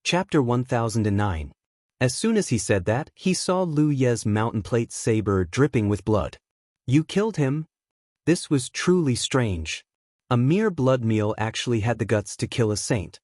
Chapter 1009. As soon as he said that, he saw Lu Ye's mountain plate saber dripping with blood. You killed him? This was truly strange. A mere blood meal actually had the guts to kill a saint.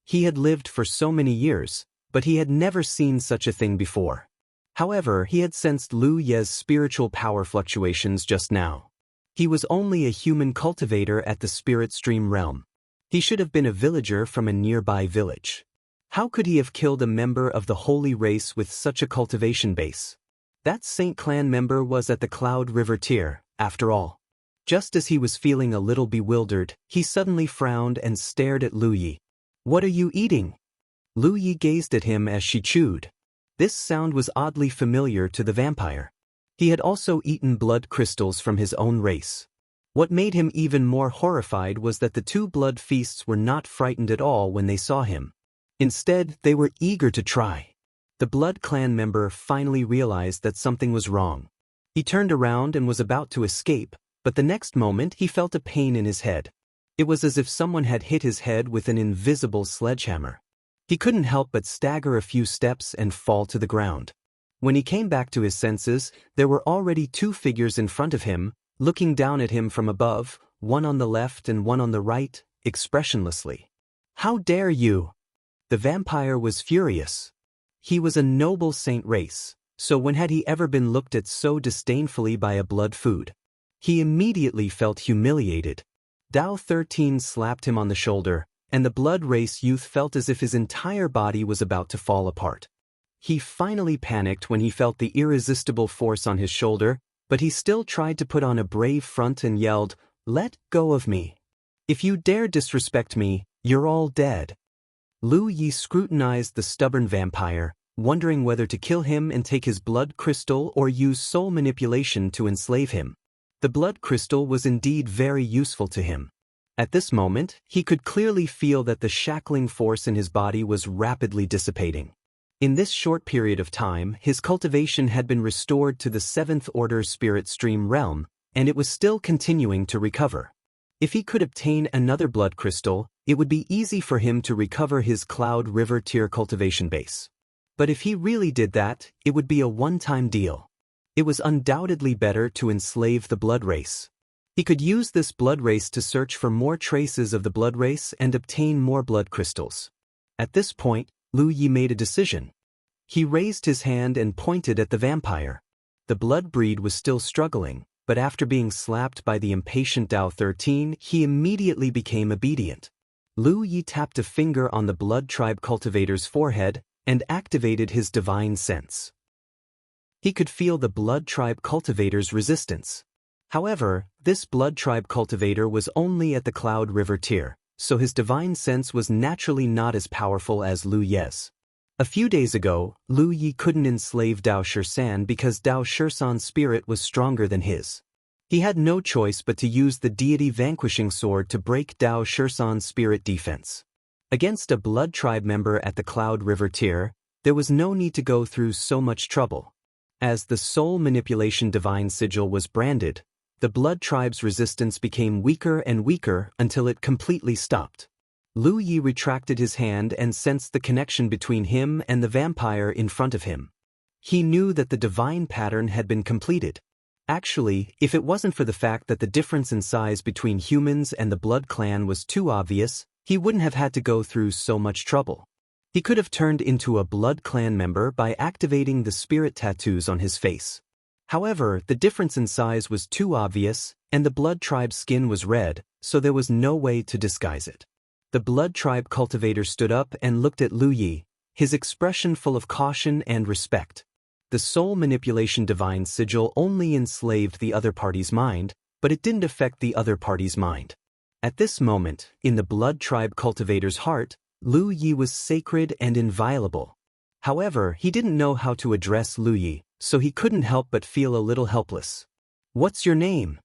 He had lived for so many years, but he had never seen such a thing before. However, he had sensed Lu Ye's spiritual power fluctuations just now. He was only a human cultivator at the spirit stream realm. He should have been a villager from a nearby village. How could he have killed a member of the holy race with such a cultivation base? That Saint clan member was at the Cloud River tier, after all. Just as he was feeling a little bewildered, he suddenly frowned and stared at Lu Yi. What are you eating? Lu Yi gazed at him as she chewed. This sound was oddly familiar to the vampire. He had also eaten blood crystals from his own race. What made him even more horrified was that the two blood feasts were not frightened at all when they saw him. Instead, they were eager to try. The Blood Clan member finally realized that something was wrong. He turned around and was about to escape, but the next moment he felt a pain in his head. It was as if someone had hit his head with an invisible sledgehammer. He couldn't help but stagger a few steps and fall to the ground. When he came back to his senses, there were already two figures in front of him, looking down at him from above, one on the left and one on the right, expressionlessly. How dare you! The vampire was furious. He was a noble saint race, so when had he ever been looked at so disdainfully by a blood food? He immediately felt humiliated. Dao 13 slapped him on the shoulder, and the blood race youth felt as if his entire body was about to fall apart. He finally panicked when he felt the irresistible force on his shoulder, but he still tried to put on a brave front and yelled, "Let go of me. If you dare disrespect me, you're all dead." Lu Yi scrutinized the stubborn vampire, wondering whether to kill him and take his blood crystal or use soul manipulation to enslave him. The blood crystal was indeed very useful to him. At this moment, he could clearly feel that the shackling force in his body was rapidly dissipating. In this short period of time, his cultivation had been restored to the 7th order spirit stream realm, and it was still continuing to recover. If he could obtain another blood crystal, it would be easy for him to recover his Cloud River tier cultivation base. But if he really did that, it would be a one-time deal. It was undoubtedly better to enslave the blood race. He could use this blood race to search for more traces of the blood race and obtain more blood crystals. At this point, Lu Yi made a decision. He raised his hand and pointed at the vampire. The blood breed was still struggling, but after being slapped by the impatient Dao 13, he immediately became obedient. Lu Yi tapped a finger on the blood tribe cultivator's forehead and activated his divine sense. He could feel the blood tribe cultivator's resistance. However, this blood tribe cultivator was only at the Cloud River tier, so his divine sense was naturally not as powerful as Lu Ye's. A few days ago, Lu Yi couldn't enslave Dao Shirsan because Dao Shirsan's spirit was stronger than his. He had no choice but to use the deity vanquishing sword to break Dao Shirsan's spirit defense. Against a blood tribe member at the Cloud River tier, there was no need to go through so much trouble. As the soul manipulation divine sigil was branded, the blood tribe's resistance became weaker and weaker until it completely stopped. Lu Yi retracted his hand and sensed the connection between him and the vampire in front of him. He knew that the divine pattern had been completed. Actually, if it wasn't for the fact that the difference in size between humans and the blood clan was too obvious, he wouldn't have had to go through so much trouble. He could have turned into a blood clan member by activating the spirit tattoos on his face. However, the difference in size was too obvious, and the blood tribe's skin was red, so there was no way to disguise it. The blood tribe cultivator stood up and looked at Lu Yi, his expression full of caution and respect. The soul manipulation divine sigil only enslaved the other party's mind, but it didn't affect the other party's mind. At this moment, in the blood tribe cultivator's heart, Lu Yi was sacred and inviolable. However, he didn't know how to address Lu Yi, so he couldn't help but feel a little helpless. "What's your name?"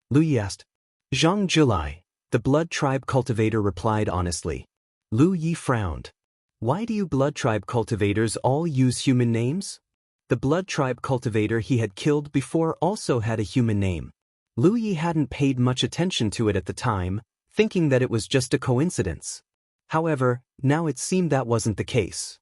Lu Yi asked. "Jianghu," the blood tribe cultivator replied honestly. Lu Yi frowned. "Why do you blood tribe cultivators all use human names?" The blood tribe cultivator he had killed before also had a human name. Lu Yi hadn't paid much attention to it at the time, thinking that it was just a coincidence. However, now it seemed that wasn't the case.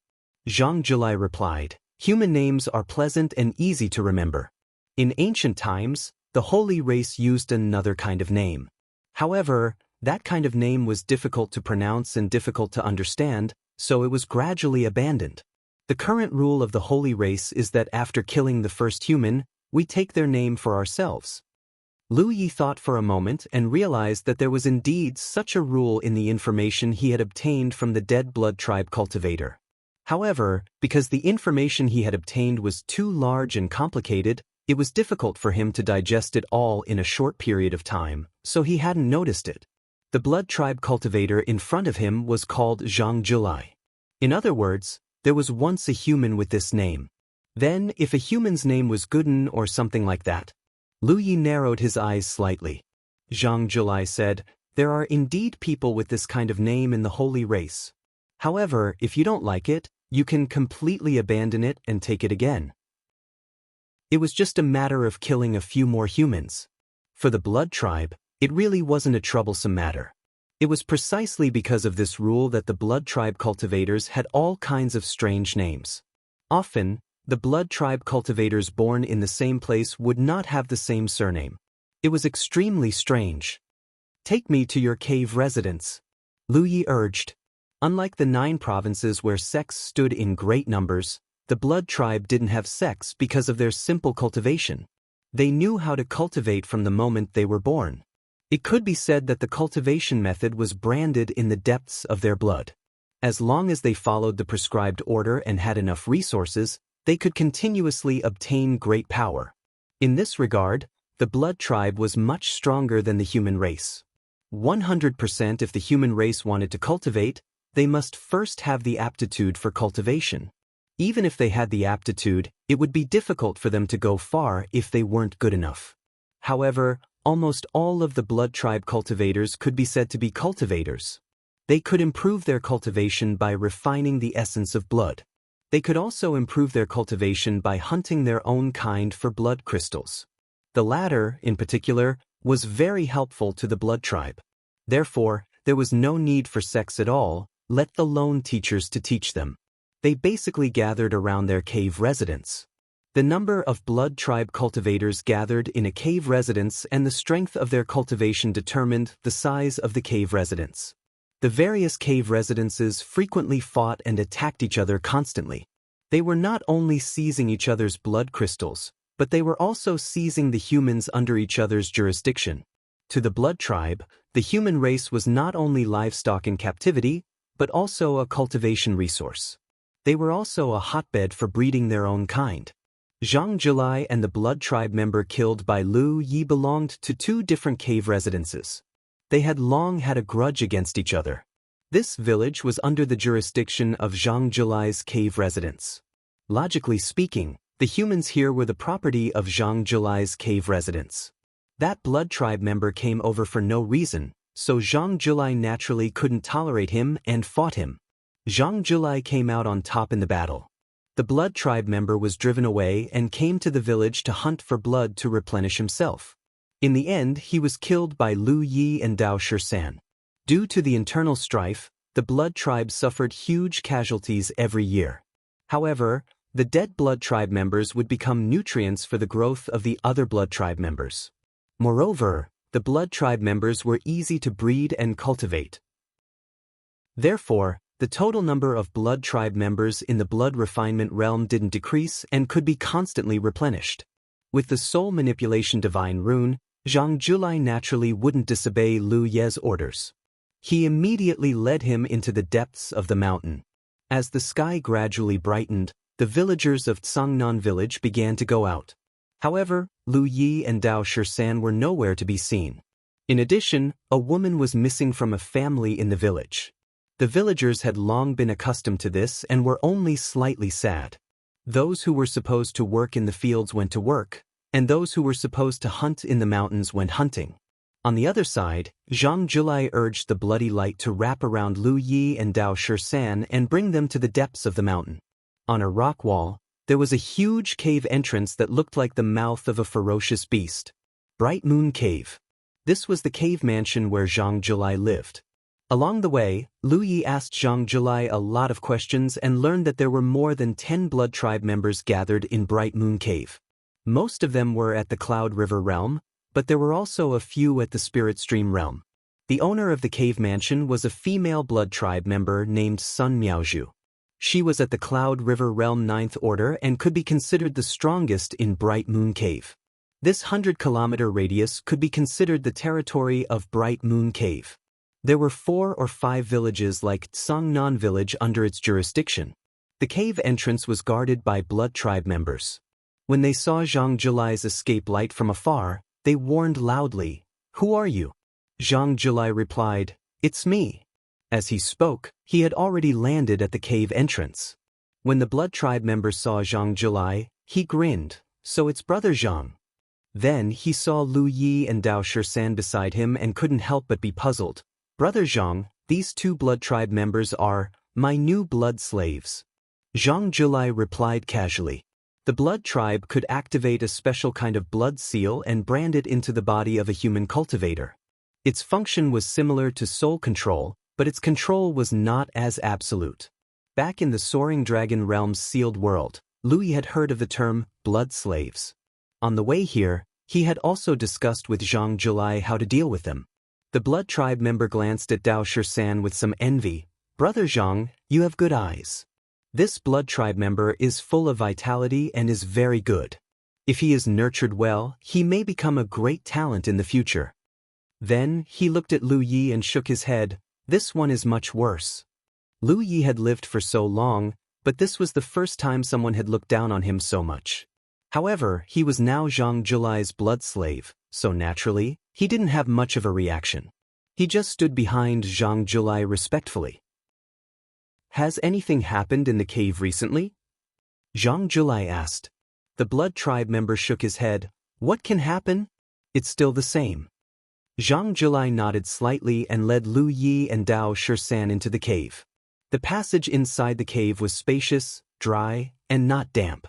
Zhang Jilai replied, "Human names are pleasant and easy to remember. In ancient times, the holy race used another kind of name. However, that kind of name was difficult to pronounce and difficult to understand, so it was gradually abandoned. The current rule of the holy race is that after killing the first human, we take their name for ourselves." Lu Yi thought for a moment and realized that there was indeed such a rule in the information he had obtained from the dead blood tribe cultivator. However, because the information he had obtained was too large and complicated, it was difficult for him to digest it all in a short period of time, so he hadn't noticed it. The blood tribe cultivator in front of him was called Zhang Jilai. In other words, there was once a human with this name. Then, if a human's name was Gooden or something like that. Lu Yi narrowed his eyes slightly. Zhang Jilai said, "There are indeed people with this kind of name in the holy race. However, if you don't like it, you can completely abandon it and take it again." It was just a matter of killing a few more humans. For the blood tribe, it really wasn't a troublesome matter. It was precisely because of this rule that the blood tribe cultivators had all kinds of strange names. Often, the blood tribe cultivators born in the same place would not have the same surname. It was extremely strange. "Take me to your cave residence," Lu Yi urged. Unlike the 9 provinces where sects stood in great numbers, the blood tribe didn't have sects because of their simple cultivation. They knew how to cultivate from the moment they were born. It could be said that the cultivation method was branded in the depths of their blood. As long as they followed the prescribed order and had enough resources, they could continuously obtain great power. In this regard, the blood tribe was much stronger than the human race. 100% if the human race wanted to cultivate, they must first have the aptitude for cultivation. Even if they had the aptitude, it would be difficult for them to go far if they weren't good enough. However, almost all of the blood tribe cultivators could be said to be cultivators. They could improve their cultivation by refining the essence of blood. They could also improve their cultivation by hunting their own kind for blood crystals. The latter, in particular, was very helpful to the blood tribe. Therefore, there was no need for sects at all, let alone teachers to teach them. They basically gathered around their cave residence. The number of blood tribe cultivators gathered in a cave residence and the strength of their cultivation determined the size of the cave residence. The various cave residences frequently fought and attacked each other constantly. They were not only seizing each other's blood crystals, but they were also seizing the humans under each other's jurisdiction. To the blood tribe, the human race was not only livestock in captivity, but also a cultivation resource. They were also a hotbed for breeding their own kind. Zhang Jilai and the blood tribe member killed by Lu Yi belonged to 2 different cave residences. They had long had a grudge against each other. This village was under the jurisdiction of Zhang Jilai's cave residence. Logically speaking, the humans here were the property of Zhang Jilai's cave residence. That blood tribe member came over for no reason, so Zhang Jilai naturally couldn't tolerate him and fought him. Zhang Jilai came out on top in the battle. The blood tribe member was driven away and came to the village to hunt for blood to replenish himself. In the end, he was killed by Lu Yi and Dao Shisan. Due to the internal strife, the blood tribe suffered huge casualties every year. However, the dead blood tribe members would become nutrients for the growth of the other blood tribe members. Moreover, the blood tribe members were easy to breed and cultivate. Therefore, the total number of blood tribe members in the blood refinement realm didn't decrease and could be constantly replenished. With the soul manipulation divine rune, Zhang Jilai naturally wouldn't disobey Lu Ye's orders. He immediately led him into the depths of the mountain. As the sky gradually brightened, the villagers of Tsangnan village began to go out. However, Lu Yi and Dao Shisan were nowhere to be seen. In addition, a woman was missing from a family in the village. The villagers had long been accustomed to this and were only slightly sad. Those who were supposed to work in the fields went to work, and those who were supposed to hunt in the mountains went hunting. On the other side, Zhang Jilai urged the bloody light to wrap around Lu Yi and Dao Shisan and bring them to the depths of the mountain. On a rock wall, there was a huge cave entrance that looked like the mouth of a ferocious beast. Bright Moon Cave. This was the cave mansion where Zhang Jilai lived. Along the way, Lu Yi asked Zhang July a lot of questions and learned that there were more than 10 blood tribe members gathered in Bright Moon Cave. Most of them were at the Cloud River realm, but there were also a few at the Spirit Stream realm. The owner of the cave mansion was a female blood tribe member named Sun Miaozhu. She was at the Cloud River realm 9th order and could be considered the strongest in Bright Moon Cave. This 100-kilometer radius could be considered the territory of Bright Moon Cave. There were 4 or 5 villages like Tsangnan village under its jurisdiction. The cave entrance was guarded by blood tribe members. When they saw Zhang July's escape light from afar, they warned loudly, "Who are you?" Zhang July replied, "It's me." As he spoke, he had already landed at the cave entrance. When the blood tribe member saw Zhang July, he grinned, "So it's brother Zhang." Then he saw Lu Yi and Dao Shisan beside him and couldn't help but be puzzled. "Brother Zhang, these 2 blood tribe members are my new blood slaves." Zhang July replied casually. The blood tribe could activate a special kind of blood seal and brand it into the body of a human cultivator. Its function was similar to soul control, but its control was not as absolute. Back in the Soaring Dragon Realm's sealed world, Lu Yi had heard of the term blood slaves. On the way here, he had also discussed with Zhang July how to deal with them. The blood tribe member glanced at Dao Shisan with some envy. "Brother Zhang, you have good eyes. This blood tribe member is full of vitality and is very good. If he is nurtured well, he may become a great talent in the future." Then he looked at Lu Yi and shook his head. "This one is much worse." Lu Yi had lived for so long, but this was the first time someone had looked down on him so much. However, he was now Zhang July's blood slave, so naturally, he didn't have much of a reaction. He just stood behind Zhang July respectfully. "Has anything happened in the cave recently?" Zhang July asked. The blood tribe member shook his head. "What can happen? It's still the same." Zhang July nodded slightly and led Lu Yi and Dao Shisan into the cave. The passage inside the cave was spacious, dry, and not damp.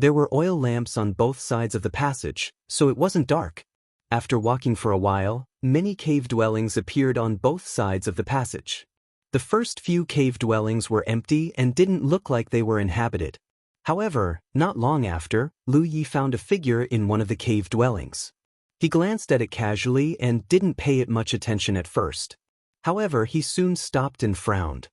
There were oil lamps on both sides of the passage, so it wasn't dark. After walking for a while, many cave dwellings appeared on both sides of the passage. The first few cave dwellings were empty and didn't look like they were inhabited. However, not long after, Lu Yi found a figure in one of the cave dwellings. He glanced at it casually and didn't pay it much attention at first. However, he soon stopped and frowned.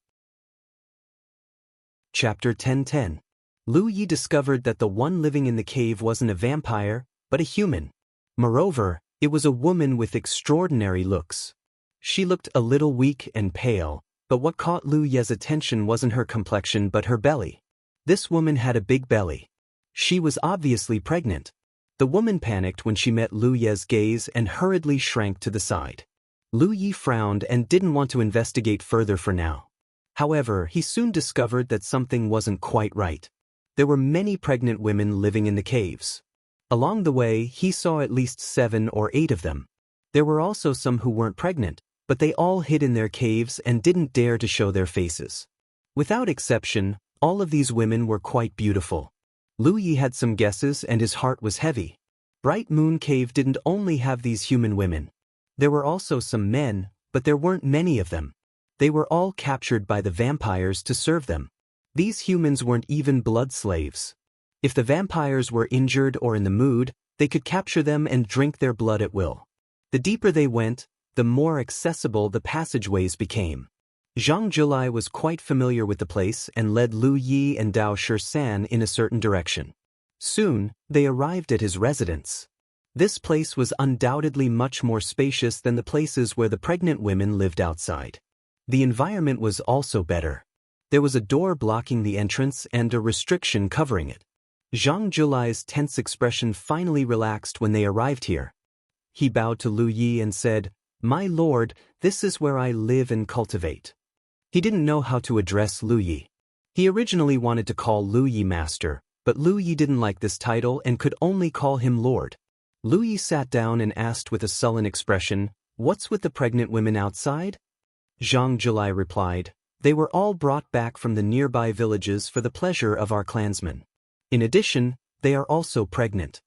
Chapter 10:10. Lu Yi discovered that the one living in the cave wasn't a vampire, but a human. Moreover, it was a woman with extraordinary looks. She looked a little weak and pale, but what caught Lu Ye's attention wasn't her complexion but her belly. This woman had a big belly. She was obviously pregnant. The woman panicked when she met Lu Ye's gaze and hurriedly shrank to the side. Lu Yi frowned and didn't want to investigate further for now. However, he soon discovered that something wasn't quite right. There were many pregnant women living in the caves. Along the way, he saw at least 7 or 8 of them. There were also some who weren't pregnant, but they all hid in their caves and didn't dare to show their faces. Without exception, all of these women were quite beautiful. Lu Yi had some guesses and his heart was heavy. Bright Moon Cave didn't only have these human women. There were also some men, but there weren't many of them. They were all captured by the vampires to serve them. These humans weren't even blood slaves. If the vampires were injured or in the mood, they could capture them and drink their blood at will. The deeper they went, the more accessible the passageways became. Zhang July was quite familiar with the place and led Lu Yi and Dao Shisan in a certain direction. Soon, they arrived at his residence. This place was undoubtedly much more spacious than the places where the pregnant women lived outside. The environment was also better. There was a door blocking the entrance and a restriction covering it. Zhang July's tense expression finally relaxed when they arrived here. He bowed to Lu Yi and said, "My lord, this is where I live and cultivate." He didn't know how to address Lu Yi. He originally wanted to call Lu Yi master, but Lu Yi didn't like this title and could only call him lord. Lu Yi sat down and asked with a sullen expression, "What's with the pregnant women outside?" Zhang July replied, "They were all brought back from the nearby villages for the pleasure of our clansmen. In addition, they are also pregnant."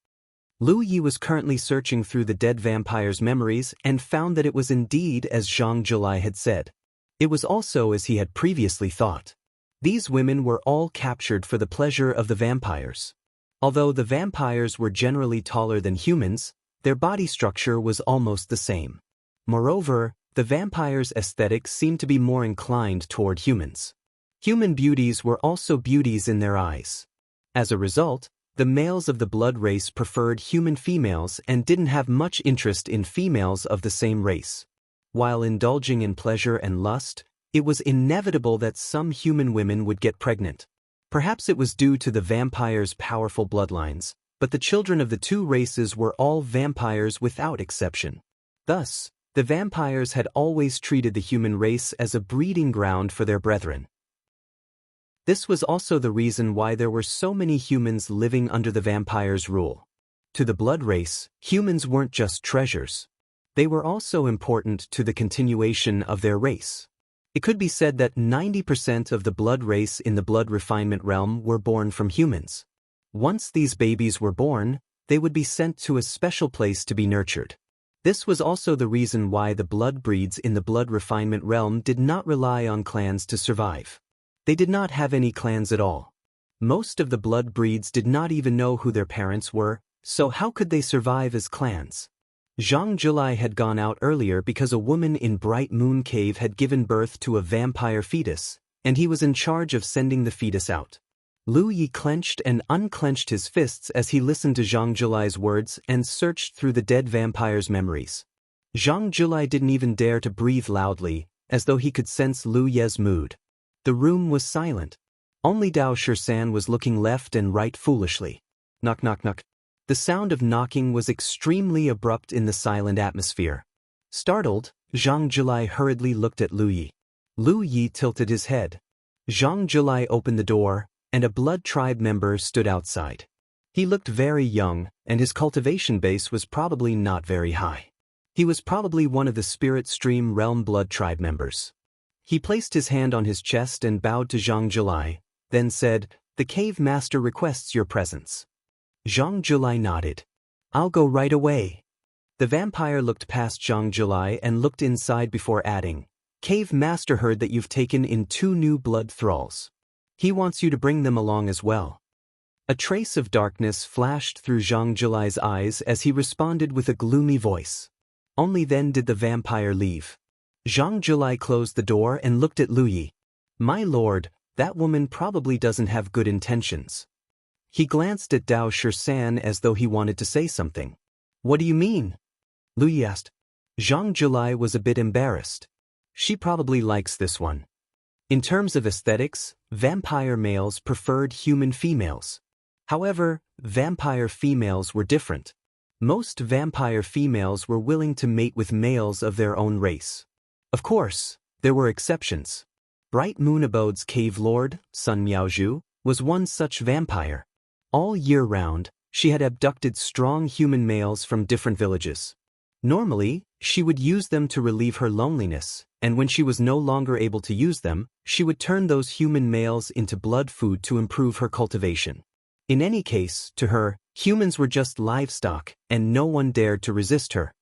Lu Yi was currently searching through the dead vampire's memories and found that it was indeed as Zhang July had said. It was also as he had previously thought. These women were all captured for the pleasure of the vampires. Although the vampires were generally taller than humans, their body structure was almost the same. Moreover, the vampires' aesthetics seemed to be more inclined toward humans. Human beauties were also beauties in their eyes. As a result, the males of the blood race preferred human females and didn't have much interest in females of the same race. While indulging in pleasure and lust, it was inevitable that some human women would get pregnant. Perhaps it was due to the vampires' powerful bloodlines, but the children of the two races were all vampires without exception. Thus, the vampires had always treated the human race as a breeding ground for their brethren. This was also the reason why there were so many humans living under the vampires' rule. To the blood race, humans weren't just treasures. They were also important to the continuation of their race. It could be said that 90% of the blood race in the blood refinement realm were born from humans. Once these babies were born, they would be sent to a special place to be nurtured. This was also the reason why the blood breeds in the blood refinement realm did not rely on clans to survive. They did not have any clans at all. Most of the blood breeds did not even know who their parents were, so how could they survive as clans? Jianghu had gone out earlier because a woman in Bright Moon Cave had given birth to a vampire fetus, and he was in charge of sending the fetus out. Lu Yi clenched and unclenched his fists as he listened to Zhang Julai's words and searched through the dead vampire's memories. Zhang Julai didn't even dare to breathe loudly, as though he could sense Lu Ye's mood. The room was silent. Only Dao Shisan was looking left and right foolishly. Knock knock knock. The sound of knocking was extremely abrupt in the silent atmosphere. Startled, Zhang Julai hurriedly looked at Lu Yi. Lu Yi tilted his head. Zhang Julai opened the door, and a blood tribe member stood outside. He looked very young, and his cultivation base was probably not very high. He was probably one of the Spirit Stream Realm blood tribe members. He placed his hand on his chest and bowed to Zhang Julai, then said, "The cave master requests your presence." Zhang Julai nodded. "I'll go right away." The vampire looked past Zhang Julai and looked inside before adding, "Cave master heard that you've taken in 2 new blood thralls. He wants you to bring them along as well." A trace of darkness flashed through Zhang Julai's eyes as he responded with a gloomy voice. Only then did the vampire leave. Zhang Julai closed the door and looked at Lu Yi. "My lord, that woman probably doesn't have good intentions." He glanced at Dao Shisan as though he wanted to say something. "What do you mean?" Lu Yi asked. Zhang Julai was a bit embarrassed. She probably likes this one. In terms of aesthetics, vampire males preferred human females. However, vampire females were different. Most vampire females were willing to mate with males of their own race. Of course, there were exceptions. Bright Moon Abode's cave lord, Sun Miaozhu, was one such vampire. All year round, she had abducted strong human males from different villages. Normally, she would use them to relieve her loneliness, and when she was no longer able to use them, she would turn those human males into blood food to improve her cultivation. In any case, to her, humans were just livestock, and no one dared to resist her.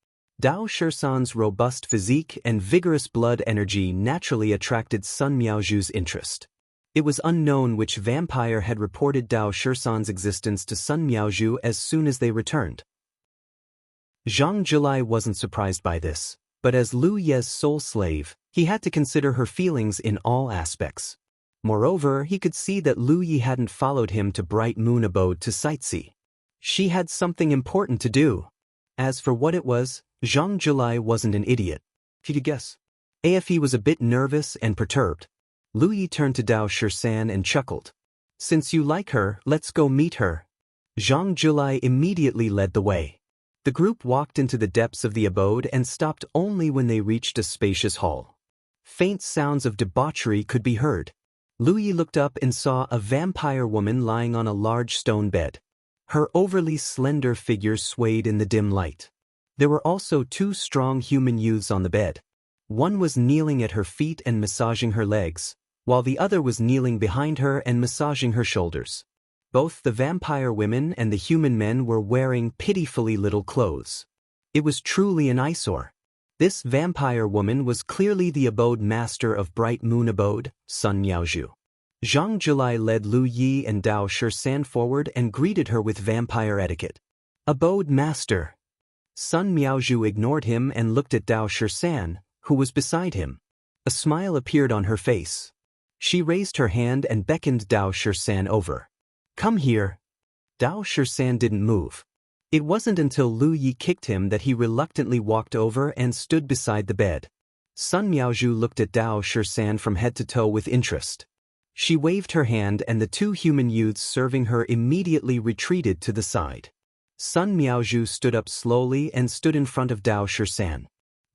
Dao Shisan's robust physique and vigorous blood energy naturally attracted Sun Miaozhu's interest. It was unknown which vampire had reported Dao Shisan's existence to Sun Miaozhu as soon as they returned. Zhang Julai wasn't surprised by this, but as Lu Ye's sole slave, he had to consider her feelings in all aspects. Moreover, he could see that Lu Yi hadn't followed him to Bright Moon Abode to sightsee. She had something important to do. As for what it was, Zhang Julai wasn't an idiot. He could guess. AFE was a bit nervous and perturbed. Lu Yi turned to Dao Shisan and chuckled. "Since you like her, let's go meet her." Zhang Julai immediately led the way. The group walked into the depths of the abode and stopped only when they reached a spacious hall. Faint sounds of debauchery could be heard. Lu Yi looked up and saw a vampire woman lying on a large stone bed. Her overly slender figure swayed in the dim light. There were also 2 strong human youths on the bed. One was kneeling at her feet and massaging her legs, while the other was kneeling behind her and massaging her shoulders. Both the vampire women and the human men were wearing pitifully little clothes. It was truly an eyesore. This vampire woman was clearly the abode master of Bright Moon Abode, Sun Miaozhu. Zhang Jilai led Lu Yi and Dao Shisan forward and greeted her with vampire etiquette. Abode master. Sun Miaozhu ignored him and looked at Dao Shisan, who was beside him. A smile appeared on her face. She raised her hand and beckoned Dao Shisan over. Come here. Dao Shisan didn't move. It wasn't until Lu Yi kicked him that he reluctantly walked over and stood beside the bed. Sun Miaozhu looked at Dao Shisan from head to toe with interest. She waved her hand and the two human youths serving her immediately retreated to the side. Sun Miaozhu stood up slowly and stood in front of Dao Shisan.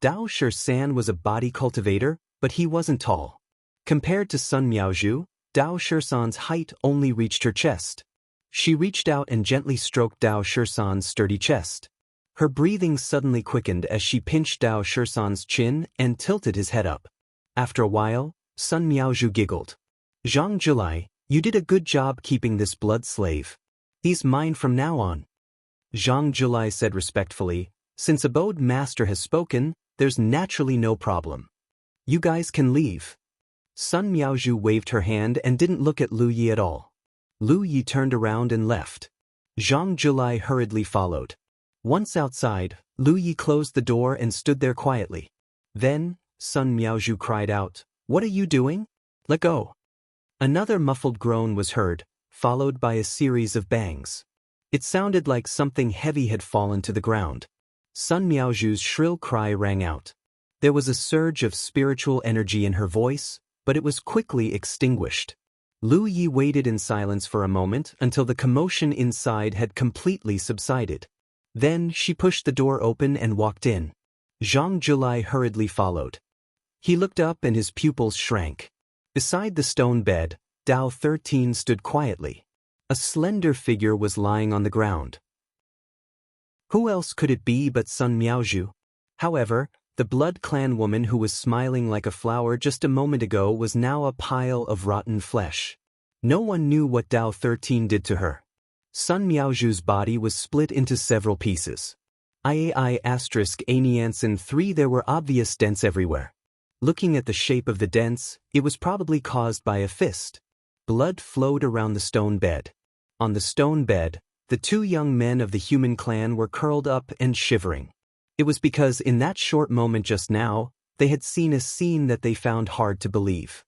Dao Shisan was a body cultivator, but he wasn't tall. Compared to Sun Miaozhu, Dao Shisan's height only reached her chest. She reached out and gently stroked Dao Shisan's sturdy chest. Her breathing suddenly quickened as she pinched Dao Shisan's chin and tilted his head up. After a while, Sun Miaozhu giggled. Zhang Jilai, you did a good job keeping this blood slave. He's mine from now on. Zhang Jilai said respectfully, since Abode Master has spoken, there's naturally no problem. You guys can leave. Sun Miaozhu waved her hand and didn't look at Lu Yi at all. Lu Yi turned around and left. Zhang Jilai hurriedly followed. Once outside, Lu Yi closed the door and stood there quietly. Then, Sun Miaozhu cried out, What are you doing? Let go. Another muffled groan was heard, followed by a series of bangs. It sounded like something heavy had fallen to the ground. Sun Miaozhu's shrill cry rang out. There was a surge of spiritual energy in her voice, but it was quickly extinguished. Lu Yi waited in silence for a moment until the commotion inside had completely subsided. Then she pushed the door open and walked in. Zhang Jilai hurriedly followed. He looked up and his pupils shrank. Beside the stone bed, Dao 13 stood quietly. A slender figure was lying on the ground. Who else could it be but Sun Miaozhu? However, the Blood Clan woman who was smiling like a flower just a moment ago was now a pile of rotten flesh. No one knew what Dao 13 did to her. Sun Miaozhu's body was split into several pieces. *Aniansin 3 There were obvious dents everywhere. Looking at the shape of the dents, it was probably caused by a fist. Blood flowed around the stone bed. On the stone bed, the two young men of the human clan were curled up and shivering. It was because in that short moment just now, they had seen a scene that they found hard to believe.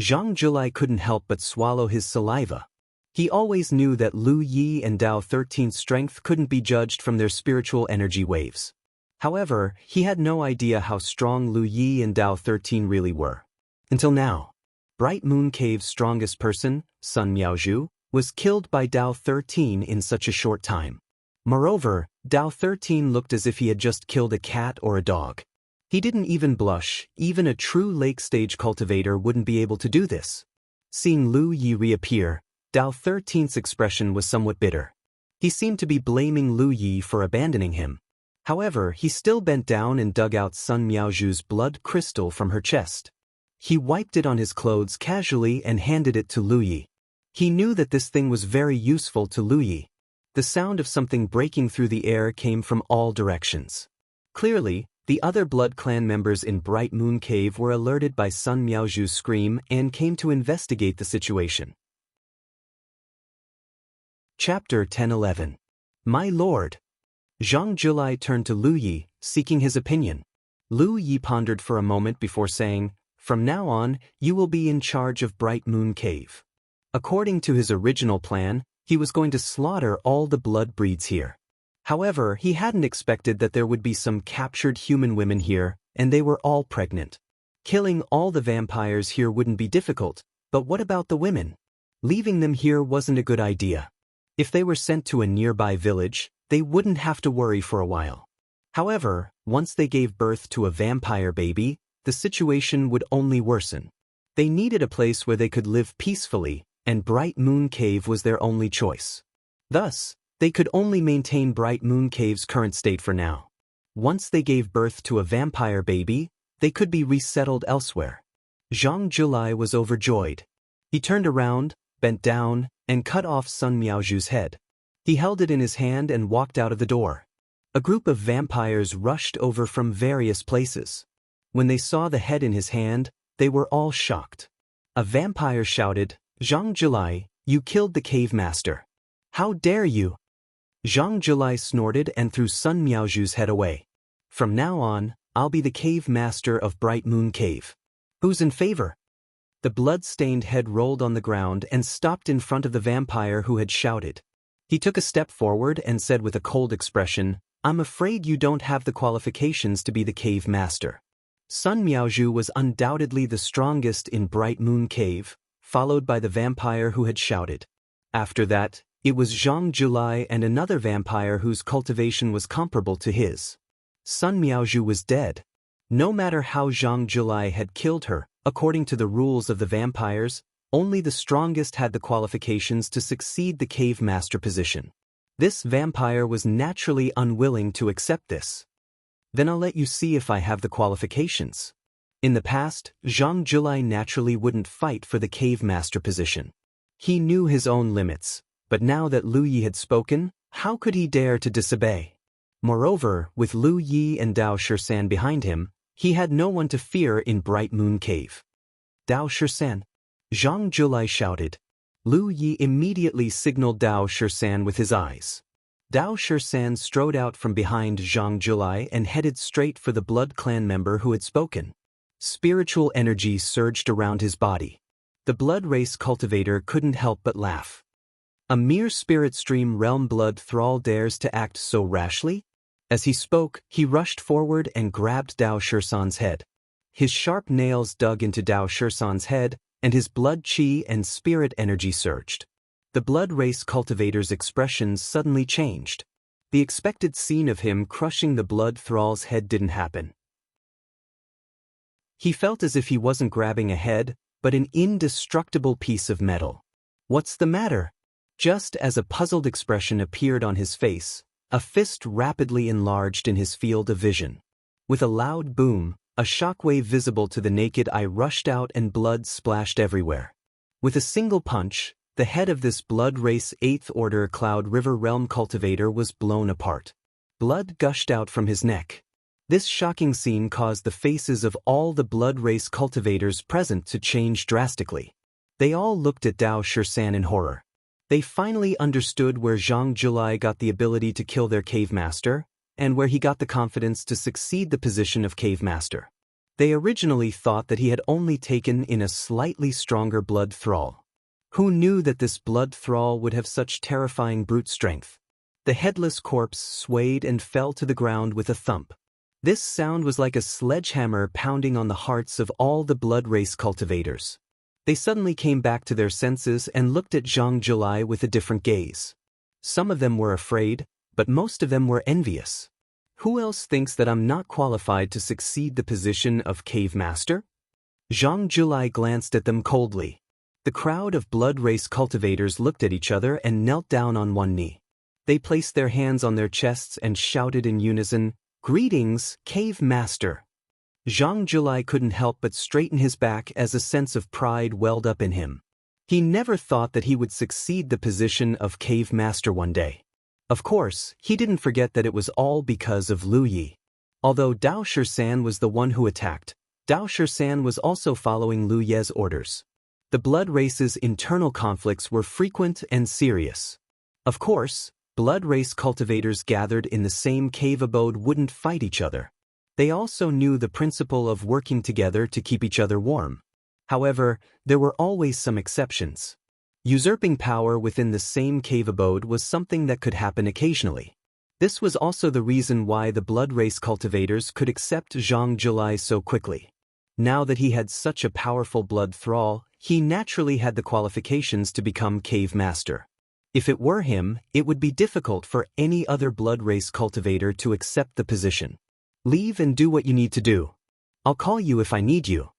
Zhang Jilai couldn't help but swallow his saliva. He always knew that Lu Yi and Dao 13's strength couldn't be judged from their spiritual energy waves. However, he had no idea how strong Lu Yi and Dao 13 really were. Until now. Bright Moon Cave's strongest person, Sun Miaozhu, was killed by Dao 13 in such a short time. Moreover, Dao 13 looked as if he had just killed a cat or a dog. He didn't even blush. Even a true lake-stage cultivator wouldn't be able to do this. Seeing Lu Yi reappear, Dao 13's expression was somewhat bitter. He seemed to be blaming Lu Yi for abandoning him. However, he still bent down and dug out Sun Miaozhu's blood crystal from her chest. He wiped it on his clothes casually and handed it to Lu Yi. He knew that this thing was very useful to Lu Yi. The sound of something breaking through the air came from all directions. Clearly, the other Blood Clan members in Bright Moon Cave were alerted by Sun Miaozhu's scream and came to investigate the situation. Chapter 10-11. My lord. Zhang Jilai turned to Lu Yi, seeking his opinion. Lu Yi pondered for a moment before saying, From now on, you will be in charge of Bright Moon Cave. According to his original plan, he was going to slaughter all the blood breeds here. However, he hadn't expected that there would be some captured human women here, and they were all pregnant. Killing all the vampires here wouldn't be difficult, but what about the women? Leaving them here wasn't a good idea. If they were sent to a nearby village, they wouldn't have to worry for a while. However, once they gave birth to a vampire baby, the situation would only worsen. They needed a place where they could live peacefully, and Bright Moon Cave was their only choice. Thus, they could only maintain Bright Moon Cave's current state for now. Once they gave birth to a vampire baby, they could be resettled elsewhere. Zhang Jilai was overjoyed. He turned around, bent down, and cut off Sun Miaozhu's head. He held it in his hand and walked out of the door. A group of vampires rushed over from various places. When they saw the head in his hand, they were all shocked. A vampire shouted, "Zhang Jilai, you killed the cave master. How dare you?" Zhang Jilai snorted and threw Sun Miaozhu's head away. "From now on, I'll be the cave master of Bright Moon Cave. Who's in favor?" The blood-stained head rolled on the ground and stopped in front of the vampire who had shouted. He took a step forward and said with a cold expression, "I'm afraid you don't have the qualifications to be the cave master." Sun Miaozhu was undoubtedly the strongest in Bright Moon Cave, followed by the vampire who had shouted. After that, it was Zhang Jilai and another vampire whose cultivation was comparable to his. Sun Miaozhu was dead. No matter how Zhang Jilai had killed her, according to the rules of the vampires, only the strongest had the qualifications to succeed the cave master position. This vampire was naturally unwilling to accept this. "Then I'll let you see if I have the qualifications." In the past, Zhang Jilai naturally wouldn't fight for the cave master position. He knew his own limits, but now that Lu Yi had spoken, how could he dare to disobey? Moreover, with Lu Yi and Dao Shisan behind him, he had no one to fear in Bright Moon Cave. "Dao Shisan!" Zhang Jilai shouted. Lu Yi immediately signaled Dao Shisan with his eyes. Dao Shisan strode out from behind Zhang Jilai and headed straight for the Blood Clan member who had spoken. Spiritual energy surged around his body. The blood race cultivator couldn't help but laugh. A mere spirit stream realm blood thrall dares to act so rashly? As he spoke, he rushed forward and grabbed Dao Shisan's head. His sharp nails dug into Dao Shisan's head, and his blood chi and spirit energy surged. The blood race cultivator's expressions suddenly changed. The expected scene of him crushing the blood thrall's head didn't happen. He felt as if he wasn't grabbing a head, but an indestructible piece of metal. "What's the matter?" Just as a puzzled expression appeared on his face, a fist rapidly enlarged in his field of vision. With a loud boom, a shockwave visible to the naked eye rushed out and blood splashed everywhere. With a single punch, the head of this blood race 8th Order Cloud River Realm cultivator was blown apart. Blood gushed out from his neck. This shocking scene caused the faces of all the blood race cultivators present to change drastically. They all looked at Dao Shisan in horror. They finally understood where Zhang Jilai got the ability to kill their cave master, and where he got the confidence to succeed the position of cave master. They originally thought that he had only taken in a slightly stronger blood thrall. Who knew that this blood thrall would have such terrifying brute strength? The headless corpse swayed and fell to the ground with a thump. This sound was like a sledgehammer pounding on the hearts of all the blood race cultivators. They suddenly came back to their senses and looked at Zhang Jilai with a different gaze. Some of them were afraid, but most of them were envious. Who else thinks that I'm not qualified to succeed the position of cave master? Zhang Jilai glanced at them coldly. The crowd of blood race cultivators looked at each other and knelt down on one knee. They placed their hands on their chests and shouted in unison, "Greetings, cave master." Zhang Jilai couldn't help but straighten his back as a sense of pride welled up in him. He never thought that he would succeed the position of cave master one day. Of course, he didn't forget that it was all because of Lu Yi. Although Dao Shisan was the one who attacked, Dao Shisan was also following Lu Ye's orders. The blood race's internal conflicts were frequent and serious. Of course, blood race cultivators gathered in the same cave abode wouldn't fight each other. They also knew the principle of working together to keep each other warm. However, there were always some exceptions. Usurping power within the same cave abode was something that could happen occasionally. This was also the reason why the blood race cultivators could accept Zhang Jilai so quickly. Now that he had such a powerful blood thrall, he naturally had the qualifications to become cave master. If it were him, it would be difficult for any other blood race cultivator to accept the position. "Leave and do what you need to do. I'll call you if I need you."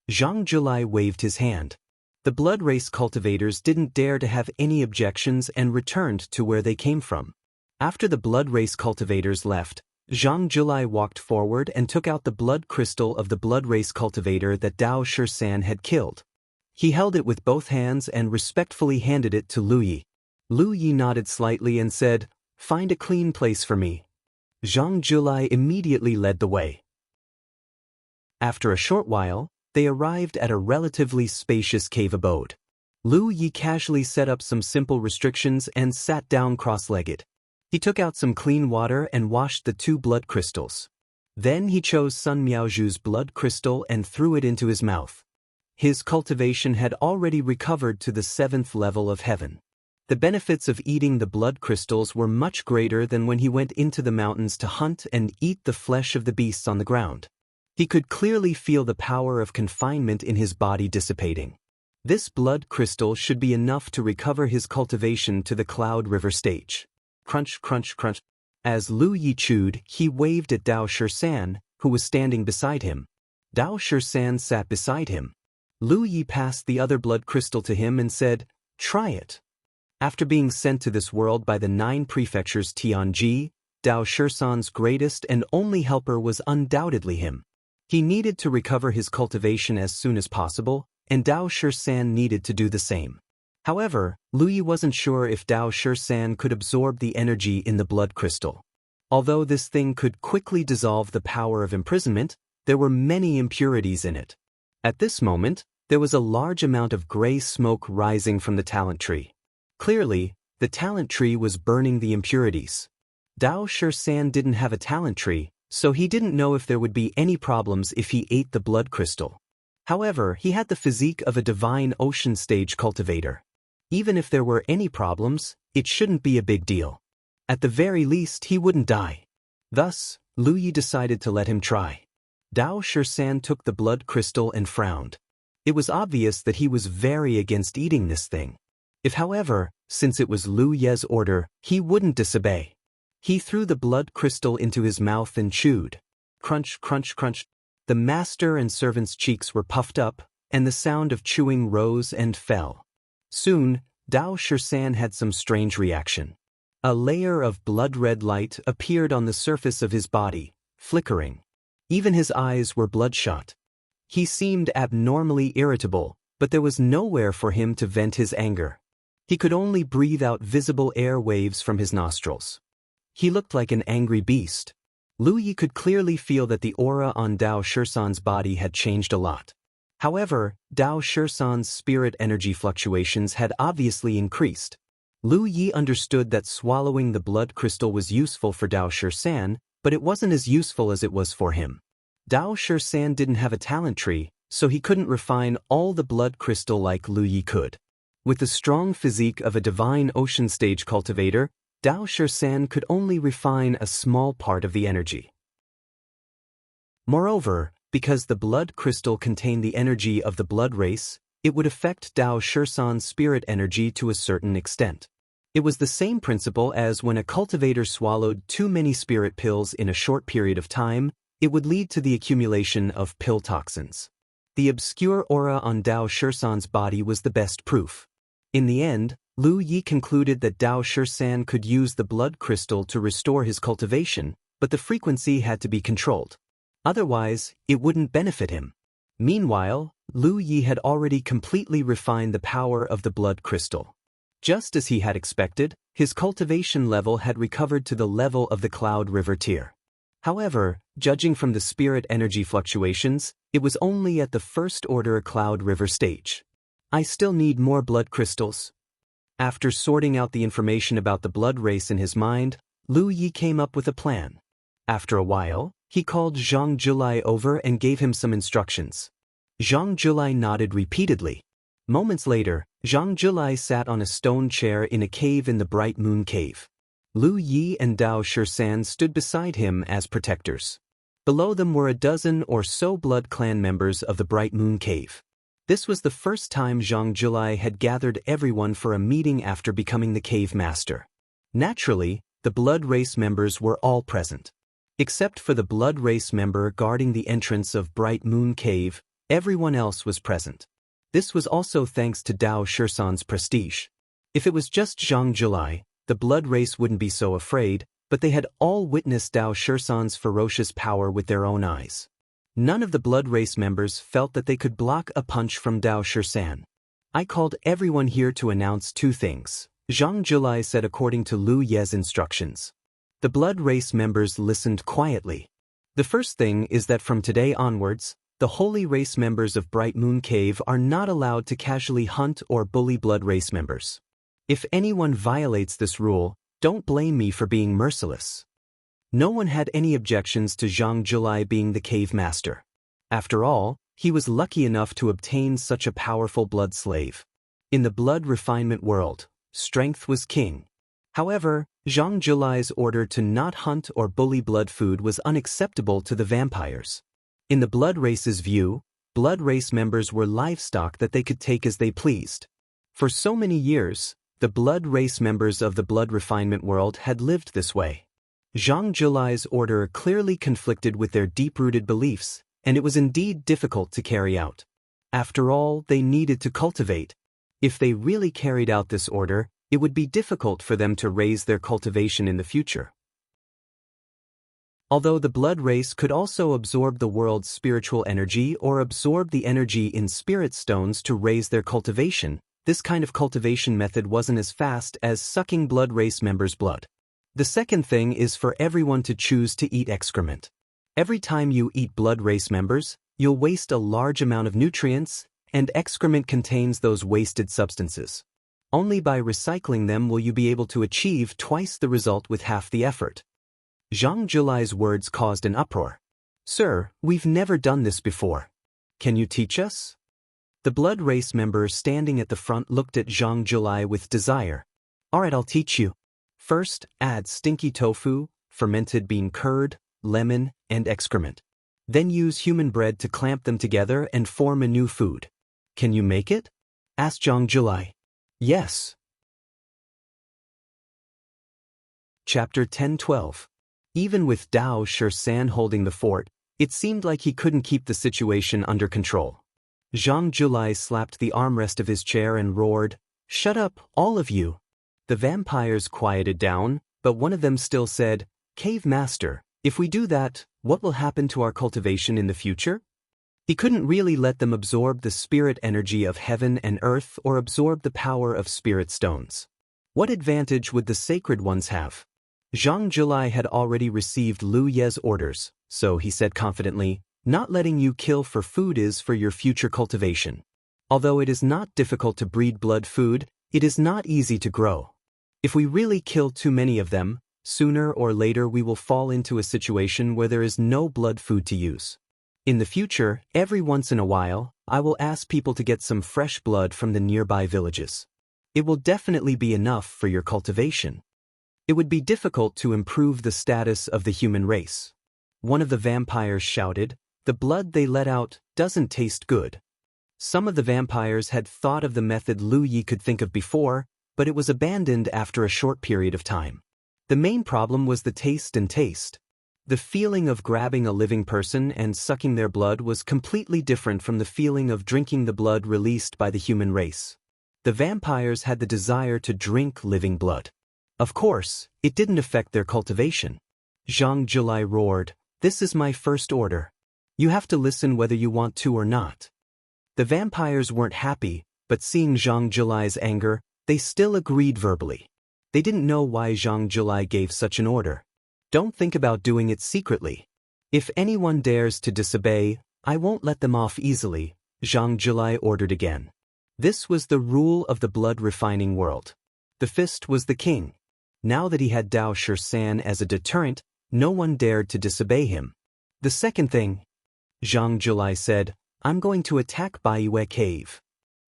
Zhang Jilai waved his hand. The blood race cultivators didn't dare to have any objections and returned to where they came from. After the blood race cultivators left, Zhang Jilai walked forward and took out the blood crystal of the blood race cultivator that Dao Shisan had killed. He held it with both hands and respectfully handed it to Lu Yi. Lu Yi nodded slightly and said, "Find a clean place for me." Zhang Julai immediately led the way. After a short while, they arrived at a relatively spacious cave abode. Lu Yi casually set up some simple restrictions and sat down cross-legged. He took out some clean water and washed the 2 blood crystals. Then he chose Sun Miaozhu's blood crystal and threw it into his mouth. His cultivation had already recovered to the 7th level of heaven. The benefits of eating the blood crystals were much greater than when he went into the mountains to hunt and eat the flesh of the beasts on the ground. He could clearly feel the power of confinement in his body dissipating. This blood crystal should be enough to recover his cultivation to the Cloud River stage. Crunch, crunch, crunch. As Lu Yi chewed, he waved at Dao Shisan, who was standing beside him. Dao Shisan sat beside him. Lu Yi passed the other blood crystal to him and said, "Try it." After being sent to this world by the 9 prefectures Tianji, Dao Shisan's greatest and only helper was undoubtedly him. He needed to recover his cultivation as soon as possible, and Dao Shisan needed to do the same. However, Lu Yi wasn't sure if Dao Shisan could absorb the energy in the blood crystal. Although this thing could quickly dissolve the power of imprisonment, there were many impurities in it. At this moment, there was a large amount of gray smoke rising from the talent tree. Clearly, the talent tree was burning the impurities. Dao Shisan didn't have a talent tree, so he didn't know if there would be any problems if he ate the blood crystal. However, he had the physique of a divine ocean stage cultivator. Even if there were any problems, it shouldn't be a big deal. At the very least, he wouldn't die. Thus, Lu Yi decided to let him try. Dao Shisan took the blood crystal and frowned. It was obvious that he was very against eating this thing. If, however, since it was Lu Ye's order, he wouldn't disobey. He threw the blood crystal into his mouth and chewed. Crunch, crunch, crunch. The master and servant's cheeks were puffed up, and the sound of chewing rose and fell. Soon, Dao Shisan had some strange reaction. A layer of blood-red light appeared on the surface of his body, flickering. Even his eyes were bloodshot. He seemed abnormally irritable, but there was nowhere for him to vent his anger. He could only breathe out visible air waves from his nostrils. He looked like an angry beast. Lu Yi could clearly feel that the aura on Dao Shisan's body had changed a lot. However, Dao Shisan's spirit energy fluctuations had obviously increased. Lu Yi understood that swallowing the blood crystal was useful for Dao Shisan, but it wasn't as useful as it was for him. Dao Shisan didn't have a talent tree, so he couldn't refine all the blood crystal like Lu Yi could. With the strong physique of a divine ocean stage cultivator, Dao Shisan could only refine a small part of the energy. Moreover, because the blood crystal contained the energy of the blood race, it would affect Dao Shisan's spirit energy to a certain extent. It was the same principle as when a cultivator swallowed too many spirit pills in a short period of time, it would lead to the accumulation of pill toxins. The obscure aura on Dao Shisan's body was the best proof. In the end, Lu Yi concluded that Dao Shisan could use the blood crystal to restore his cultivation, but the frequency had to be controlled. Otherwise, it wouldn't benefit him. Meanwhile, Lu Yi had already completely refined the power of the blood crystal. Just as he had expected, his cultivation level had recovered to the level of the Cloud River tier. However, judging from the spirit energy fluctuations, it was only at the first order Cloud River stage. I still need more blood crystals. After sorting out the information about the blood race in his mind, Lu Yi came up with a plan. After a while, he called Zhang Julai over and gave him some instructions. Zhang Julai nodded repeatedly. Moments later, Zhang Julai sat on a stone chair in a cave in the Bright Moon Cave. Lu Yi and Dao Shisan stood beside him as protectors. Below them were a dozen or so blood clan members of the Bright Moon Cave. This was the first time Zhang Julai had gathered everyone for a meeting after becoming the cave master. Naturally, the blood race members were all present. Except for the blood race member guarding the entrance of Bright Moon Cave, everyone else was present. This was also thanks to Dao Shisan's prestige. If it was just Zhang Julai, the blood race wouldn't be so afraid, but they had all witnessed Dao Shisan's ferocious power with their own eyes. None of the blood race members felt that they could block a punch from Dao Shisan. I called everyone here to announce two things, Zhang Julai said according to Lu Ye's instructions. The blood race members listened quietly. The first thing is that from today onwards, the holy race members of Bright Moon Cave are not allowed to casually hunt or bully blood race members. If anyone violates this rule, don't blame me for being merciless. No one had any objections to Zhang Julai being the cave master. After all, he was lucky enough to obtain such a powerful blood slave. In the blood refinement world, strength was king. However, Zhang Julai's order to not hunt or bully blood food was unacceptable to the vampires. In the blood race's view, blood race members were livestock that they could take as they pleased. For so many years, the blood race members of the blood refinement world had lived this way. Zhang Julai's order clearly conflicted with their deep-rooted beliefs, and it was indeed difficult to carry out. After all, they needed to cultivate. If they really carried out this order, it would be difficult for them to raise their cultivation in the future. Although the blood race could also absorb the world's spiritual energy or absorb the energy in spirit stones to raise their cultivation, this kind of cultivation method wasn't as fast as sucking blood race members' blood. The second thing is for everyone to choose to eat excrement. Every time you eat blood race members, you'll waste a large amount of nutrients, and excrement contains those wasted substances. Only by recycling them will you be able to achieve twice the result with half the effort. Zhang Julai's words caused an uproar. "Sir, we've never done this before. Can you teach us?" The blood race member standing at the front looked at Zhang Julai with desire. "Alright, I'll teach you. First, add stinky tofu, fermented bean curd, lemon, and excrement. Then use human bread to clamp them together and form a new food. Can you make it?" asked Zhang Julai. "Yes." Chapter 10-12. Even with Dao Shirshan holding the fort, it seemed like he couldn't keep the situation under control. Zhang Julai slapped the armrest of his chair and roared, "Shut up, all of you." The vampires quieted down, but one of them still said, "Cave Master, if we do that, what will happen to our cultivation in the future?" He couldn't really let them absorb the spirit energy of heaven and earth or absorb the power of spirit stones. What advantage would the sacred ones have? Zhang Julai had already received Lu Ye's orders, so he said confidently, "Not letting you kill for food is for your future cultivation. Although it is not difficult to breed blood food, it is not easy to grow. If we really kill too many of them, sooner or later we will fall into a situation where there is no blood food to use. In the future, every once in a while, I will ask people to get some fresh blood from the nearby villages. It will definitely be enough for your cultivation. It would be difficult to improve the status of the human race." One of the vampires shouted, "The blood they let out doesn't taste good." Some of the vampires had thought of the method Lu Yi could think of before, but it was abandoned after a short period of time. The main problem was the taste. The feeling of grabbing a living person and sucking their blood was completely different from the feeling of drinking the blood released by the human race. The vampires had the desire to drink living blood. Of course, it didn't affect their cultivation. Zhang Julai roared, "This is my first order. You have to listen whether you want to or not." The vampires weren't happy, but seeing Zhang Julai's anger, they still agreed verbally. They didn't know why Zhang Julai gave such an order. "Don't think about doing it secretly. If anyone dares to disobey, I won't let them off easily," Zhang Julai ordered again. This was the rule of the blood refining world. The fist was the king. Now that he had Dao Shirshan as a deterrent, no one dared to disobey him. "The second thing," Zhang Julai said, "I'm going to attack Baiyue Cave."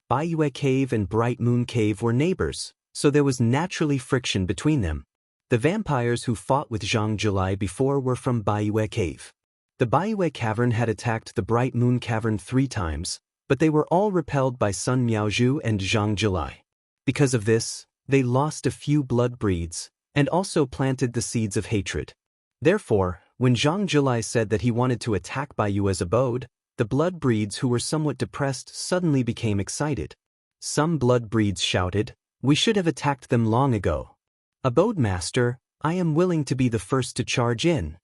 Baiyue Cave and Bright Moon Cave were neighbors, so there was naturally friction between them. The vampires who fought with Zhang Julai before were from Baiyue Cave. The Baiyue Cavern had attacked the Bright Moon Cavern 3 times, but they were all repelled by Sun Miaozhu and Zhang Julai. Because of this, they lost a few blood breeds, and also planted the seeds of hatred. Therefore, when Zhang Julai said that he wanted to attack Baiyue's abode, the blood breeds who were somewhat depressed suddenly became excited. Some blood breeds shouted, "We should have attacked them long ago." "Abode Master, I am willing to be the first to charge in."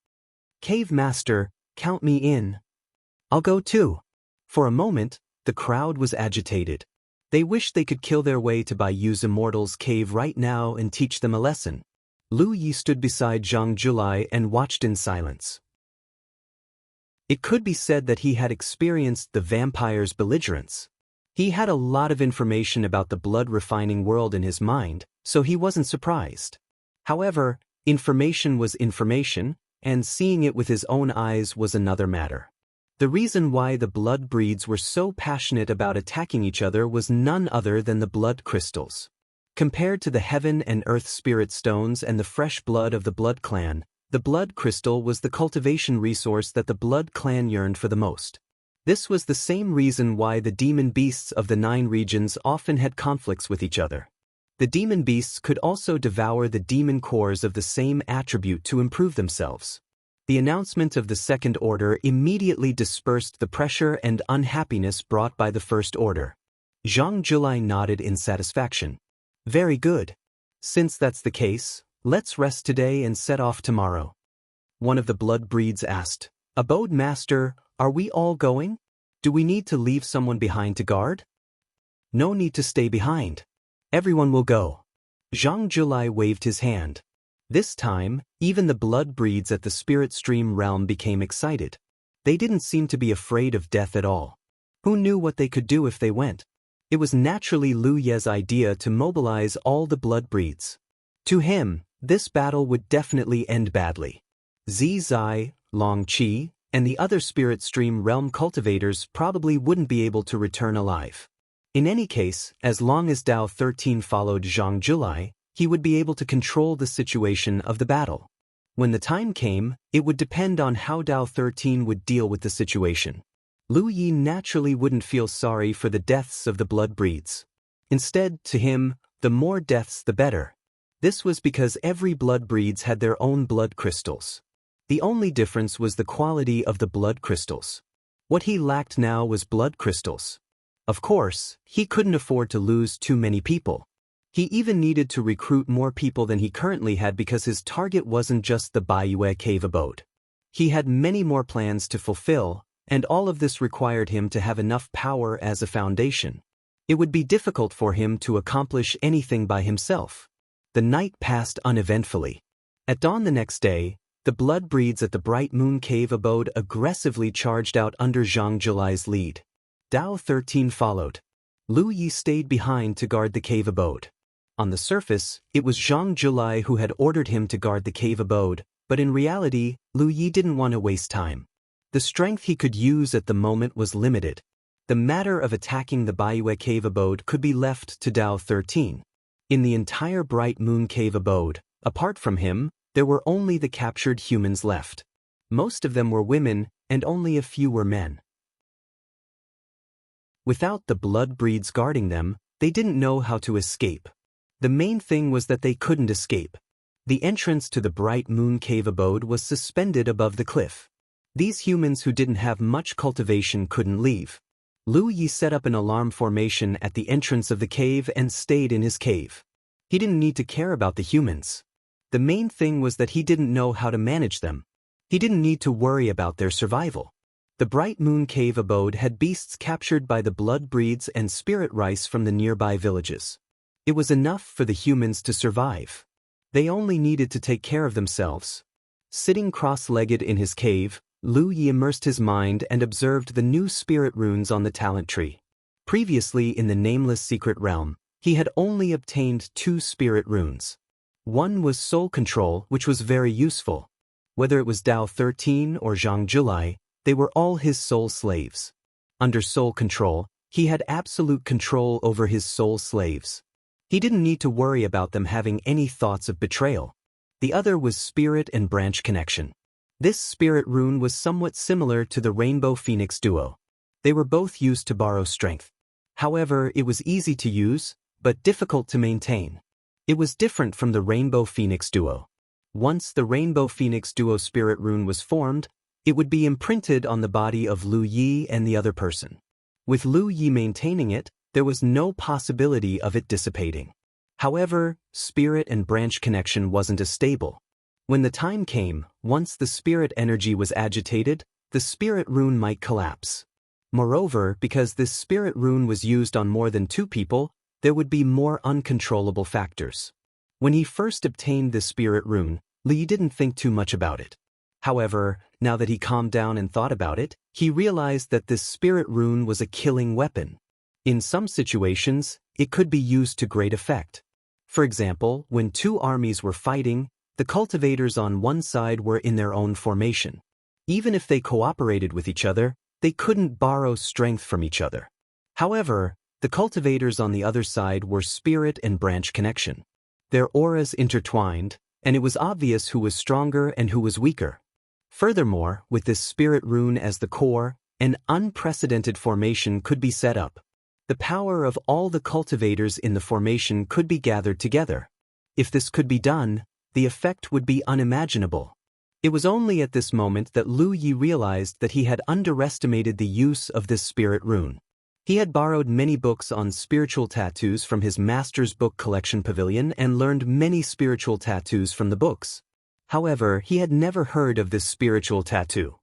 "Cave Master, count me in." "I'll go too." For a moment, the crowd was agitated. They wished they could kill their way to Baiyu's Immortal's cave right now and teach them a lesson. Lu Yi stood beside Zhang Julai and watched in silence. It could be said that he had experienced the vampire's belligerence. He had a lot of information about the blood-refining world in his mind, so he wasn't surprised. However, information was information, and seeing it with his own eyes was another matter. The reason why the blood breeds were so passionate about attacking each other was none other than the blood crystals. Compared to the heaven and earth spirit stones and the fresh blood of the blood clan, the blood crystal was the cultivation resource that the blood clan yearned for the most. This was the same reason why the demon beasts of the 9 regions often had conflicts with each other. The demon beasts could also devour the demon cores of the same attribute to improve themselves. The announcement of the Second Order immediately dispersed the pressure and unhappiness brought by the First Order. Zhang Julai nodded in satisfaction. Very good. Since that's the case, let's rest today and set off tomorrow. One of the blood breeds asked. Abode Master, are we all going? Do we need to leave someone behind to guard? No need to stay behind. Everyone will go. Zhang Julai waved his hand. This time, even the blood breeds at the spirit stream realm became excited. They didn't seem to be afraid of death at all. Who knew what they could do if they went? It was naturally Lu Ye's idea to mobilize all the blood breeds. To him, this battle would definitely end badly. Zai, Long Qi, and the other spirit stream realm cultivators probably wouldn't be able to return alive. In any case, as long as Dao 13 followed Zhang Julai, he would be able to control the situation of the battle. When the time came, it would depend on how Dao 13 would deal with the situation. Lu Yi naturally wouldn't feel sorry for the deaths of the blood breeds. Instead, to him, the more deaths the better. This was because every blood breeds had their own blood crystals. The only difference was the quality of the blood crystals. What he lacked now was blood crystals. Of course, he couldn't afford to lose too many people. He even needed to recruit more people than he currently had because his target wasn't just the Baiyue cave abode. He had many more plans to fulfill, and all of this required him to have enough power as a foundation. It would be difficult for him to accomplish anything by himself. The night passed uneventfully. At dawn the next day, the blood breeds at the Bright Moon Cave abode aggressively charged out under Zhang Julai's lead. Dao 13 followed. Lu Yi stayed behind to guard the cave abode. On the surface, it was Zhang Julai who had ordered him to guard the cave abode, but in reality, Lu Yi didn't want to waste time. The strength he could use at the moment was limited. The matter of attacking the Baiyue cave abode could be left to Dao 13. In the entire Bright Moon Cave abode, apart from him, there were only the captured humans left. Most of them were women, and only a few were men. Without the blood breeds guarding them, they didn't know how to escape. The main thing was that they couldn't escape. The entrance to the Bright Moon Cave abode was suspended above the cliff. These humans who didn't have much cultivation couldn't leave. Lu Yi set up an alarm formation at the entrance of the cave and stayed in his cave. He didn't need to care about the humans. The main thing was that he didn't know how to manage them. He didn't need to worry about their survival. The Bright Moon Cave abode had beasts captured by the blood breeds and spirit rice from the nearby villages. It was enough for the humans to survive. They only needed to take care of themselves. Sitting cross-legged in his cave, Lu Yi immersed his mind and observed the new spirit runes on the talent tree. Previously in the nameless secret realm, he had only obtained 2 spirit runes. One was soul control, which was very useful. Whether it was Dao 13 or Zhang Julai, they were all his soul slaves. Under soul control, he had absolute control over his soul slaves. He didn't need to worry about them having any thoughts of betrayal. The other was spirit and branch connection. This spirit rune was somewhat similar to the Rainbow Phoenix duo. They were both used to borrow strength. However, it was easy to use, but difficult to maintain. It was different from the Rainbow Phoenix duo. Once the Rainbow Phoenix duo spirit rune was formed, it would be imprinted on the body of Lu Yi and the other person. With Lu Yi maintaining it, there was no possibility of it dissipating. However, spirit and branch connection wasn't as stable. When the time came, once the spirit energy was agitated, the spirit rune might collapse. Moreover, because this spirit rune was used on more than 2 people, there would be more uncontrollable factors. When he first obtained this spirit rune, Li didn't think too much about it. However, now that he calmed down and thought about it, he realized that this spirit rune was a killing weapon. In some situations, it could be used to great effect. For example, when two armies were fighting, the cultivators on one side were in their own formation. Even if they cooperated with each other, they couldn't borrow strength from each other. However, the cultivators on the other side were spirit and branch connection. Their auras intertwined, and it was obvious who was stronger and who was weaker. Furthermore, with this spirit rune as the core, an unprecedented formation could be set up. The power of all the cultivators in the formation could be gathered together. If this could be done, the effect would be unimaginable. It was only at this moment that Lu Yi realized that he had underestimated the use of this spirit rune. He had borrowed many books on spiritual tattoos from his master's book collection pavilion and learned many spiritual tattoos from the books. However, he had never heard of this spiritual tattoo.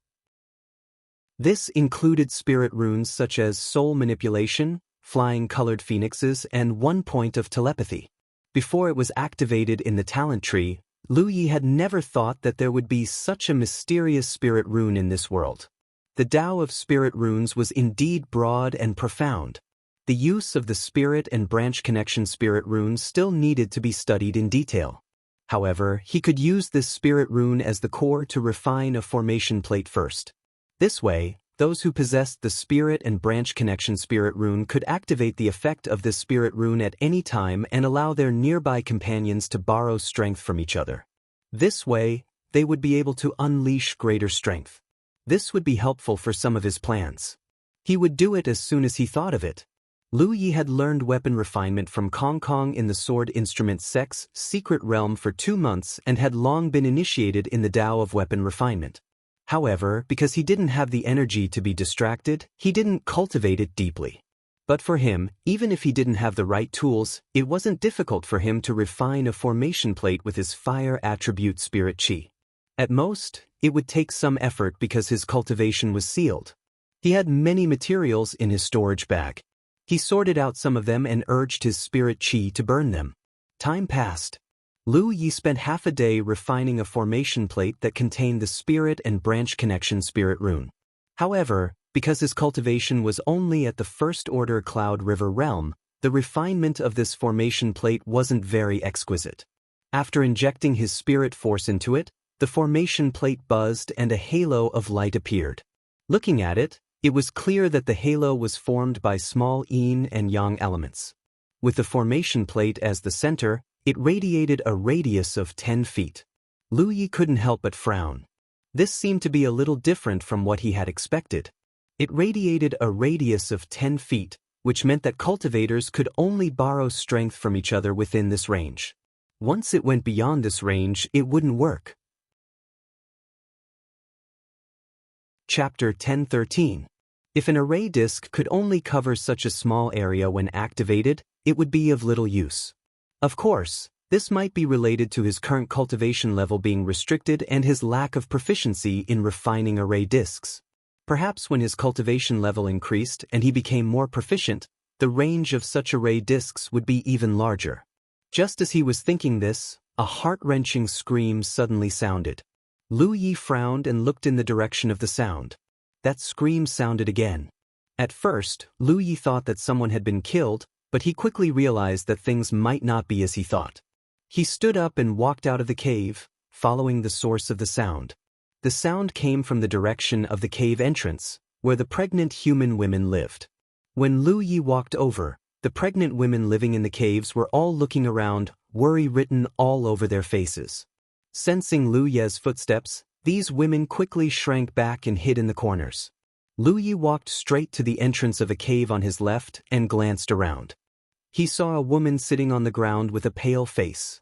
This included spirit runes such as soul manipulation, flying colored phoenixes, and 1 point of telepathy. Before it was activated in the talent tree, Lu Yi had never thought that there would be such a mysterious spirit rune in this world. The Tao of spirit runes was indeed broad and profound. The use of the spirit and branch connection spirit runes still needed to be studied in detail. However, he could use this spirit rune as the core to refine a formation plate first. This way, those who possessed the spirit and branch connection spirit rune could activate the effect of this spirit rune at any time and allow their nearby companions to borrow strength from each other. This way, they would be able to unleash greater strength. This would be helpful for some of his plans. He would do it as soon as he thought of it. Lu Yi had learned weapon refinement from Kong Kong in the Sword Instrument Sect's secret realm for 2 months and had long been initiated in the Tao of weapon refinement. However, because he didn't have the energy to be distracted, he didn't cultivate it deeply. But for him, even if he didn't have the right tools, it wasn't difficult for him to refine a formation plate with his fire attribute spirit chi. At most, it would take some effort because his cultivation was sealed. He had many materials in his storage bag. He sorted out some of them and urged his spirit chi to burn them. Time passed. Lu Yi spent half a day refining a formation plate that contained the spirit and branch connection spirit rune. However, because his cultivation was only at the first order Cloud River realm, the refinement of this formation plate wasn't very exquisite. After injecting his spirit force into it, the formation plate buzzed and a halo of light appeared. Looking at it, it was clear that the halo was formed by small yin and yang elements. With the formation plate as the center, it radiated a radius of 10 feet. Lu Yi couldn't help but frown. This seemed to be a little different from what he had expected. It radiated a radius of 10 feet, which meant that cultivators could only borrow strength from each other within this range. Once it went beyond this range, it wouldn't work. Chapter 10:13. If an array disk could only cover such a small area when activated, it would be of little use. Of course, this might be related to his current cultivation level being restricted and his lack of proficiency in refining array disks. Perhaps when his cultivation level increased and he became more proficient, the range of such array disks would be even larger. Just as he was thinking this, a heart-wrenching scream suddenly sounded. Lu Yi frowned and looked in the direction of the sound. That scream sounded again. At first, Lu Yi thought that someone had been killed, but he quickly realized that things might not be as he thought. He stood up and walked out of the cave, following the source of the sound. The sound came from the direction of the cave entrance, where the pregnant human women lived. When Lu Yi walked over, the pregnant women living in the caves were all looking around, worry written all over their faces. Sensing Lu Ye's footsteps, these women quickly shrank back and hid in the corners. Lu Yi walked straight to the entrance of a cave on his left and glanced around. He saw a woman sitting on the ground with a pale face.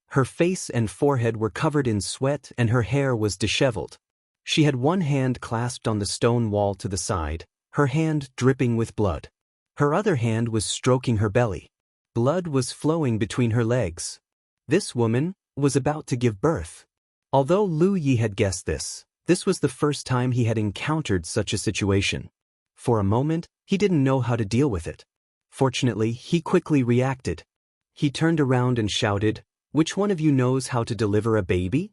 Her face and forehead were covered in sweat and her hair was disheveled. She had one hand clasped on the stone wall to the side, her hand dripping with blood. Her other hand was stroking her belly. Blood was flowing between her legs. This woman was about to give birth. Although Lu Yi had guessed this was the first time he had encountered such a situation. For a moment, he didn't know how to deal with it. Fortunately, he quickly reacted. He turned around and shouted, Which one of you knows how to deliver a baby?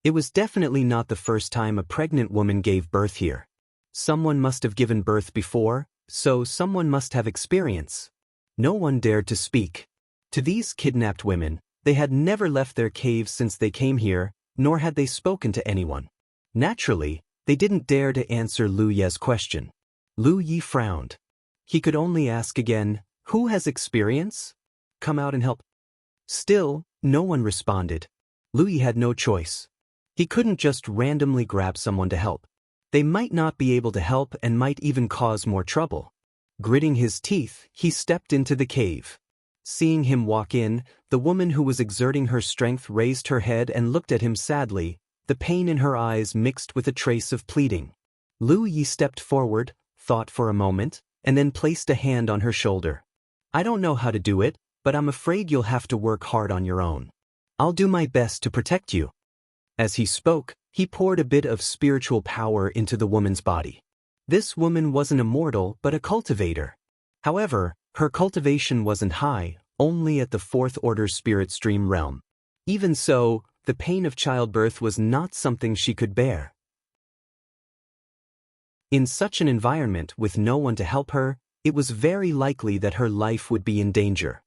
It was definitely not the first time a pregnant woman gave birth here. Someone must have given birth before, so someone must have experience. No one dared to speak. To these kidnapped women, they had never left their caves since they came here, nor had they spoken to anyone. Naturally, they didn't dare to answer Lu Ye's question. Lu Yi frowned. He could only ask again, "Who has experience? Come out and help." Still, no one responded. Lu Yi had no choice. He couldn't just randomly grab someone to help. They might not be able to help and might even cause more trouble. Gritting his teeth, he stepped into the cave. Seeing him walk in, the woman who was exerting her strength raised her head and looked at him sadly, the pain in her eyes mixed with a trace of pleading. Lu Yi stepped forward, thought for a moment, and then placed a hand on her shoulder. "I don't know how to do it, but I'm afraid you'll have to work hard on your own. I'll do my best to protect you." As he spoke, he poured a bit of spiritual power into the woman's body. This woman wasn't immortal but a cultivator. However, her cultivation wasn't high, only at the fourth-order spirit stream realm. Even so, the pain of childbirth was not something she could bear. In such an environment with no one to help her, it was very likely that her life would be in danger.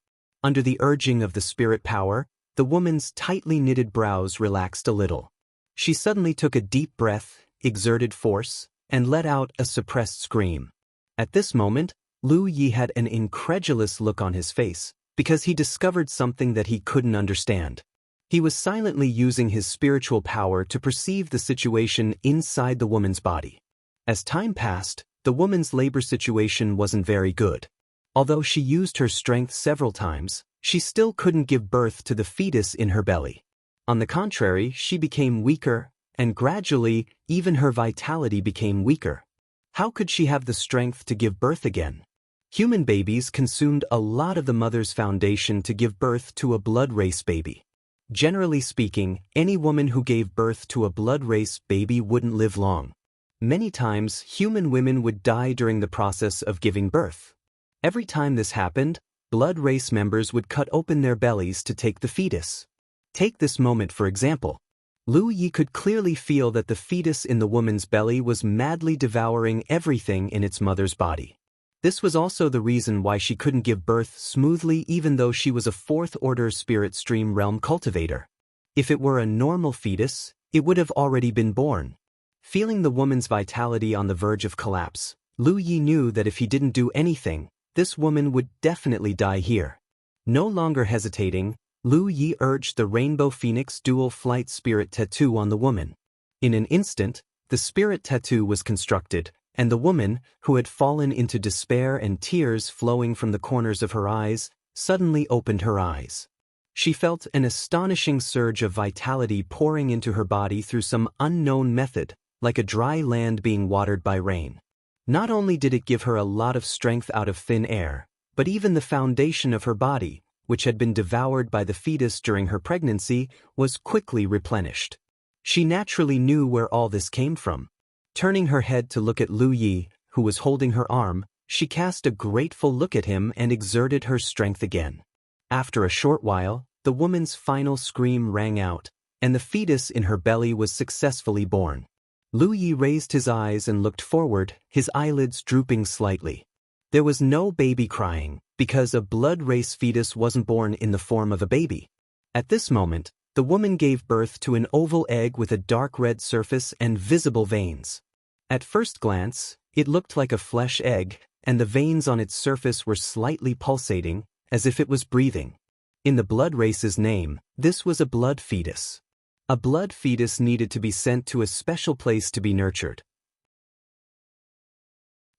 Under the urging of the spirit power, the woman's tightly knitted brows relaxed a little. She suddenly took a deep breath, exerted force, and let out a suppressed scream. At this moment, Lu Yi had an incredulous look on his face, because he discovered something that he couldn't understand. He was silently using his spiritual power to perceive the situation inside the woman's body. As time passed, the woman's labor situation wasn't very good. Although she used her strength several times, she still couldn't give birth to the fetus in her belly. On the contrary, she became weaker, and gradually, even her vitality became weaker. How could she have the strength to give birth again? Human babies consumed a lot of the mother's foundation to give birth to a blood race baby. Generally speaking, any woman who gave birth to a blood race baby wouldn't live long. Many times, human women would die during the process of giving birth. Every time this happened, blood race members would cut open their bellies to take the fetus. Take this moment for example. Lu Yi could clearly feel that the fetus in the woman's belly was madly devouring everything in its mother's body. This was also the reason why she couldn't give birth smoothly even though she was a fourth-order spirit stream realm cultivator. If it were a normal fetus, it would have already been born. Feeling the woman's vitality on the verge of collapse, Lu Yi knew that if he didn't do anything, this woman would definitely die here. No longer hesitating, Lu Yi urged the Rainbow Phoenix Dual Flight Spirit Tattoo on the woman. In an instant, the spirit tattoo was constructed, and the woman, who had fallen into despair and tears flowing from the corners of her eyes, suddenly opened her eyes. She felt an astonishing surge of vitality pouring into her body through some unknown method, like a dry land being watered by rain. Not only did it give her a lot of strength out of thin air, but even the foundation of her body, which had been devoured by the fetus during her pregnancy, was quickly replenished. She naturally knew where all this came from. Turning her head to look at Lu Yi, who was holding her arm, she cast a grateful look at him and exerted her strength again. After a short while, the woman's final scream rang out, and the fetus in her belly was successfully born. Lu Yi raised his eyes and looked forward, his eyelids drooping slightly. There was no baby crying, because a blood race fetus wasn't born in the form of a baby. At this moment, the woman gave birth to an oval egg with a dark red surface and visible veins. At first glance, it looked like a flesh egg, and the veins on its surface were slightly pulsating, as if it was breathing. In the blood race's name, this was a blood fetus. A blood fetus needed to be sent to a special place to be nurtured.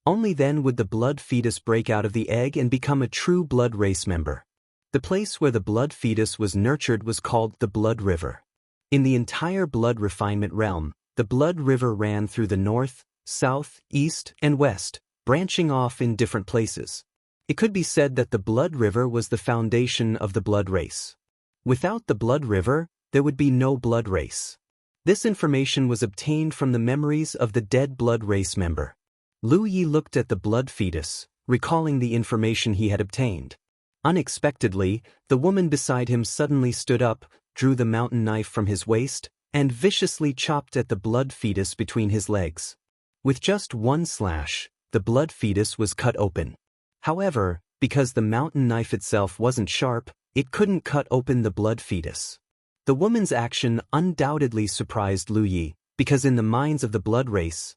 Only then would the blood fetus break out of the egg and become a true blood race member. The place where the blood fetus was nurtured was called the blood river. In the entire blood refinement realm, the blood river ran through the north, south, east, and west, branching off in different places. It could be said that the blood river was the foundation of the blood race. Without the blood river, there would be no blood race. This information was obtained from the memories of the dead blood race member. Lu Yi looked at the blood fetus, recalling the information he had obtained. Unexpectedly, the woman beside him suddenly stood up, drew the mountain knife from his waist, and viciously chopped at the blood fetus between his legs. With just one slash, the blood fetus was cut open. However, because the mountain knife itself wasn't sharp, it couldn't cut open the blood fetus. The woman's action undoubtedly surprised Lu Yi, because in the minds of the blood race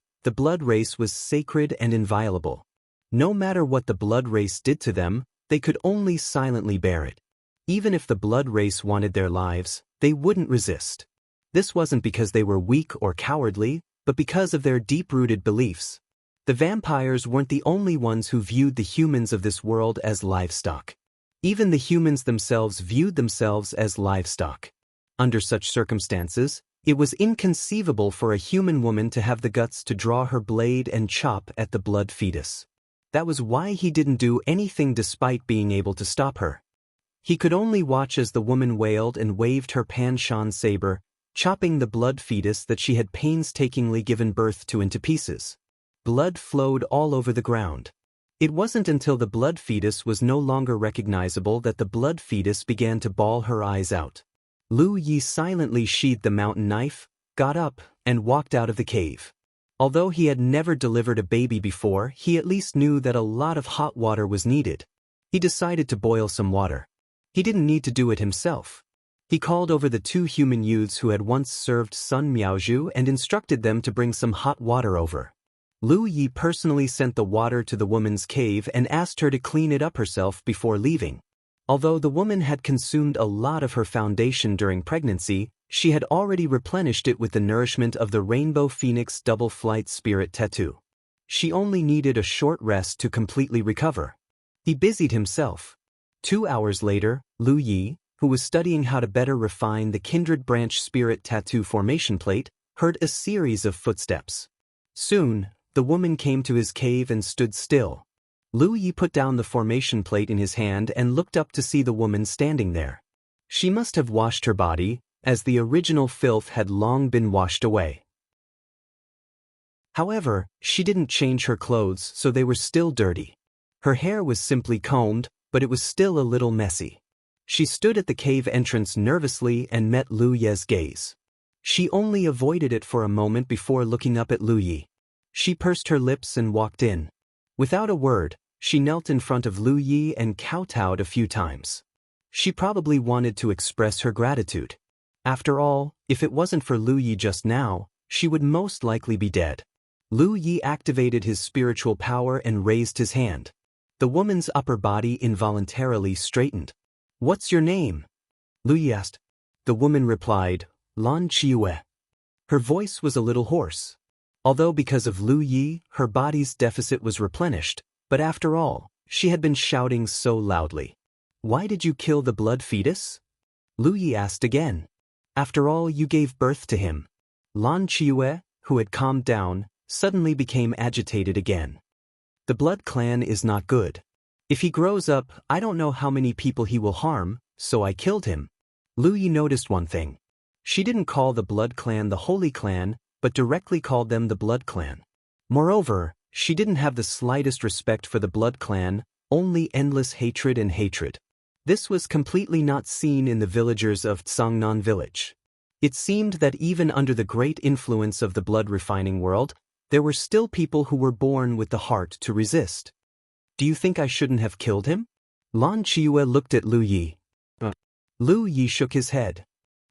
was sacred and inviolable. No matter what the blood race did to them, they could only silently bear it. Even if the blood race wanted their lives, they wouldn't resist. This wasn't because they were weak or cowardly, but because of their deep-rooted beliefs. The vampires weren't the only ones who viewed the humans of this world as livestock. Even the humans themselves viewed themselves as livestock. Under such circumstances, it was inconceivable for a human woman to have the guts to draw her blade and chop at the blood fetus. That was why he didn't do anything despite being able to stop her. He could only watch as the woman wailed and waved her Pan-Shan saber, chopping the blood fetus that she had painstakingly given birth to into pieces. Blood flowed all over the ground. It wasn't until the blood fetus was no longer recognizable that the blood fetus began to bawl her eyes out. Lu Yi silently sheathed the mountain knife, got up, and walked out of the cave. Although he had never delivered a baby before, he at least knew that a lot of hot water was needed. He decided to boil some water. He didn't need to do it himself. He called over the 2 human youths who had once served Sun Miaozhu and instructed them to bring some hot water over. Lu Yi personally sent the water to the woman's cave and asked her to clean it up herself before leaving. Although the woman had consumed a lot of her foundation during pregnancy, she had already replenished it with the nourishment of the Rainbow Phoenix Double Flight Spirit Tattoo. She only needed a short rest to completely recover. He busied himself. 2 hours later, Lu Yi, who was studying how to better refine the Kindred Branch Spirit Tattoo formation plate, heard a series of footsteps. Soon, the woman came to his cave and stood still. Lu Yi put down the formation plate in his hand and looked up to see the woman standing there. She must have washed her body, as the original filth had long been washed away. However, she didn't change her clothes, so they were still dirty. Her hair was simply combed, but it was still a little messy. She stood at the cave entrance nervously and met Lu Yi's gaze. She only avoided it for a moment before looking up at Lu Yi. She pursed her lips and walked in. Without a word, she knelt in front of Lu Yi and kowtowed a few times. She probably wanted to express her gratitude. After all, if it wasn't for Lu Yi just now, she would most likely be dead. Lu Yi activated his spiritual power and raised his hand. The woman's upper body involuntarily straightened. "What's your name?" Lu Yi asked. The woman replied, "Lan Qiue." Her voice was a little hoarse. Although because of Lu Yi, her body's deficit was replenished, but after all, she had been shouting so loudly. "Why did you kill the blood fetus?" Lu Yi asked again. "After all, you gave birth to him." Lan Qiue, who had calmed down, suddenly became agitated again. "The blood clan is not good. If he grows up, I don't know how many people he will harm, so I killed him." Lu Yi noticed one thing. She didn't call the blood clan the Holy Clan, but directly called them the blood clan. Moreover, she didn't have the slightest respect for the blood clan, only endless hatred and hatred. This was completely not seen in the villagers of Tsangnan village. It seemed that even under the great influence of the blood refining world, there were still people who were born with the heart to resist. "Do you think I shouldn't have killed him?" Lan Qiue looked at Lu Yi. Lu Yi shook his head.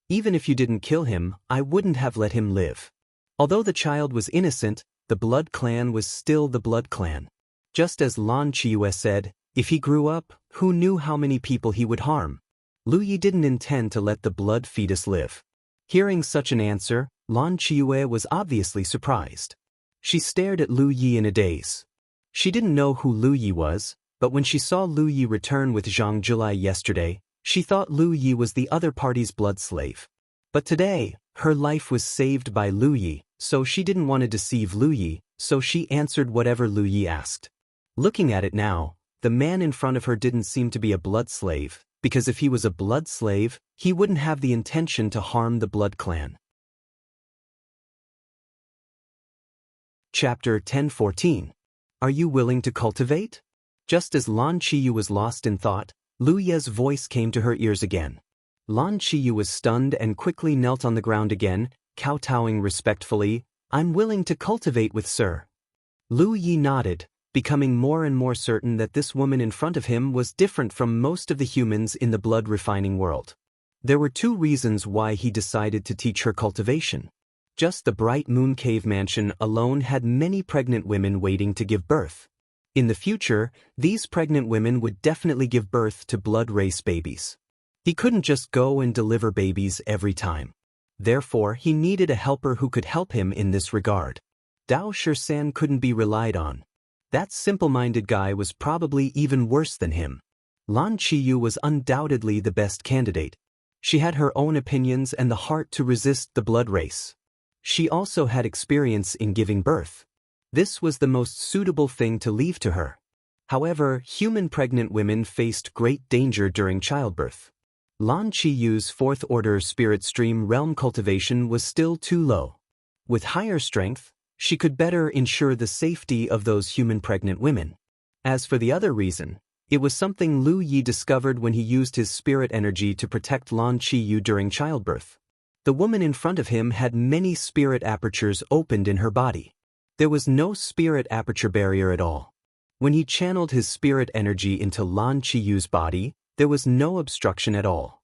"Even if you didn't kill him, I wouldn't have let him live." Although the child was innocent, the blood clan was still the blood clan. Just as Lan Qiue said, if he grew up, who knew how many people he would harm? Lu Yi didn't intend to let the blood fetus live. Hearing such an answer, Lan Qiue was obviously surprised. She stared at Lu Yi in a daze. She didn't know who Lu Yi was, but when she saw Lu Yi return with Zhang Jilai yesterday, she thought Lu Yi was the other party's blood slave. But today, her life was saved by Lu Yi, so she didn't want to deceive Lu Yi, so she answered whatever Lu Yi asked. Looking at it now, the man in front of her didn't seem to be a blood slave, because if he was a blood slave, he wouldn't have the intention to harm the blood clan. Chapter 10:14. Are you willing to cultivate? Just as Lan Qiyu was lost in thought, Lu Ye's voice came to her ears again. Lan Qiyu was stunned and quickly knelt on the ground again, kowtowing respectfully. "I'm willing to cultivate with Sir." Lu Yi nodded, becoming more and more certain that this woman in front of him was different from most of the humans in the blood-refining world. There were two reasons why he decided to teach her cultivation. Just the Bright Moon Cave mansion alone had many pregnant women waiting to give birth. In the future, these pregnant women would definitely give birth to blood race babies. He couldn't just go and deliver babies every time. Therefore, he needed a helper who could help him in this regard. Dao Shisan couldn't be relied on. That simple-minded guy was probably even worse than him. Lan Qiyu was undoubtedly the best candidate. She had her own opinions and the heart to resist the blood race. She also had experience in giving birth. This was the most suitable thing to leave to her. However, human pregnant women faced great danger during childbirth. Lan Qiyu's fourth-order spirit stream realm cultivation was still too low. With higher strength, she could better ensure the safety of those human pregnant women. As for the other reason, it was something Lu Yi discovered when he used his spirit energy to protect Lan Qiyu during childbirth. The woman in front of him had many spirit apertures opened in her body. There was no spirit aperture barrier at all. When he channeled his spirit energy into Lan Qiyu's body, there was no obstruction at all.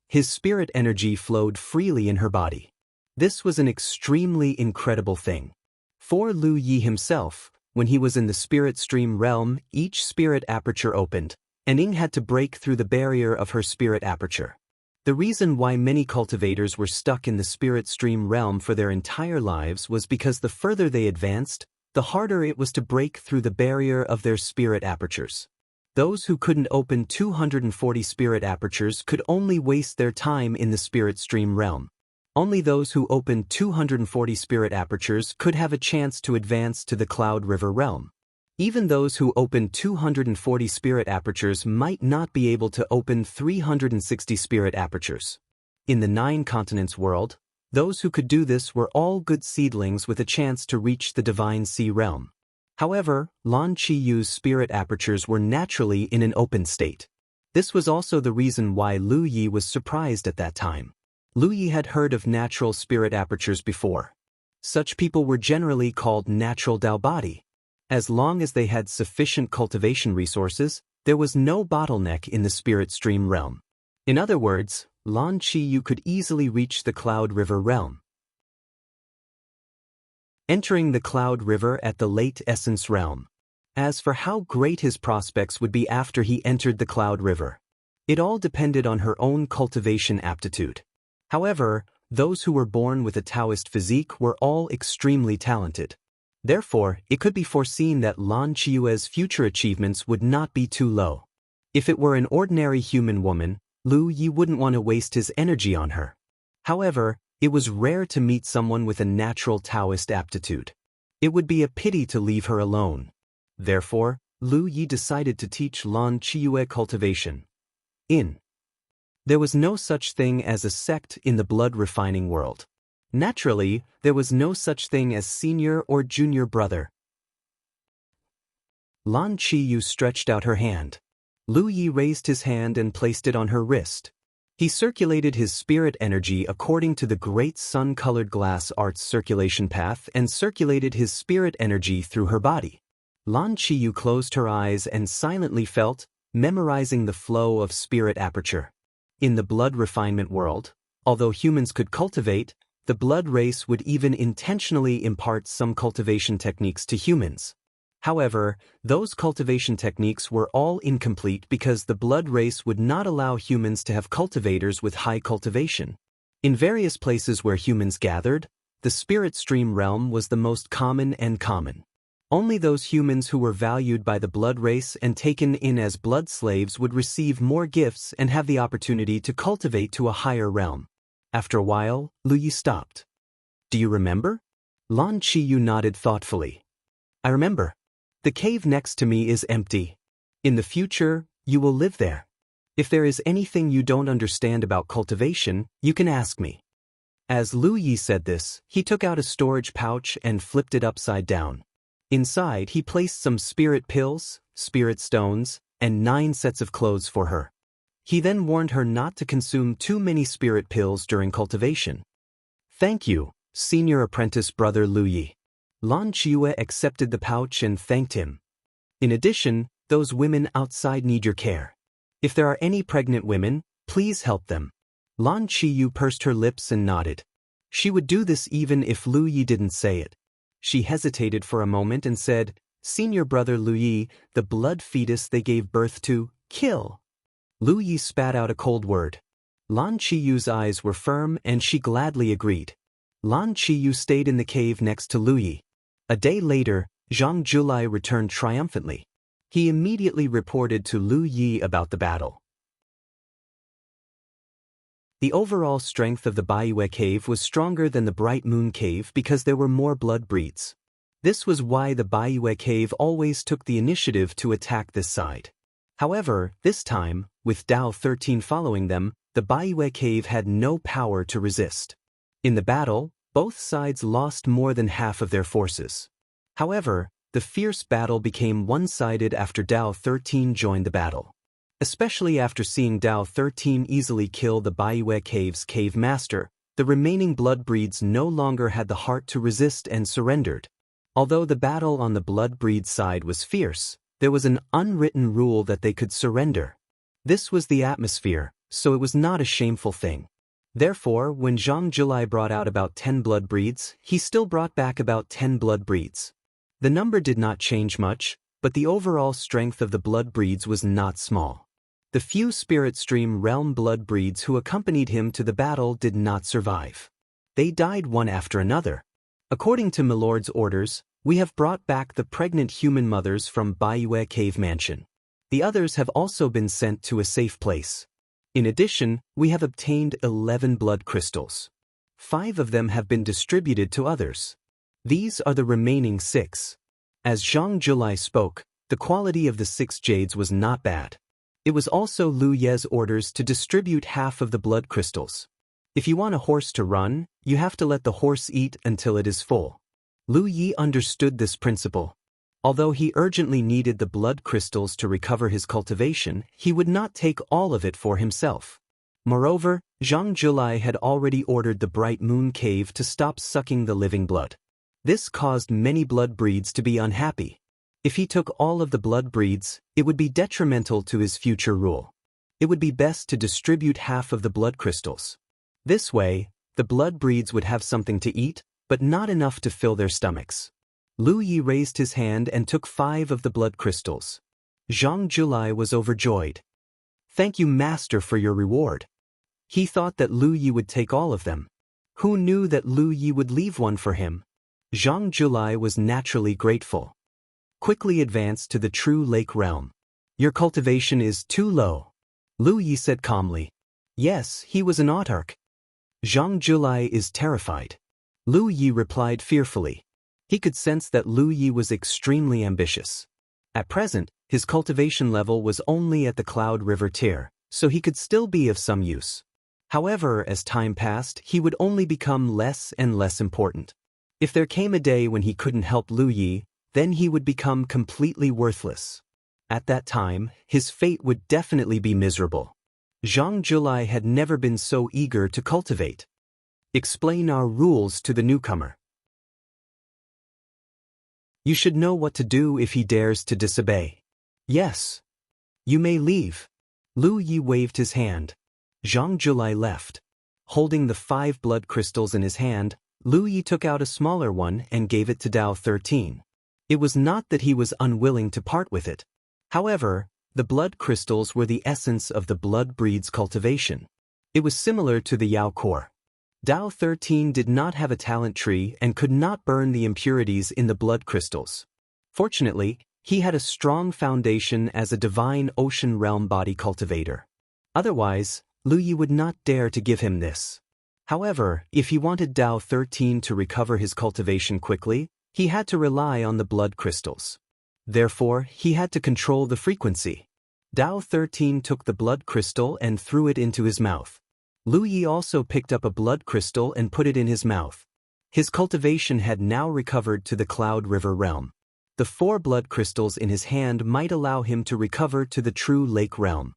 His spirit energy flowed freely in her body. This was an extremely incredible thing. For Lu Yi himself, when he was in the spirit stream realm, each spirit aperture opened, and Ying had to break through the barrier of her spirit aperture. The reason why many cultivators were stuck in the spirit stream realm for their entire lives was because the further they advanced, the harder it was to break through the barrier of their spirit apertures. Those who couldn't open 240 spirit apertures could only waste their time in the spirit stream realm. Only those who opened 240 spirit apertures could have a chance to advance to the Cloud River realm. Even those who opened 240 spirit apertures might not be able to open 360 spirit apertures. In the 9 continents world, those who could do this were all good seedlings with a chance to reach the Divine Sea realm. However, Lan Qiyu's spirit apertures were naturally in an open state. This was also the reason why Lu Yi was surprised at that time. Lu Yi had heard of natural spirit apertures before. Such people were generally called natural Dao body. As long as they had sufficient cultivation resources, there was no bottleneck in the spirit stream realm. In other words, Lan Qiyu could easily reach the Cloud River realm. Entering the Cloud River at the late Essence realm. As for how great his prospects would be after he entered the Cloud River, it all depended on her own cultivation aptitude. However, those who were born with a Taoist physique were all extremely talented. Therefore, it could be foreseen that Lan Qiyu's future achievements would not be too low. If it were an ordinary human woman, Lu Yi wouldn't want to waste his energy on her. However, it was rare to meet someone with a natural Taoist aptitude. It would be a pity to leave her alone. Therefore, Lu Yi decided to teach Lan Qiyu cultivation. There was no such thing as a sect in the blood-refining world. Naturally, there was no such thing as senior or junior brother. Lan Qiyu stretched out her hand. Lu Yi raised his hand and placed it on her wrist. He circulated his spirit energy according to the great sun-colored glass art's circulation path and circulated his spirit energy through her body. Lan Qiyu closed her eyes and silently felt, memorizing the flow of spirit aperture. In the blood refinement world, although humans could cultivate, the blood race would even intentionally impart some cultivation techniques to humans. However, those cultivation techniques were all incomplete because the blood race would not allow humans to have cultivators with high cultivation. In various places where humans gathered, the spirit stream realm was the most common and common. Only those humans who were valued by the blood race and taken in as blood slaves would receive more gifts and have the opportunity to cultivate to a higher realm. After a while, Lu Yi stopped. "Do you remember?" Lan Qiyu nodded thoughtfully. "I remember. The cave next to me is empty. In the future, you will live there. If there is anything you don't understand about cultivation, you can ask me." As Lu Yi said this, he took out a storage pouch and flipped it upside down. Inside, he placed some spirit pills, spirit stones, and 9 sets of clothes for her. He then warned her not to consume too many spirit pills during cultivation. Thank you, senior apprentice brother Lu Yi. Lan Qiue accepted the pouch and thanked him. In addition, those women outside need your care. If there are any pregnant women, please help them. Lan Qiyu pursed her lips and nodded. She would do this even if Lu Yi didn't say it. She hesitated for a moment and said, Senior brother Lu Yi, the blood fetus they gave birth to, kill. Lu Yi spat out a cold word. Lan Qiyu's eyes were firm and she gladly agreed. Lan Qiyu stayed in the cave next to Lu Yi. A day later, Zhang Julai returned triumphantly. He immediately reported to Lu Yi about the battle. The overall strength of the Baiyue cave was stronger than the Bright Moon cave because there were more blood breeds. This was why the Baiyue cave always took the initiative to attack this side. However, this time, with Dao 13 following them, the Baiyue cave had no power to resist. In the battle, both sides lost more than half of their forces. However, the fierce battle became one-sided after Dao 13 joined the battle. Especially after seeing Dao 13 easily kill the Baiyue cave's cave master, the remaining blood breeds no longer had the heart to resist and surrendered. Although the battle on the blood breed side was fierce, there was an unwritten rule that they could surrender. This was the atmosphere, so it was not a shameful thing. Therefore, when Zhang Julai brought out about 10 blood breeds, he still brought back about 10 blood breeds. The number did not change much, but the overall strength of the blood breeds was not small. The few Spirit Stream Realm blood breeds who accompanied him to the battle did not survive. They died one after another. According to Milord's orders, we have brought back the pregnant human mothers from Baiyue Cave Mansion. The others have also been sent to a safe place. In addition, we have obtained 11 blood crystals. 5 of them have been distributed to others. These are the remaining 6. As Zhang Julai spoke, the quality of the 6 jades was not bad. It was also Lu Ye's orders to distribute half of the blood crystals. If you want a horse to run, you have to let the horse eat until it is full. Lu Yi understood this principle. Although he urgently needed the blood crystals to recover his cultivation, he would not take all of it for himself. Moreover, Zhang Julai had already ordered the Bright Moon Cave to stop sucking the living blood. This caused many blood breeds to be unhappy. If he took all of the blood breeds, it would be detrimental to his future rule. It would be best to distribute half of the blood crystals. This way, the blood breeds would have something to eat, but not enough to fill their stomachs. Lu Yi raised his hand and took 5 of the blood crystals. Zhang Julai was overjoyed. Thank you, Master, for your reward. He thought that Lu Yi would take all of them. Who knew that Lu Yi would leave one for him? Zhang Julai was naturally grateful. Quickly advanced to the true lake realm. Your cultivation is too low. Lu Yi said calmly. Yes, he was an autarch. Zhang Julai is terrified. Lu Yi replied fearfully. He could sense that Lu Yi was extremely ambitious. At present, his cultivation level was only at the Cloud River tier, so he could still be of some use. However, as time passed, he would only become less and less important. If there came a day when he couldn't help Lu Yi, then he would become completely worthless. At that time, his fate would definitely be miserable. Zhang Julai had never been so eager to cultivate. Explain our rules to the newcomer. You should know what to do if he dares to disobey. Yes. You may leave. Lu Yi waved his hand. Zhang Julai left. Holding the 5 blood crystals in his hand, Lu Yi took out a smaller one and gave it to Dao 13. It was not that he was unwilling to part with it. However, the blood crystals were the essence of the blood breed's cultivation. It was similar to the Yao core. Dao 13 did not have a talent tree and could not burn the impurities in the blood crystals. Fortunately, he had a strong foundation as a divine ocean realm body cultivator. Otherwise, Lu Yi would not dare to give him this. However, if he wanted Dao 13 to recover his cultivation quickly, he had to rely on the blood crystals. Therefore, he had to control the frequency. Dao 13 took the blood crystal and threw it into his mouth. Lu Yi also picked up a blood crystal and put it in his mouth. His cultivation had now recovered to the Cloud River realm. The 4 blood crystals in his hand might allow him to recover to the true lake realm.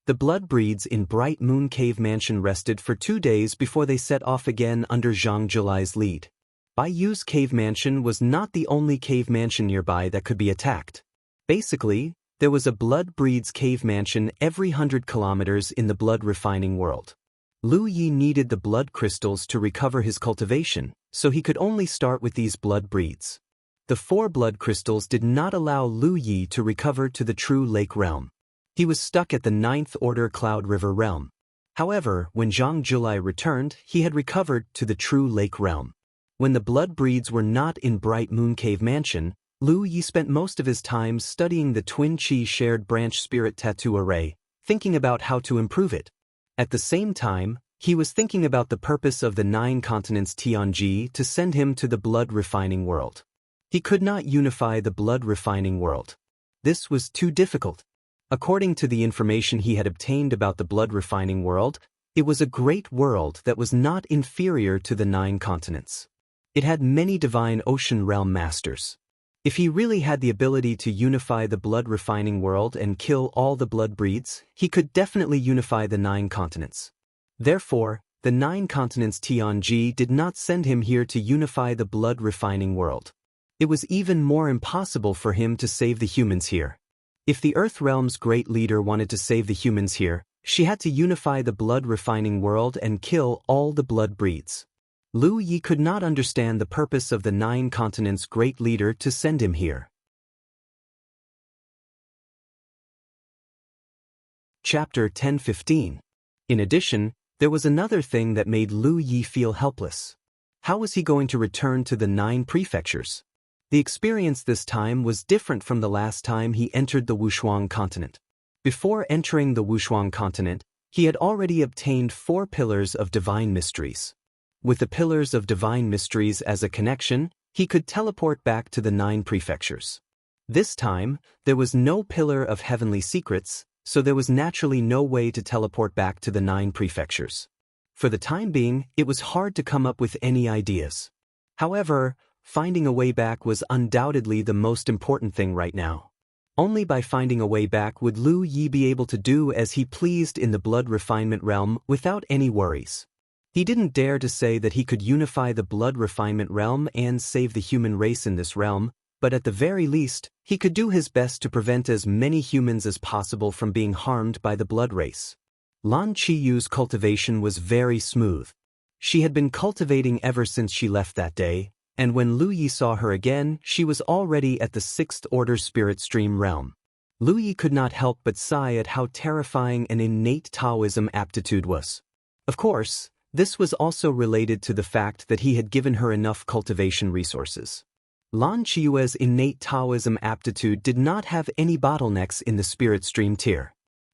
The blood breeds in Bright Moon Cave Mansion rested for 2 days before they set off again under Zhang Julai's lead. Baiyu's cave mansion was not the only cave mansion nearby that could be attacked. Basically, there was a blood breeds cave mansion every 100 kilometers in the blood refining world. Lu Yi needed the blood crystals to recover his cultivation, so he could only start with these blood breeds. The 4 blood crystals did not allow Lu Yi to recover to the true lake realm. He was stuck at the 9th order Cloud River realm. However, when Zhang Julai returned, he had recovered to the true lake realm. When the blood breeds were not in Bright Moon Cave Mansion, Lu Yi spent most of his time studying the Twin Chi Shared Branch Spirit Tattoo Array, thinking about how to improve it. At the same time, he was thinking about the purpose of the 9 continents Tianji to send him to the blood refining world. He could not unify the blood refining world. This was too difficult. According to the information he had obtained about the blood refining world, it was a great world that was not inferior to the 9 continents. It had many divine ocean realm masters. If he really had the ability to unify the blood refining world and kill all the blood breeds, he could definitely unify the 9 continents. Therefore, the 9 continents Tianji did not send him here to unify the blood refining world. It was even more impossible for him to save the humans here. If the Earth Realm's great leader wanted to save the humans here, she had to unify the blood refining world and kill all the blood breeds. Lu Yi could not understand the purpose of the 9 continents' great leader to send him here. Chapter 10:15. In addition, there was another thing that made Lu Yi feel helpless. How was he going to return to the 9 prefectures? The experience this time was different from the last time he entered the Wushuang continent. Before entering the Wushuang continent, he had already obtained 4 pillars of divine mysteries. With the pillars of divine mysteries as a connection, he could teleport back to the 9 prefectures. This time, there was no pillar of heavenly secrets, so there was naturally no way to teleport back to the 9 prefectures. For the time being, it was hard to come up with any ideas. However, finding a way back was undoubtedly the most important thing right now. Only by finding a way back would Lu Yi be able to do as he pleased in the blood refinement realm without any worries. He didn't dare to say that he could unify the blood refinement realm and save the human race in this realm, but at the very least, he could do his best to prevent as many humans as possible from being harmed by the blood race. Lan Qiyu's cultivation was very smooth. She had been cultivating ever since she left that day, and when Lu Yi saw her again, she was already at the 6th order spirit stream realm. Lu Yi could not help but sigh at how terrifying an innate Taoism aptitude was. Of course, this was also related to the fact that he had given her enough cultivation resources. Lan Qiyue's innate Taoism aptitude did not have any bottlenecks in the spirit stream tier.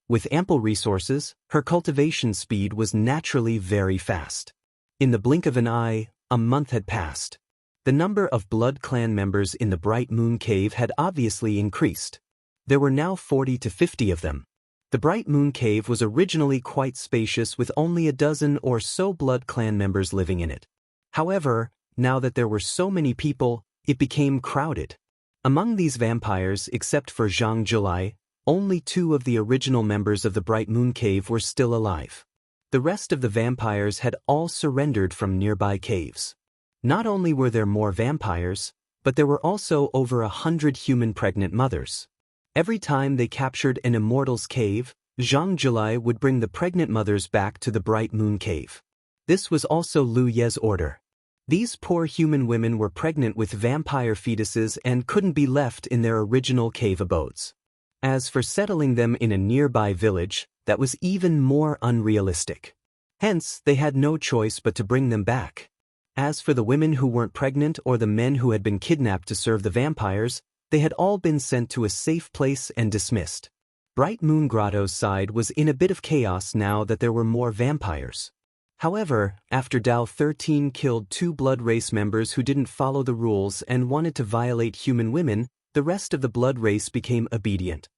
With ample resources, her cultivation speed was naturally very fast. In the blink of an eye, a month had passed. The number of Blood Clan members in the Bright Moon Cave had obviously increased. There were now 40 to 50 of them. The Bright Moon Cave was originally quite spacious with only a dozen or so Blood Clan members living in it. However, now that there were so many people, it became crowded. Among these vampires, except for Zhang Julai, only 2 of the original members of the Bright Moon Cave were still alive. The rest of the vampires had all surrendered from nearby caves. Not only were there more vampires, but there were also over 100 human pregnant mothers. Every time they captured an Immortal's cave, Zhang Julai would bring the pregnant mothers back to the Bright Moon Cave. This was also Lu Ye's order. These poor human women were pregnant with vampire fetuses and couldn't be left in their original cave abodes. As for settling them in a nearby village, that was even more unrealistic. Hence, they had no choice but to bring them back. As for the women who weren't pregnant or the men who had been kidnapped to serve the vampires, they had all been sent to a safe place and dismissed. Bright Moon Grotto's side was in a bit of chaos now that there were more vampires. However, after Dao 13 killed 2 blood race members who didn't follow the rules and wanted to violate human women, the rest of the blood race became obedient.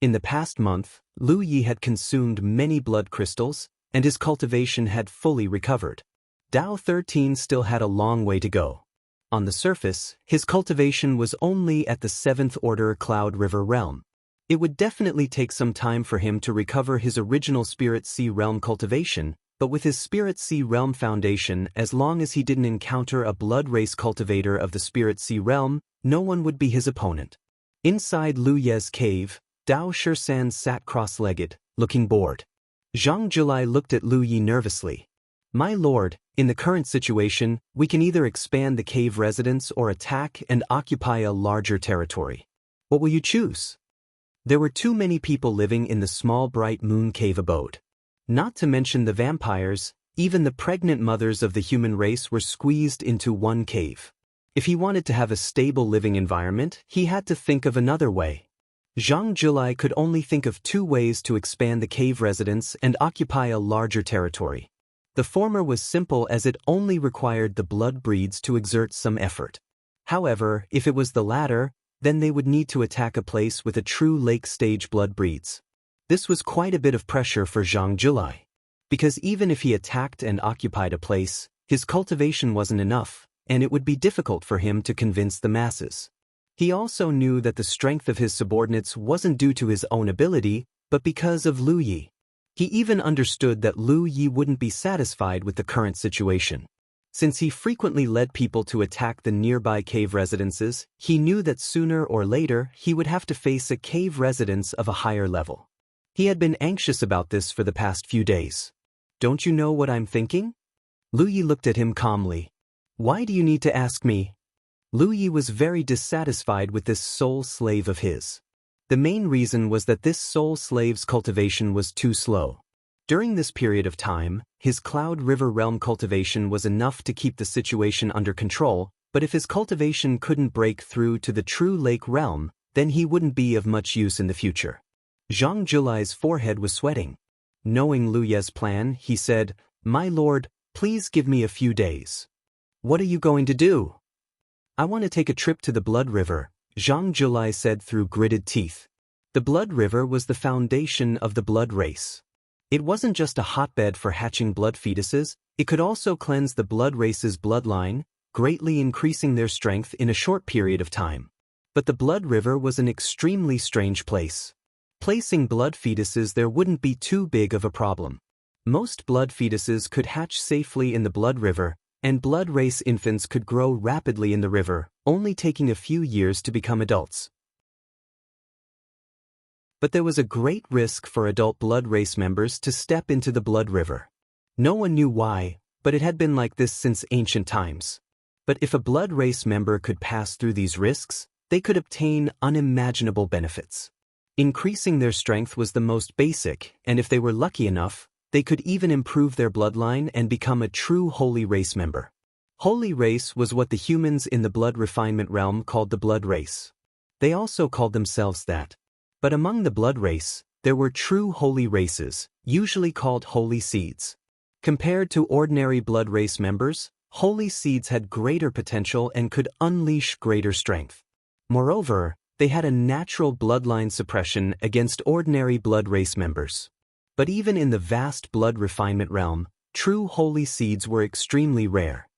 In the past month, Lu Yi had consumed many blood crystals, and his cultivation had fully recovered. Dao 13 still had a long way to go. On the surface, his cultivation was only at the 7th order Cloud River realm. It would definitely take some time for him to recover his original Spirit Sea Realm cultivation, but with his Spirit Sea Realm foundation, as long as he didn't encounter a blood race cultivator of the Spirit Sea Realm, no one would be his opponent. Inside Lu Ye's cave, Dao Shisan sat cross-legged, looking bored. Zhang Julai looked at Lu Yi nervously. My lord, in the current situation, we can either expand the cave residence or attack and occupy a larger territory. What will you choose? There were too many people living in the small bright moon cave abode. Not to mention the vampires, even the pregnant mothers of the human race were squeezed into one cave. If he wanted to have a stable living environment, he had to think of another way. Zhang Julai could only think of two ways to expand the cave residence and occupy a larger territory. The former was simple as it only required the blood breeds to exert some effort. However, if it was the latter, then they would need to attack a place with a true lake-stage blood breeds. This was quite a bit of pressure for Zhang Julai. Because even if he attacked and occupied a place, his cultivation wasn't enough, and it would be difficult for him to convince the masses. He also knew that the strength of his subordinates wasn't due to his own ability, but because of Lu Yi. He even understood that Lu Yi wouldn't be satisfied with the current situation. Since he frequently led people to attack the nearby cave residences, he knew that sooner or later he would have to face a cave residence of a higher level. He had been anxious about this for the past few days. Don't you know what I'm thinking? Lu Yi looked at him calmly. Why do you need to ask me? Lu Yi was very dissatisfied with this soul slave of his. The main reason was that this soul slave's cultivation was too slow. During this period of time, his Cloud River Realm cultivation was enough to keep the situation under control, but if his cultivation couldn't break through to the true Lake Realm, then he wouldn't be of much use in the future. Zhang Julai's forehead was sweating. Knowing Lu Ye's plan, he said, My lord, please give me a few days. What are you going to do? I want to take a trip to the Blood River, Zhang Julai said through gritted teeth. The Blood River was the foundation of the blood race. It wasn't just a hotbed for hatching blood fetuses, it could also cleanse the blood race's bloodline, greatly increasing their strength in a short period of time. But the Blood River was an extremely strange place. Placing blood fetuses there wouldn't be too big of a problem. Most blood fetuses could hatch safely in the Blood River, and blood race infants could grow rapidly in the river, only taking a few years to become adults. But there was a great risk for adult blood race members to step into the Blood River. No one knew why, but it had been like this since ancient times. But if a blood race member could pass through these risks, they could obtain unimaginable benefits. Increasing their strength was the most basic, and if they were lucky enough, they could even improve their bloodline and become a true holy race member. Holy race was what the humans in the blood refinement realm called the blood race. They also called themselves that. But among the blood race, there were true holy races, usually called holy seeds. Compared to ordinary blood race members, holy seeds had greater potential and could unleash greater strength. Moreover, they had a natural bloodline suppression against ordinary blood race members. But even in the vast blood refinement realm, true holy seeds were extremely rare.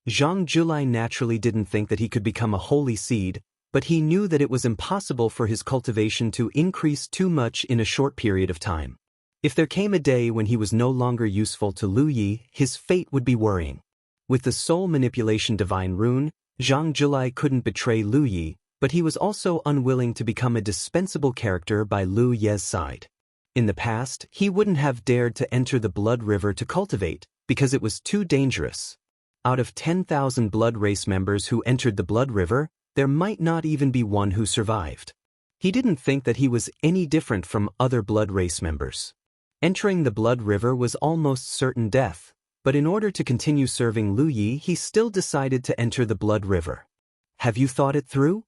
Zhang Julai naturally didn't think that he could become a holy seed, but he knew that it was impossible for his cultivation to increase too much in a short period of time. If there came a day when he was no longer useful to Lu Yi, his fate would be worrying. With the soul manipulation divine rune, Zhang Julai couldn't betray Lu Yi, but he was also unwilling to become a dispensable character by Lu Ye's side. In the past, he wouldn't have dared to enter the Blood River to cultivate, because it was too dangerous. Out of 10,000 blood race members who entered the Blood River, there might not even be one who survived. He didn't think that he was any different from other blood race members. Entering the Blood River was almost certain death, but in order to continue serving Lu Yi, he still decided to enter the Blood River. Have you thought it through?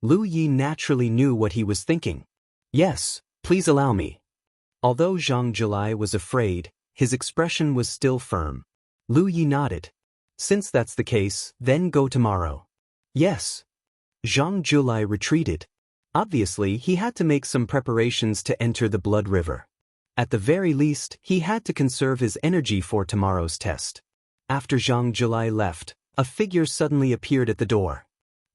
Lu Yi naturally knew what he was thinking. Yes, please allow me. Although Zhang Julai was afraid, his expression was still firm. Lu Yi nodded. Since that's the case, then go tomorrow. Yes. Zhang Julai retreated. Obviously, he had to make some preparations to enter the Blood River. At the very least, he had to conserve his energy for tomorrow's test. After Zhang Julai left, a figure suddenly appeared at the door.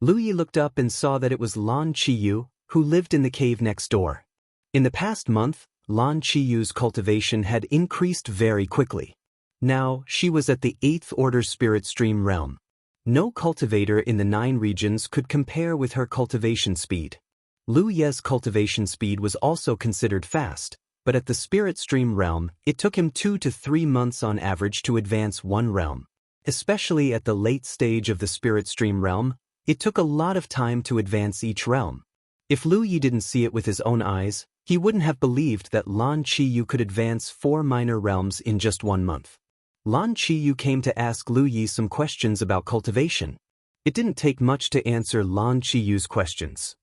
Lu Yi looked up and saw that it was Lan Qiyu, who lived in the cave next door. In the past month, Lan Qiyu's cultivation had increased very quickly. Now, she was at the 8th order spirit stream realm. No cultivator in the 9 regions could compare with her cultivation speed. Lu Ye's cultivation speed was also considered fast, but at the spirit stream realm, it took him 2 to 3 months on average to advance one realm. Especially at the late stage of the spirit stream realm, it took a lot of time to advance each realm. If Lu Yi didn't see it with his own eyes, he wouldn't have believed that Lan Qiyu could advance 4 minor realms in just 1 month. Lan Qiyu came to ask Lu Yi some questions about cultivation. It didn't take much to answer Lan Qiyu's questions.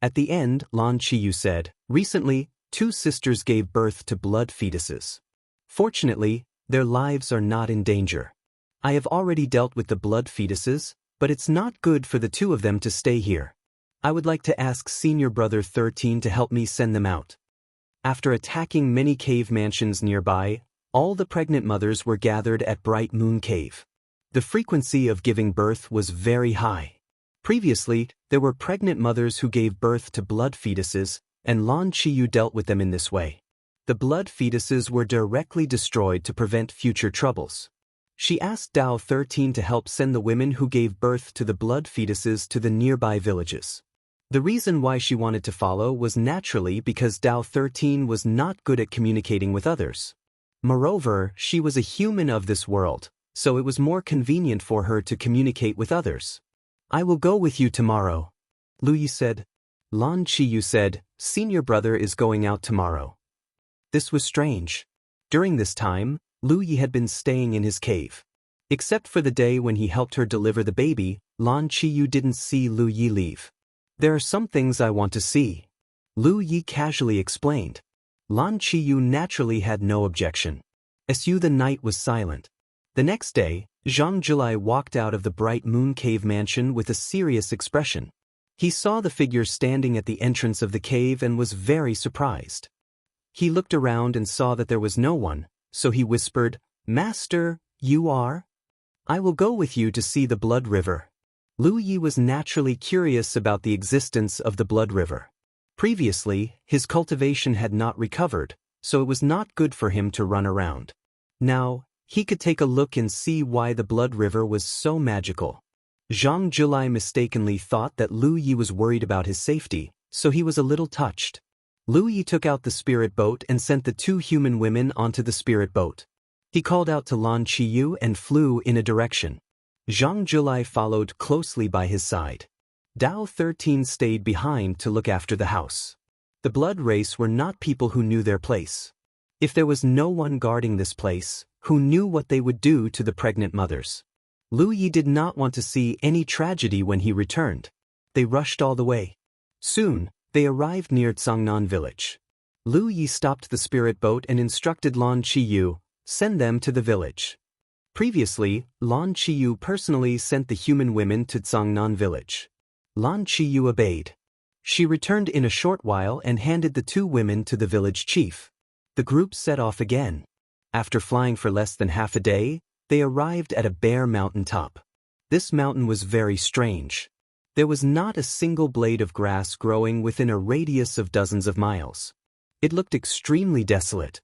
At the end, Lan Qiyu said, "Recently, 2 sisters gave birth to blood fetuses. Fortunately, their lives are not in danger. I have already dealt with the blood fetuses, but it's not good for the 2 of them to stay here. I would like to ask senior brother 13 to help me send them out." After attacking many cave mansions nearby, all the pregnant mothers were gathered at Bright Moon Cave. The frequency of giving birth was very high. Previously, there were pregnant mothers who gave birth to blood fetuses, and Lan Qiyu dealt with them in this way. The blood fetuses were directly destroyed to prevent future troubles. She asked Dao 13 to help send the women who gave birth to the blood fetuses to the nearby villages. The reason why she wanted to follow was naturally because Dao 13 was not good at communicating with others. Moreover, she was a human of this world, so it was more convenient for her to communicate with others. "I will go with you tomorrow," Lu Yi said. Lan Qiyu said, "Senior brother is going out tomorrow." This was strange. During this time, Lu Yi had been staying in his cave. Except for the day when he helped her deliver the baby, Lan Qiyu didn't see Lu Yi leave. "There are some things I want to see," Lu Yi casually explained. Lan Qiyu naturally had no objection. The night was silent. The next day, Zhang Jilai walked out of the Bright Moon Cave mansion with a serious expression. He saw the figure standing at the entrance of the cave and was very surprised. He looked around and saw that there was no one, so he whispered, "Master, you are? I will go with you to see the Blood River." Lu Yi was naturally curious about the existence of the Blood River. Previously, his cultivation had not recovered, so it was not good for him to run around. Now, he could take a look and see why the Blood River was so magical. Zhang Jilai mistakenly thought that Lu Yi was worried about his safety, so he was a little touched. Lu Yi took out the spirit boat and sent the 2 human women onto the spirit boat. He called out to Lan Qiyu and flew in a direction. Zhang Jilai followed closely by his side. Dao 13 stayed behind to look after the house. The blood race were not people who knew their place. If there was no one guarding this place, who knew what they would do to the pregnant mothers? Lu Yi did not want to see any tragedy when he returned. They rushed all the way. Soon, they arrived near Cangnan village. Lu Yi stopped the spirit boat and instructed Lan Qiyu, "Send them to the village." Previously, Lan Qiyu personally sent the human women to Cangnan village. Lan Qiyu obeyed. She returned in a short while and handed the 2 women to the village chief. The group set off again. After flying for less than half a day, they arrived at a bare mountain top. This mountain was very strange. There was not a single blade of grass growing within a radius of dozens of miles. It looked extremely desolate.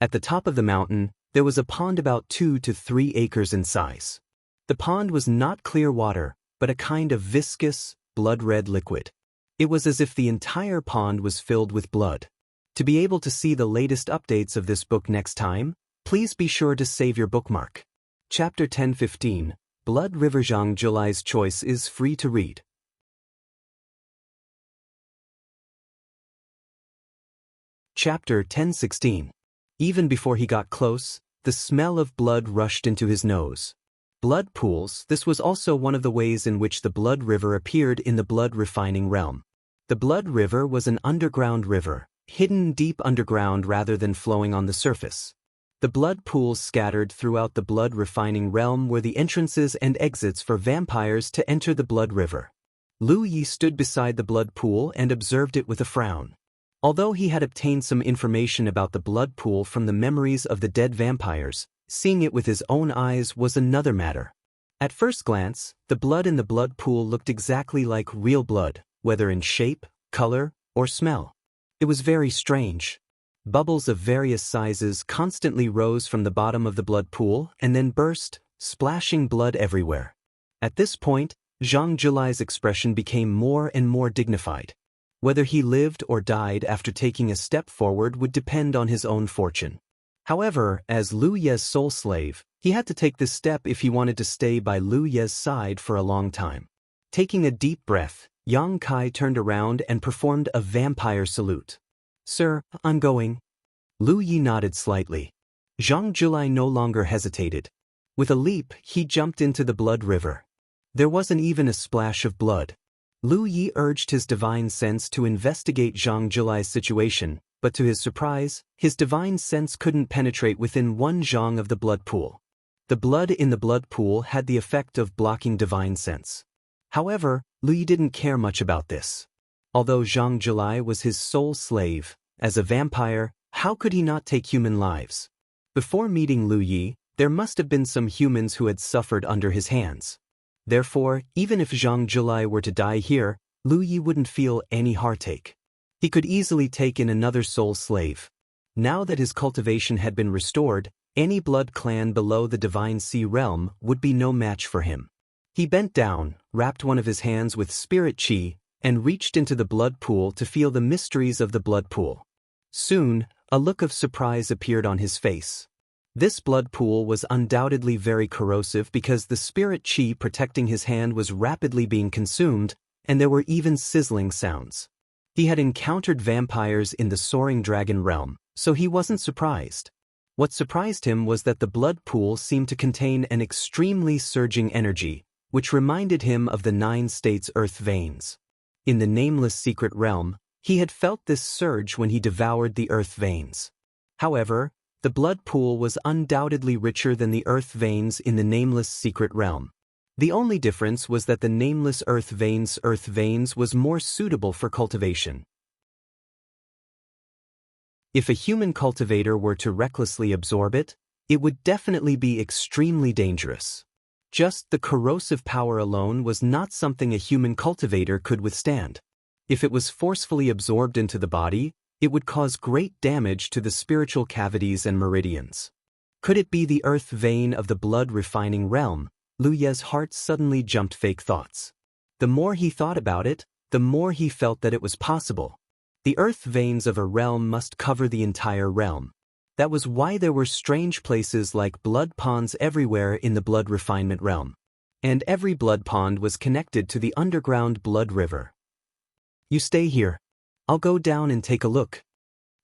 At the top of the mountain, there was a pond about 2 to 3 acres in size. The pond was not clear water, but a kind of viscous, blood-red liquid. It was as if the entire pond was filled with blood. To be able to see the latest updates of this book next time, please be sure to save your bookmark. Chapter 10:15, Blood River. Zhang Jilai's choice is free to read. Chapter 10:16. Even before he got close, the smell of blood rushed into his nose. Blood pools. This was also one of the ways in which the Blood River appeared in the blood refining realm. The Blood River was an underground river, hidden deep underground rather than flowing on the surface. The blood pools scattered throughout the blood refining realm were the entrances and exits for vampires to enter the Blood River. Lu Yi stood beside the blood pool and observed it with a frown. Although he had obtained some information about the blood pool from the memories of the dead vampires, seeing it with his own eyes was another matter. At first glance, the blood in the blood pool looked exactly like real blood, whether in shape, color, or smell. It was very strange. Bubbles of various sizes constantly rose from the bottom of the blood pool and then burst, splashing blood everywhere. At this point, Zhang Julai's expression became more and more dignified. Whether he lived or died after taking a step forward would depend on his own fortune. However, as Lu Ye's soul slave, he had to take this step if he wanted to stay by Lu Ye's side for a long time. Taking a deep breath, Yang Kai turned around and performed a vampire salute. "Sir, I'm going." Lu Yi nodded slightly. Zhang Julai no longer hesitated. With a leap, he jumped into the blood river. There wasn't even a splash of blood. Lu Yi urged his divine sense to investigate Zhang Julai's situation, but to his surprise, his divine sense couldn't penetrate within 1 zhang of the blood pool. The blood in the blood pool had the effect of blocking divine sense. However, Lu Yi didn't care much about this. Although Zhang Julai was his sole slave, as a vampire, how could he not take human lives? Before meeting Lu Yi, there must have been some humans who had suffered under his hands. Therefore, even if Zhang Julai were to die here, Lu Yi wouldn't feel any heartache. He could easily take in another soul slave. Now that his cultivation had been restored, any blood clan below the Divine Sea realm would be no match for him. He bent down, wrapped one of his hands with spirit chi, and reached into the blood pool to feel the mysteries of the blood pool. Soon, a look of surprise appeared on his face. This blood pool was undoubtedly very corrosive because the spirit chi protecting his hand was rapidly being consumed, and there were even sizzling sounds. He had encountered vampires in the soaring dragon realm, so he wasn't surprised. What surprised him was that the blood pool seemed to contain an extremely surging energy, which reminded him of the 9 states earth veins. In the nameless secret realm, he had felt this surge when he devoured the earth veins. However, the blood pool was undoubtedly richer than the earth veins in the nameless secret realm. The only difference was that the nameless earth veins was more suitable for cultivation. If a human cultivator were to recklessly absorb it, it would definitely be extremely dangerous. Just the corrosive power alone was not something a human cultivator could withstand. If it was forcefully absorbed into the body, it would cause great damage to the spiritual cavities and meridians. Could it be the earth vein of the blood refining realm? Lu Ye's heart suddenly jumped fake thoughts. The more he thought about it, the more he felt that it was possible. The earth veins of a realm must cover the entire realm. That was why there were strange places like blood ponds everywhere in the blood refinement realm. And every blood pond was connected to the underground blood river. "You stay here. I'll go down and take a look."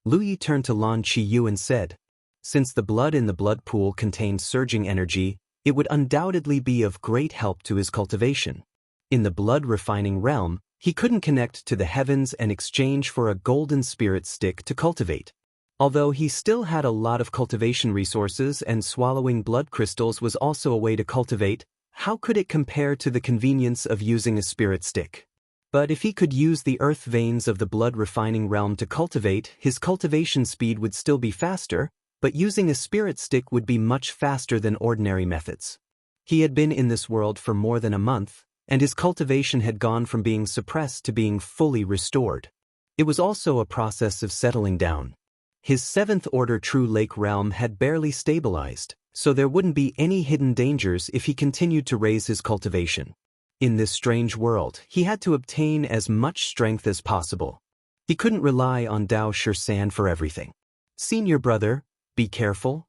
Lu Yi turned to Lan Qiyu and said, since the blood in the blood pool contained surging energy, it would undoubtedly be of great help to his cultivation. In the blood refining realm, he couldn't connect to the heavens and exchange for a golden spirit stick to cultivate. Although he still had a lot of cultivation resources and swallowing blood crystals was also a way to cultivate, how could it compare to the convenience of using a spirit stick? But if he could use the earth veins of the blood refining realm to cultivate, his cultivation speed would still be faster, but using a spirit stick would be much faster than ordinary methods. He had been in this world for more than a month, and his cultivation had gone from being suppressed to being fully restored. It was also a process of settling down. His 7th order true lake realm had barely stabilized, so there wouldn't be any hidden dangers if he continued to raise his cultivation. In this strange world, he had to obtain as much strength as possible. He couldn't rely on Dao Shisan for everything. "Senior brother, be careful."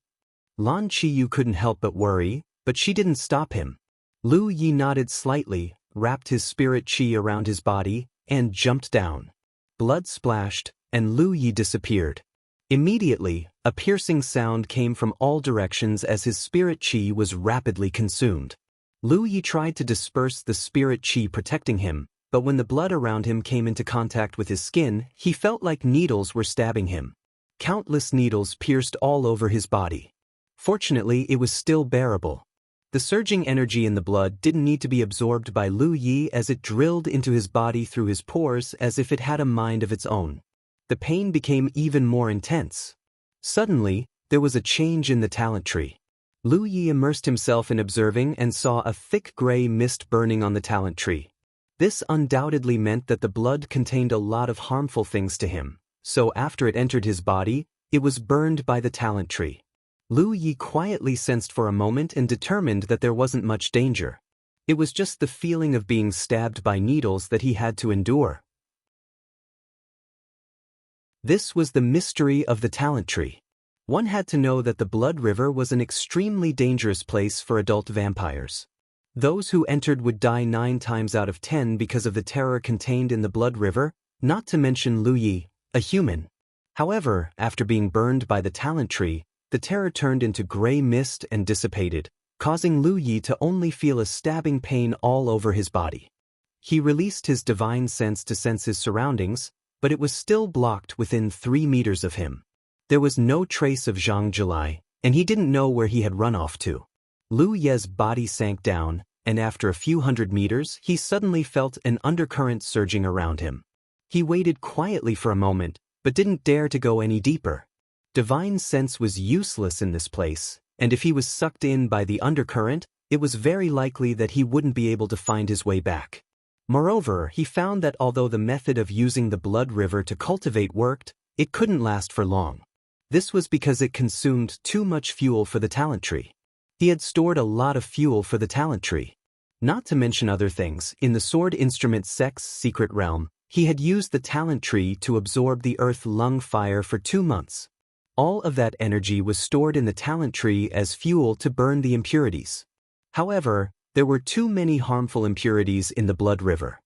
Lan Qiyu couldn't help but worry, but she didn't stop him. Lu Yi nodded slightly, wrapped his spirit chi around his body, and jumped down. Blood splashed, and Lu Yi disappeared. Immediately, a piercing sound came from all directions as his spirit chi was rapidly consumed. Lu Yi tried to disperse the spirit chi protecting him, but when the blood around him came into contact with his skin, he felt like needles were stabbing him. Countless needles pierced all over his body. Fortunately, it was still bearable. The surging energy in the blood didn't need to be absorbed by Lu Yi as it drilled into his body through his pores as if it had a mind of its own. The pain became even more intense. Suddenly, there was a change in the talent tree. Lu Yi immersed himself in observing and saw a thick gray mist burning on the talent tree. This undoubtedly meant that the blood contained a lot of harmful things to him, so after it entered his body, it was burned by the talent tree. Lu Yi quietly sensed for a moment and determined that there wasn't much danger. It was just the feeling of being stabbed by needles that he had to endure. This was the mystery of the talent tree. One had to know that the Blood River was an extremely dangerous place for adult vampires. Those who entered would die 9 times out of 10 because of the terror contained in the Blood River, not to mention Lu Yi, a human. However, after being burned by the talent tree, the terror turned into gray mist and dissipated, causing Lu Yi to only feel a stabbing pain all over his body. He released his divine sense to sense his surroundings, but it was still blocked within 3 meters of him. There was no trace of Zhang Jilai, and he didn't know where he had run off to. Lu Ye's body sank down, and after a few hundred meters, he suddenly felt an undercurrent surging around him. He waited quietly for a moment, but didn't dare to go any deeper. Divine sense was useless in this place, and if he was sucked in by the undercurrent, it was very likely that he wouldn't be able to find his way back. Moreover, he found that although the method of using the Blood River to cultivate worked, it couldn't last for long. This was because it consumed too much fuel for the talent tree. He had stored a lot of fuel for the talent tree. Not to mention other things, in the Sword Instrument Sect's secret realm, he had used the talent tree to absorb the earth lung fire for 2 months. All of that energy was stored in the talent tree as fuel to burn the impurities. However, there were too many harmful impurities in the Blood River.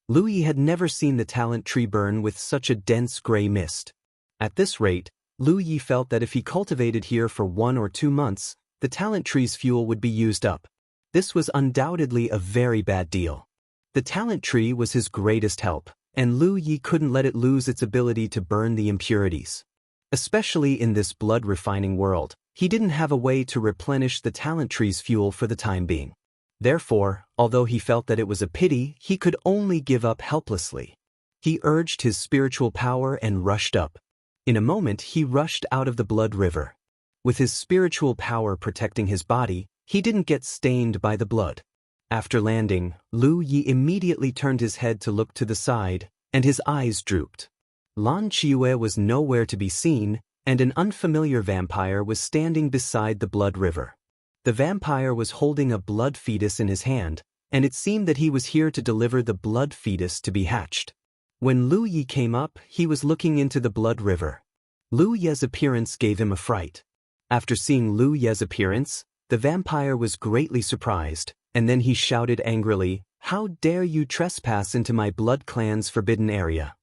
Lu Yi had never seen the talent tree burn with such a dense gray mist. At this rate, Lu Yi felt that if he cultivated here for 1 or 2 months, the talent tree's fuel would be used up. This was undoubtedly a very bad deal. The talent tree was his greatest help, and Lu Yi couldn't let it lose its ability to burn the impurities. Especially in this blood-refining world, he didn't have a way to replenish the talent tree's fuel for the time being. Therefore, although he felt that it was a pity, he could only give up helplessly. He urged his spiritual power and rushed up. In a moment, he rushed out of the Blood River. With his spiritual power protecting his body, he didn't get stained by the blood. After landing, Lu Yi immediately turned his head to look to the side, and his eyes drooped. Lan Qiue was nowhere to be seen, and an unfamiliar vampire was standing beside the Blood River. The vampire was holding a blood fetus in his hand, and it seemed that he was here to deliver the blood fetus to be hatched. When Lu Yi came up, he was looking into the Blood River. Lu Ye's appearance gave him a fright. After seeing Lu Ye's appearance, the vampire was greatly surprised, and then he shouted angrily, "How dare you trespass into my Blood Clan's forbidden area?"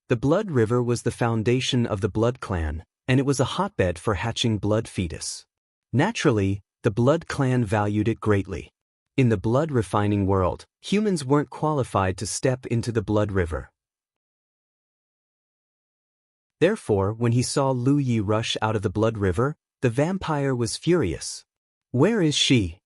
The Blood River was the foundation of the Blood Clan, and it was a hotbed for hatching blood fetus. Naturally, the Blood Clan valued it greatly. In the blood-refining world, humans weren't qualified to step into the Blood River. Therefore, when he saw Lu Yi rush out of the Blood River, the vampire was furious. "Where is she?"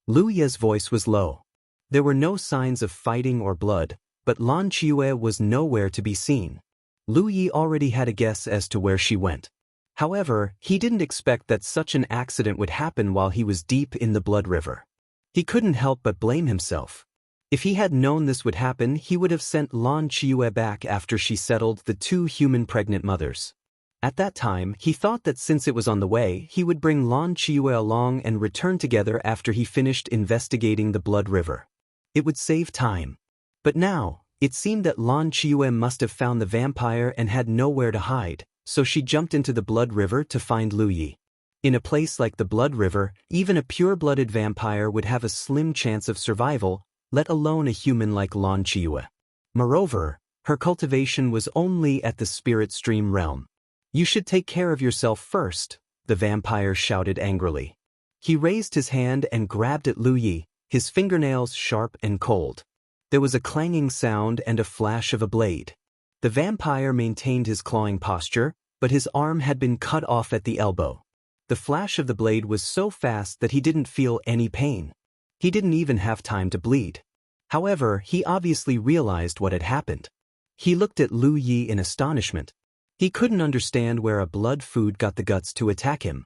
Lu Ye's voice was low. There were no signs of fighting or blood, but Lan Qiue was nowhere to be seen. Lu Yi already had a guess as to where she went. However, he didn't expect that such an accident would happen while he was deep in the Blood River. He couldn't help but blame himself. If he had known this would happen, he would have sent Lan Qiue back after she settled the 2 human pregnant mothers. At that time, he thought that since it was on the way, he would bring Lan Qiue along and return together after he finished investigating the Blood River. It would save time. But now, it seemed that Lan Qiue must have found the vampire and had nowhere to hide, so she jumped into the Blood River to find Lu Yi. In a place like the Blood River, even a pure-blooded vampire would have a slim chance of survival, let alone a human like Lan Qiue. Moreover, her cultivation was only at the spirit stream realm. "You should take care of yourself first," the vampire shouted angrily. He raised his hand and grabbed at Lu Yi, his fingernails sharp and cold. There was a clanging sound and a flash of a blade. The vampire maintained his clawing posture, but his arm had been cut off at the elbow. The flash of the blade was so fast that he didn't feel any pain. He didn't even have time to bleed. However, he obviously realized what had happened. He looked at Lu Yi in astonishment. He couldn't understand where a blood food got the guts to attack him.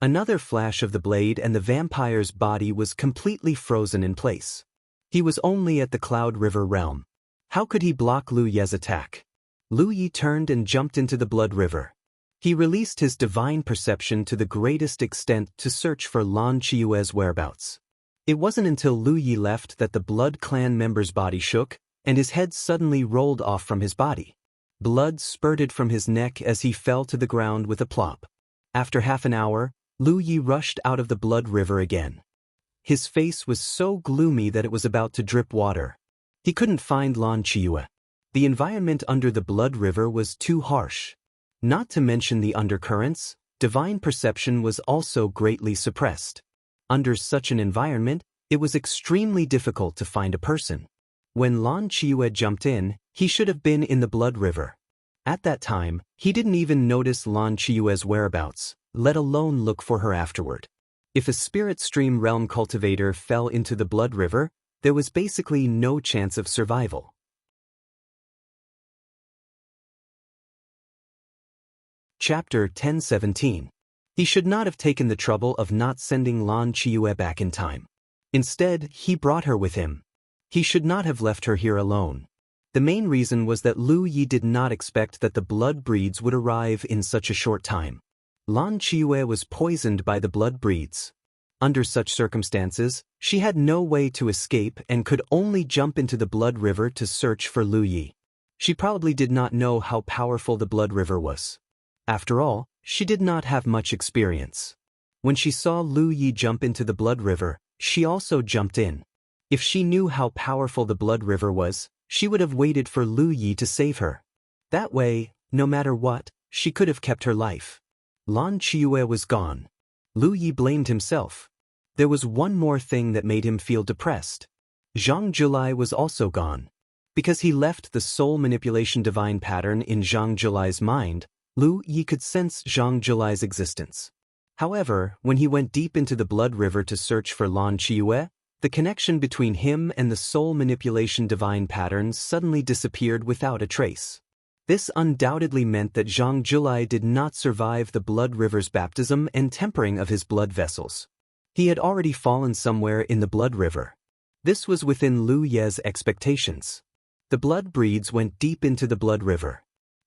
Another flash of the blade and the vampire's body was completely frozen in place. He was only at the Cloud River realm. How could he block Lu Ye's attack? Lu Ye turned and jumped into the Blood River. He released his divine perception to the greatest extent to search for Lan Qiue's whereabouts. It wasn't until Lu Ye left that the Blood Clan member's body shook, and his head suddenly rolled off from his body. Blood spurted from his neck as he fell to the ground with a plop. After half an hour, Lu Ye rushed out of the Blood River again. His face was so gloomy that it was about to drip water. He couldn't find Lan Qiue. The environment under the Blood River was too harsh. Not to mention the undercurrents, divine perception was also greatly suppressed. Under such an environment, it was extremely difficult to find a person. When Lan Qiue jumped in, he should have been in the Blood River. At that time, he didn't even notice Lan Qiue's whereabouts, let alone look for her afterward. If a spirit stream realm cultivator fell into the Blood River, there was basically no chance of survival. Chapter 1017. He should not have taken the trouble of not sending Lan Qiue back in time. Instead, he brought her with him. He should not have left her here alone. The main reason was that Lu Ye did not expect that the blood breeds would arrive in such a short time. Lan Qiue was poisoned by the blood breeds. Under such circumstances, she had no way to escape and could only jump into the Blood River to search for Lu Ye. She probably did not know how powerful the Blood River was. After all, she did not have much experience. When she saw Lu Ye jump into the Blood River, she also jumped in. If she knew how powerful the Blood River was, she would have waited for Lu Ye to save her. That way, no matter what, she could have kept her life. Lan Qiue was gone. Lu Ye blamed himself. There was one more thing that made him feel depressed. Zhang Julai was also gone. Because he left the soul manipulation divine pattern in Zhang Julai's mind, Lu Ye could sense Zhang Julai's existence. However, when he went deep into the Blood River to search for Lan Qiue, the connection between him and the soul manipulation divine pattern suddenly disappeared without a trace. This undoubtedly meant that Zhang Julai did not survive the Blood River's baptism and tempering of his blood vessels. He had already fallen somewhere in the Blood River. This was within Lu Ye's expectations. The blood breeds went deep into the Blood River.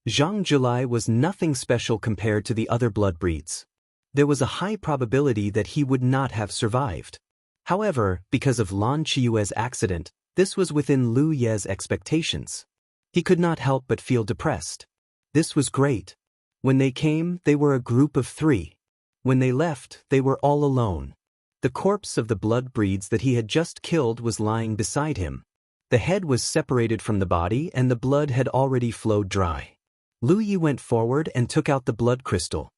Zhang Julai was nothing special compared to the other blood breeds. There was a high probability that he would not have survived. However, because of Lan Qiue's accident, this was within Lu Ye's expectations. He could not help but feel depressed. This was great. When they came, they were a group of 3. When they left, they were all alone. The corpse of the blood breeds that he had just killed was lying beside him. The head was separated from the body and the blood had already flowed dry. Lu Ye went forward and took out the blood crystal.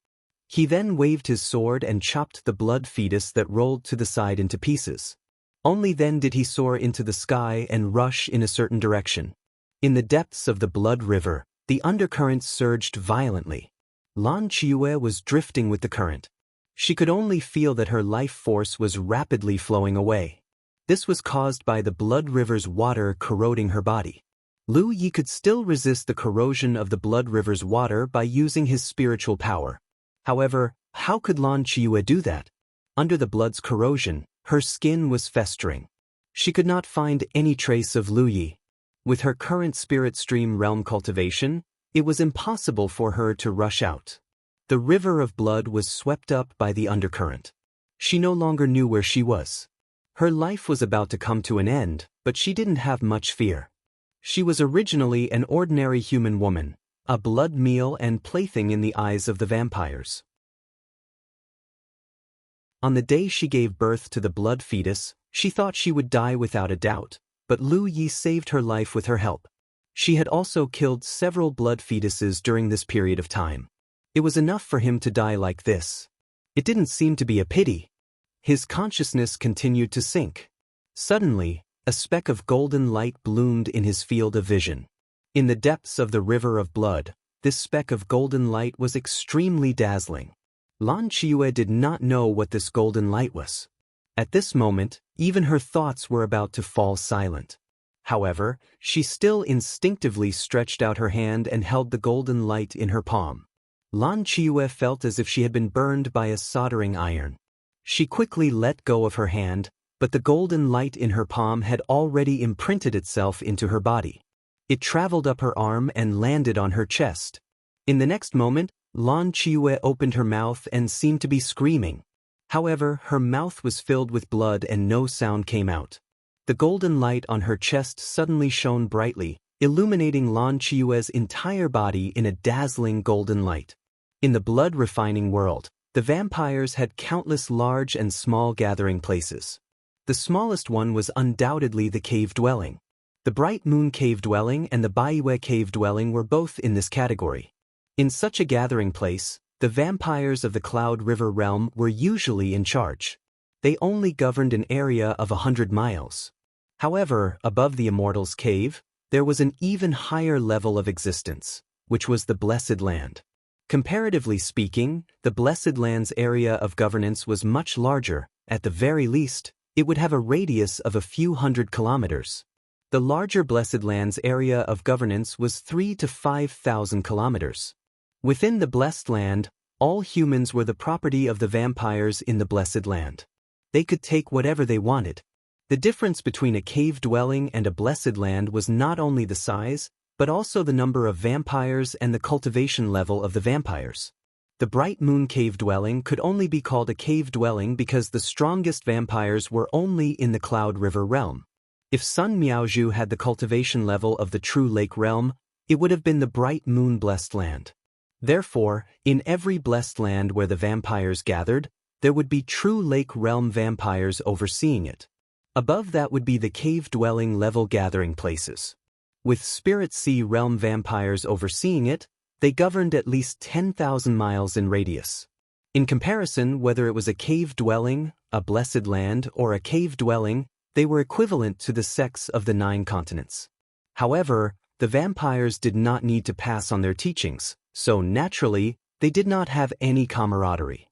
He then waved his sword and chopped the blood fetus that rolled to the side into pieces. Only then did he soar into the sky and rush in a certain direction. In the depths of the Blood River, the undercurrents surged violently. Lan Qiue was drifting with the current. She could only feel that her life force was rapidly flowing away. This was caused by the Blood River's water corroding her body. Lu Ye could still resist the corrosion of the Blood River's water by using his spiritual power. However, how could Lan Qiue do that? Under the blood's corrosion, her skin was festering. She could not find any trace of Lu Ye. With her current spirit stream realm cultivation, it was impossible for her to rush out. The river of blood was swept up by the undercurrent. She no longer knew where she was. Her life was about to come to an end, but she didn't have much fear. She was originally an ordinary human woman, a blood meal and plaything in the eyes of the vampires. On the day she gave birth to the blood fetus, she thought she would die without a doubt, but Lu Ye saved her life with her help. She had also killed several blood fetuses during this period of time. It was enough for him to die like this. It didn't seem to be a pity. His consciousness continued to sink. Suddenly, a speck of golden light bloomed in his field of vision. In the depths of the river of blood, this speck of golden light was extremely dazzling. Lan Qiue did not know what this golden light was. At this moment, even her thoughts were about to fall silent. However, she still instinctively stretched out her hand and held the golden light in her palm. Lan Qiue felt as if she had been burned by a soldering iron. She quickly let go of her hand, but the golden light in her palm had already imprinted itself into her body. It traveled up her arm and landed on her chest. In the next moment, Lan Qiue opened her mouth and seemed to be screaming. However, her mouth was filled with blood and no sound came out. The golden light on her chest suddenly shone brightly, illuminating Lan Qiue's entire body in a dazzling golden light. In the blood-refining world, the vampires had countless large and small gathering places. The smallest one was undoubtedly the cave dwelling. The Bright Moon Cave Dwelling and the Baiwei Cave Dwelling were both in this category. In such a gathering place, the vampires of the Cloud River realm were usually in charge. They only governed an area of 100 miles. However, above the Immortal's cave, there was an even higher level of existence, which was the Blessed Land. Comparatively speaking, the Blessed Land's area of governance was much larger. At the very least, it would have a radius of a few hundred kilometers. The larger Blessed Land's area of governance was 3,000 to 5,000 kilometers. Within the Blessed Land, all humans were the property of the vampires in the Blessed Land. They could take whatever they wanted. The difference between a cave dwelling and a Blessed Land was not only the size, but also the number of vampires and the cultivation level of the vampires. The Bright Moon Cave Dwelling could only be called a cave dwelling because the strongest vampires were only in the Cloud River realm. If Sun Miaozhu had the cultivation level of the True Lake realm, it would have been the Bright Moon Blessed Land. Therefore, in every Blessed Land where the vampires gathered, there would be True Lake realm vampires overseeing it. Above that would be the cave dwelling level gathering places. With Spirit Sea realm vampires overseeing it, they governed at least 10,000 miles in radius. In comparison, whether it was a cave dwelling, a Blessed Land, or a cave dwelling, they were equivalent to the sects of the 9 continents. However, the vampires did not need to pass on their teachings, so naturally, they did not have any camaraderie.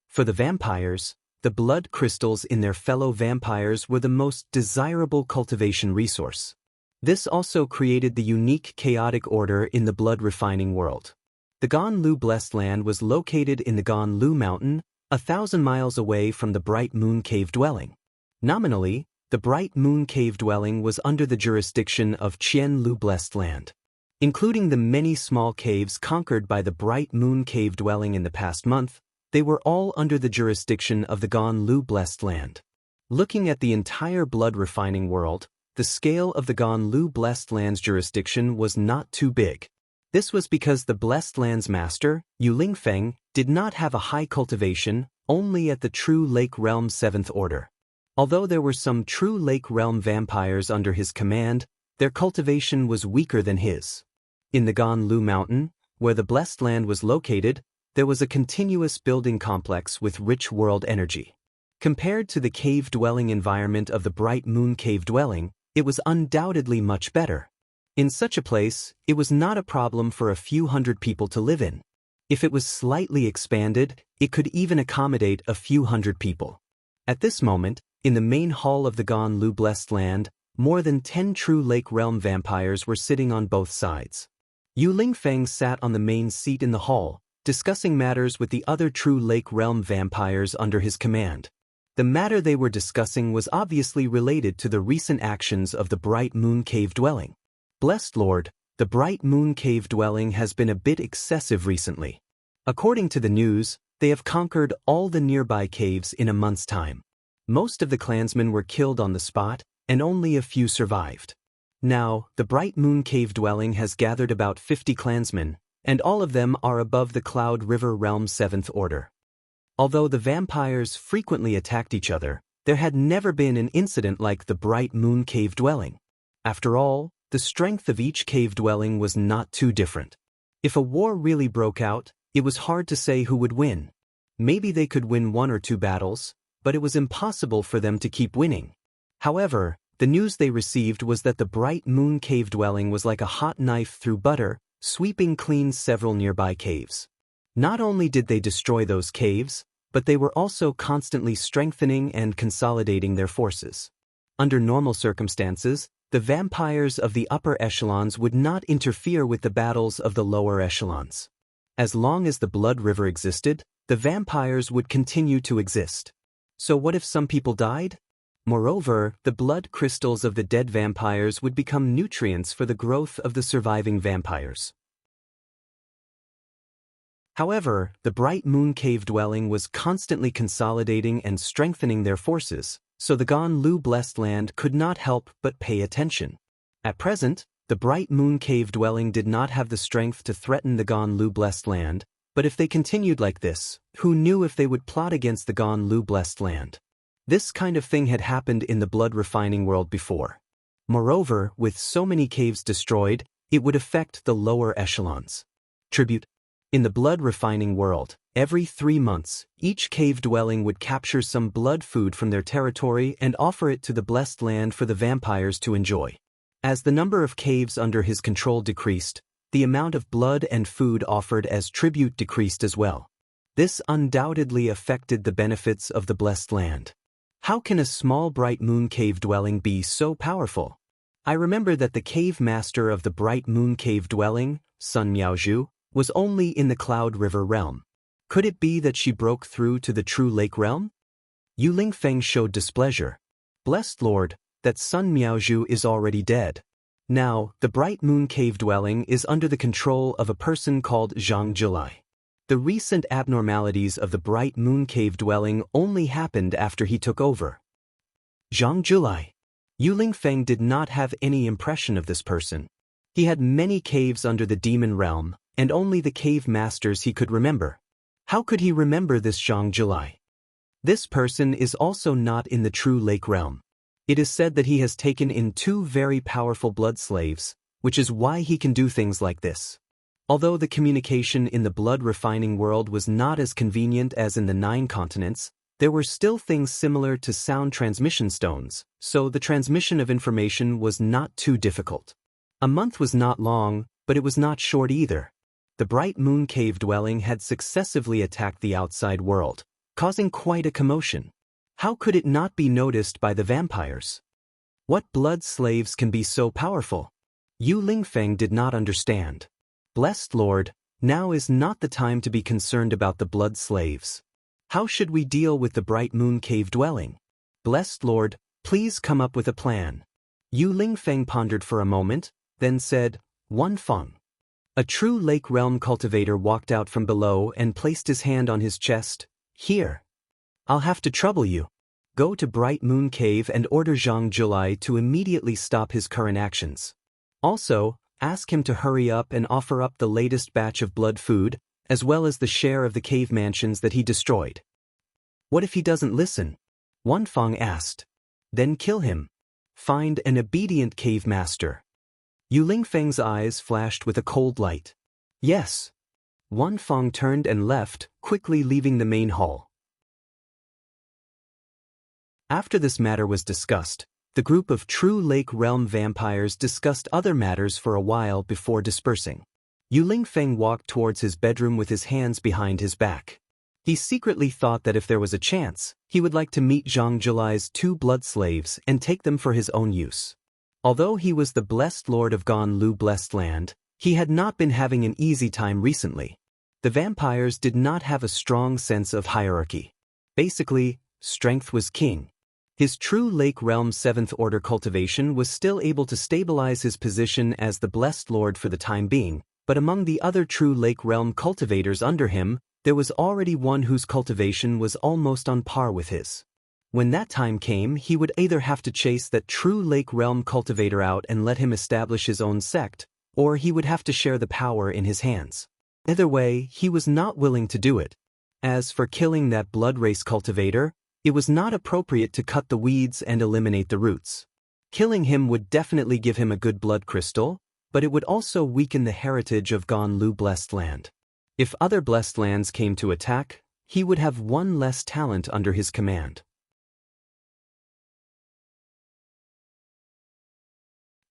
For the vampires, the blood crystals in their fellow vampires were the most desirable cultivation resource. This also created the unique chaotic order in the blood-refining world. The Ganlu Blessed Land was located in the Ganlu Mountain, 1,000 miles away from the Bright Moon Cave Dwelling. Nominally, the Bright Moon Cave Dwelling was under the jurisdiction of Qianlu Blessed Land. Including the many small caves conquered by the Bright Moon Cave Dwelling in the past month, they were all under the jurisdiction of the Ganlu Blessed Land. Looking at the entire blood-refining world, the scale of the Ganlu Blessed Land's jurisdiction was not too big. This was because the Blessed Land's master, Yu Lingfeng, did not have a high cultivation, only at the True Lake Realm 7th Order. Although there were some True Lake Realm vampires under his command, their cultivation was weaker than his. In the Ganlu Mountain, where the Blessed Land was located, there was a continuous building complex with rich world energy. Compared to the cave-dwelling environment of the Bright Moon Cave Dwelling, it was undoubtedly much better. In such a place, it was not a problem for a few hundred people to live in. If it was slightly expanded, it could even accommodate a few hundred people. At this moment, in the main hall of the Ganlu Blessed Land, more than 10 True Lake Realm vampires were sitting on both sides. Yu Lingfeng sat on the main seat in the hall, discussing matters with the other True Lake Realm vampires under his command. The matter they were discussing was obviously related to the recent actions of the Bright Moon Cave Dwelling. Blessed Lord, the Bright Moon Cave Dwelling has been a bit excessive recently. According to the news, they have conquered all the nearby caves in a month's time. Most of the clansmen were killed on the spot, and only a few survived. Now, the Bright Moon Cave Dwelling has gathered about 50 clansmen, and all of them are above the Cloud River Realm 7th Order. Although the vampires frequently attacked each other, there had never been an incident like the Bright Moon Cave Dwelling. After all, the strength of each cave dwelling was not too different. If a war really broke out, it was hard to say who would win. Maybe they could win 1 or 2 battles, but it was impossible for them to keep winning. However, the news they received was that the Bright Moon Cave Dwelling was like a hot knife through butter, sweeping clean several nearby caves. Not only did they destroy those caves, but they were also constantly strengthening and consolidating their forces. Under normal circumstances, the vampires of the upper echelons would not interfere with the battles of the lower echelons. As long as the blood river existed, the vampires would continue to exist. So what if some people died? Moreover, the blood crystals of the dead vampires would become nutrients for the growth of the surviving vampires. However, the Bright Moon Cave dwelling was constantly consolidating and strengthening their forces, so the Ganlu Blessed Land could not help but pay attention. At present, the Bright Moon Cave dwelling did not have the strength to threaten the Ganlu Blessed Land, but if they continued like this, who knew if they would plot against the Ganlu Blessed Land? This kind of thing had happened in the blood refining world before. Moreover, with so many caves destroyed, it would affect the lower echelons. Tribute. In the blood refining world, every 3 months, each cave dwelling would capture some blood food from their territory and offer it to the blessed land for the vampires to enjoy. As the number of caves under his control decreased, the amount of blood and food offered as tribute decreased as well. This undoubtedly affected the benefits of the blessed land. How can a small Bright Moon Cave dwelling be so powerful? I remember that the cave master of the Bright Moon Cave dwelling, Sun Miaozhu, was only in the Cloud River realm. Could it be that she broke through to the true lake realm? Yu Lingfeng showed displeasure. Blessed Lord, that Sun Miaozhu is already dead. Now, the Bright Moon Cave dwelling is under the control of a person called Jianghu. The recent abnormalities of the Bright Moon Cave dwelling only happened after he took over. Jianghu. Yu Lingfeng did not have any impression of this person. He had many caves under the demon realm, and only the cave masters he could remember. How could he remember this Jianghu? This person is also not in the true lake realm. It is said that he has taken in 2 very powerful blood slaves, which is why he can do things like this. Although the communication in the blood refining world was not as convenient as in the 9 continents, there were still things similar to sound transmission stones, so the transmission of information was not too difficult. A month was not long, but it was not short either. The Bright Moon Cave dwelling had successively attacked the outside world, causing quite a commotion. How could it not be noticed by the vampires? What blood slaves can be so powerful? Yu Lingfeng did not understand. Blessed Lord, now is not the time to be concerned about the blood slaves. How should we deal with the Bright Moon Cave dwelling? Blessed Lord, please come up with a plan. Yu Lingfeng pondered for a moment, then said, Wanfeng. A true lake realm cultivator walked out from below and placed his hand on his chest. Here. I'll have to trouble you. Go to Bright Moon Cave and order Zhang Julai to immediately stop his current actions. Also, ask him to hurry up and offer up the latest batch of blood food, as well as the share of the cave mansions that he destroyed. What if he doesn't listen? Wanfeng asked. Then kill him. Find an obedient cave master. Yu Lingfeng's eyes flashed with a cold light. Yes. Wanfeng turned and left, quickly leaving the main hall. After this matter was discussed, the group of true lake realm vampires discussed other matters for a while before dispersing. Yu Lingfeng walked towards his bedroom with his hands behind his back. He secretly thought that if there was a chance, he would like to meet Zhang Julai's 2 blood slaves and take them for his own use. Although he was the blessed lord of Ganlu Blessed Land, he had not been having an easy time recently. The vampires did not have a strong sense of hierarchy. Basically, strength was king. His true lake realm 7th order cultivation was still able to stabilize his position as the blessed lord for the time being, but among the other true lake realm cultivators under him, there was already one whose cultivation was almost on par with his. When that time came, he would either have to chase that true lake realm cultivator out and let him establish his own sect, or he would have to share the power in his hands. Either way, he was not willing to do it. As for killing that blood race cultivator, it was not appropriate to cut the weeds and eliminate the roots. Killing him would definitely give him a good blood crystal, but it would also weaken the heritage of Ganlu Blessed Land. If other blessed lands came to attack, he would have 1 less talent under his command.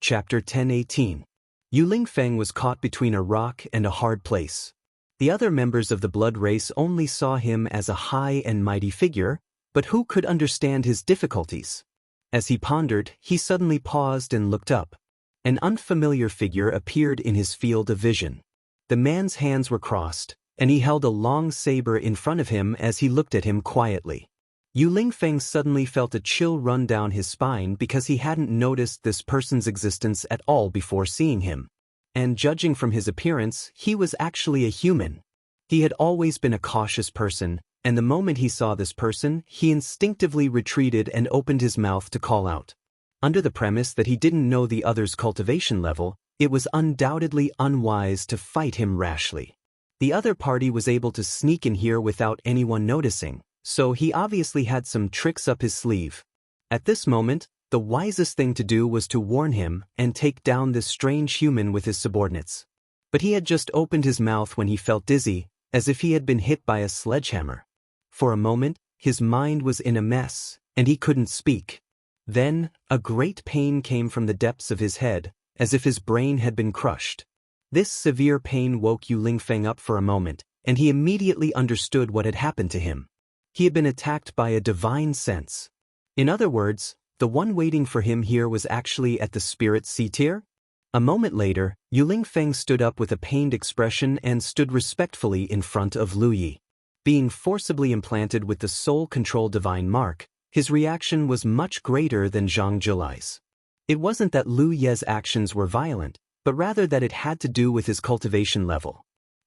Chapter 10:18. Yu Lingfeng was caught between a rock and a hard place. The other members of the blood race only saw him as a high and mighty figure, but who could understand his difficulties? As he pondered, he suddenly paused and looked up. An unfamiliar figure appeared in his field of vision. The man's hands were crossed, and he held a long saber in front of him as he looked at him quietly. Yu Lingfeng suddenly felt a chill run down his spine because he hadn't noticed this person's existence at all before seeing him. And judging from his appearance, he was actually a human. He had always been a cautious person, and the moment he saw this person, he instinctively retreated and opened his mouth to call out. Under the premise that he didn't know the other's cultivation level, it was undoubtedly unwise to fight him rashly. The other party was able to sneak in here without anyone noticing, so he obviously had some tricks up his sleeve. At this moment, the wisest thing to do was to warn him and take down this strange human with his subordinates. But he had just opened his mouth when he felt dizzy, as if he had been hit by a sledgehammer. For a moment, his mind was in a mess, and he couldn't speak. Then, a great pain came from the depths of his head, as if his brain had been crushed. This severe pain woke Yu Lingfeng up for a moment, and he immediately understood what had happened to him. He had been attacked by a divine sense. In other words, the one waiting for him here was actually at the spirit C-tier? A moment later, Yu Lingfeng stood up with a pained expression and stood respectfully in front of Lu Yi. Being forcibly implanted with the soul-control divine mark, his reaction was much greater than Zhang Julai's. It wasn't that Lu Ye's actions were violent, but rather that it had to do with his cultivation level.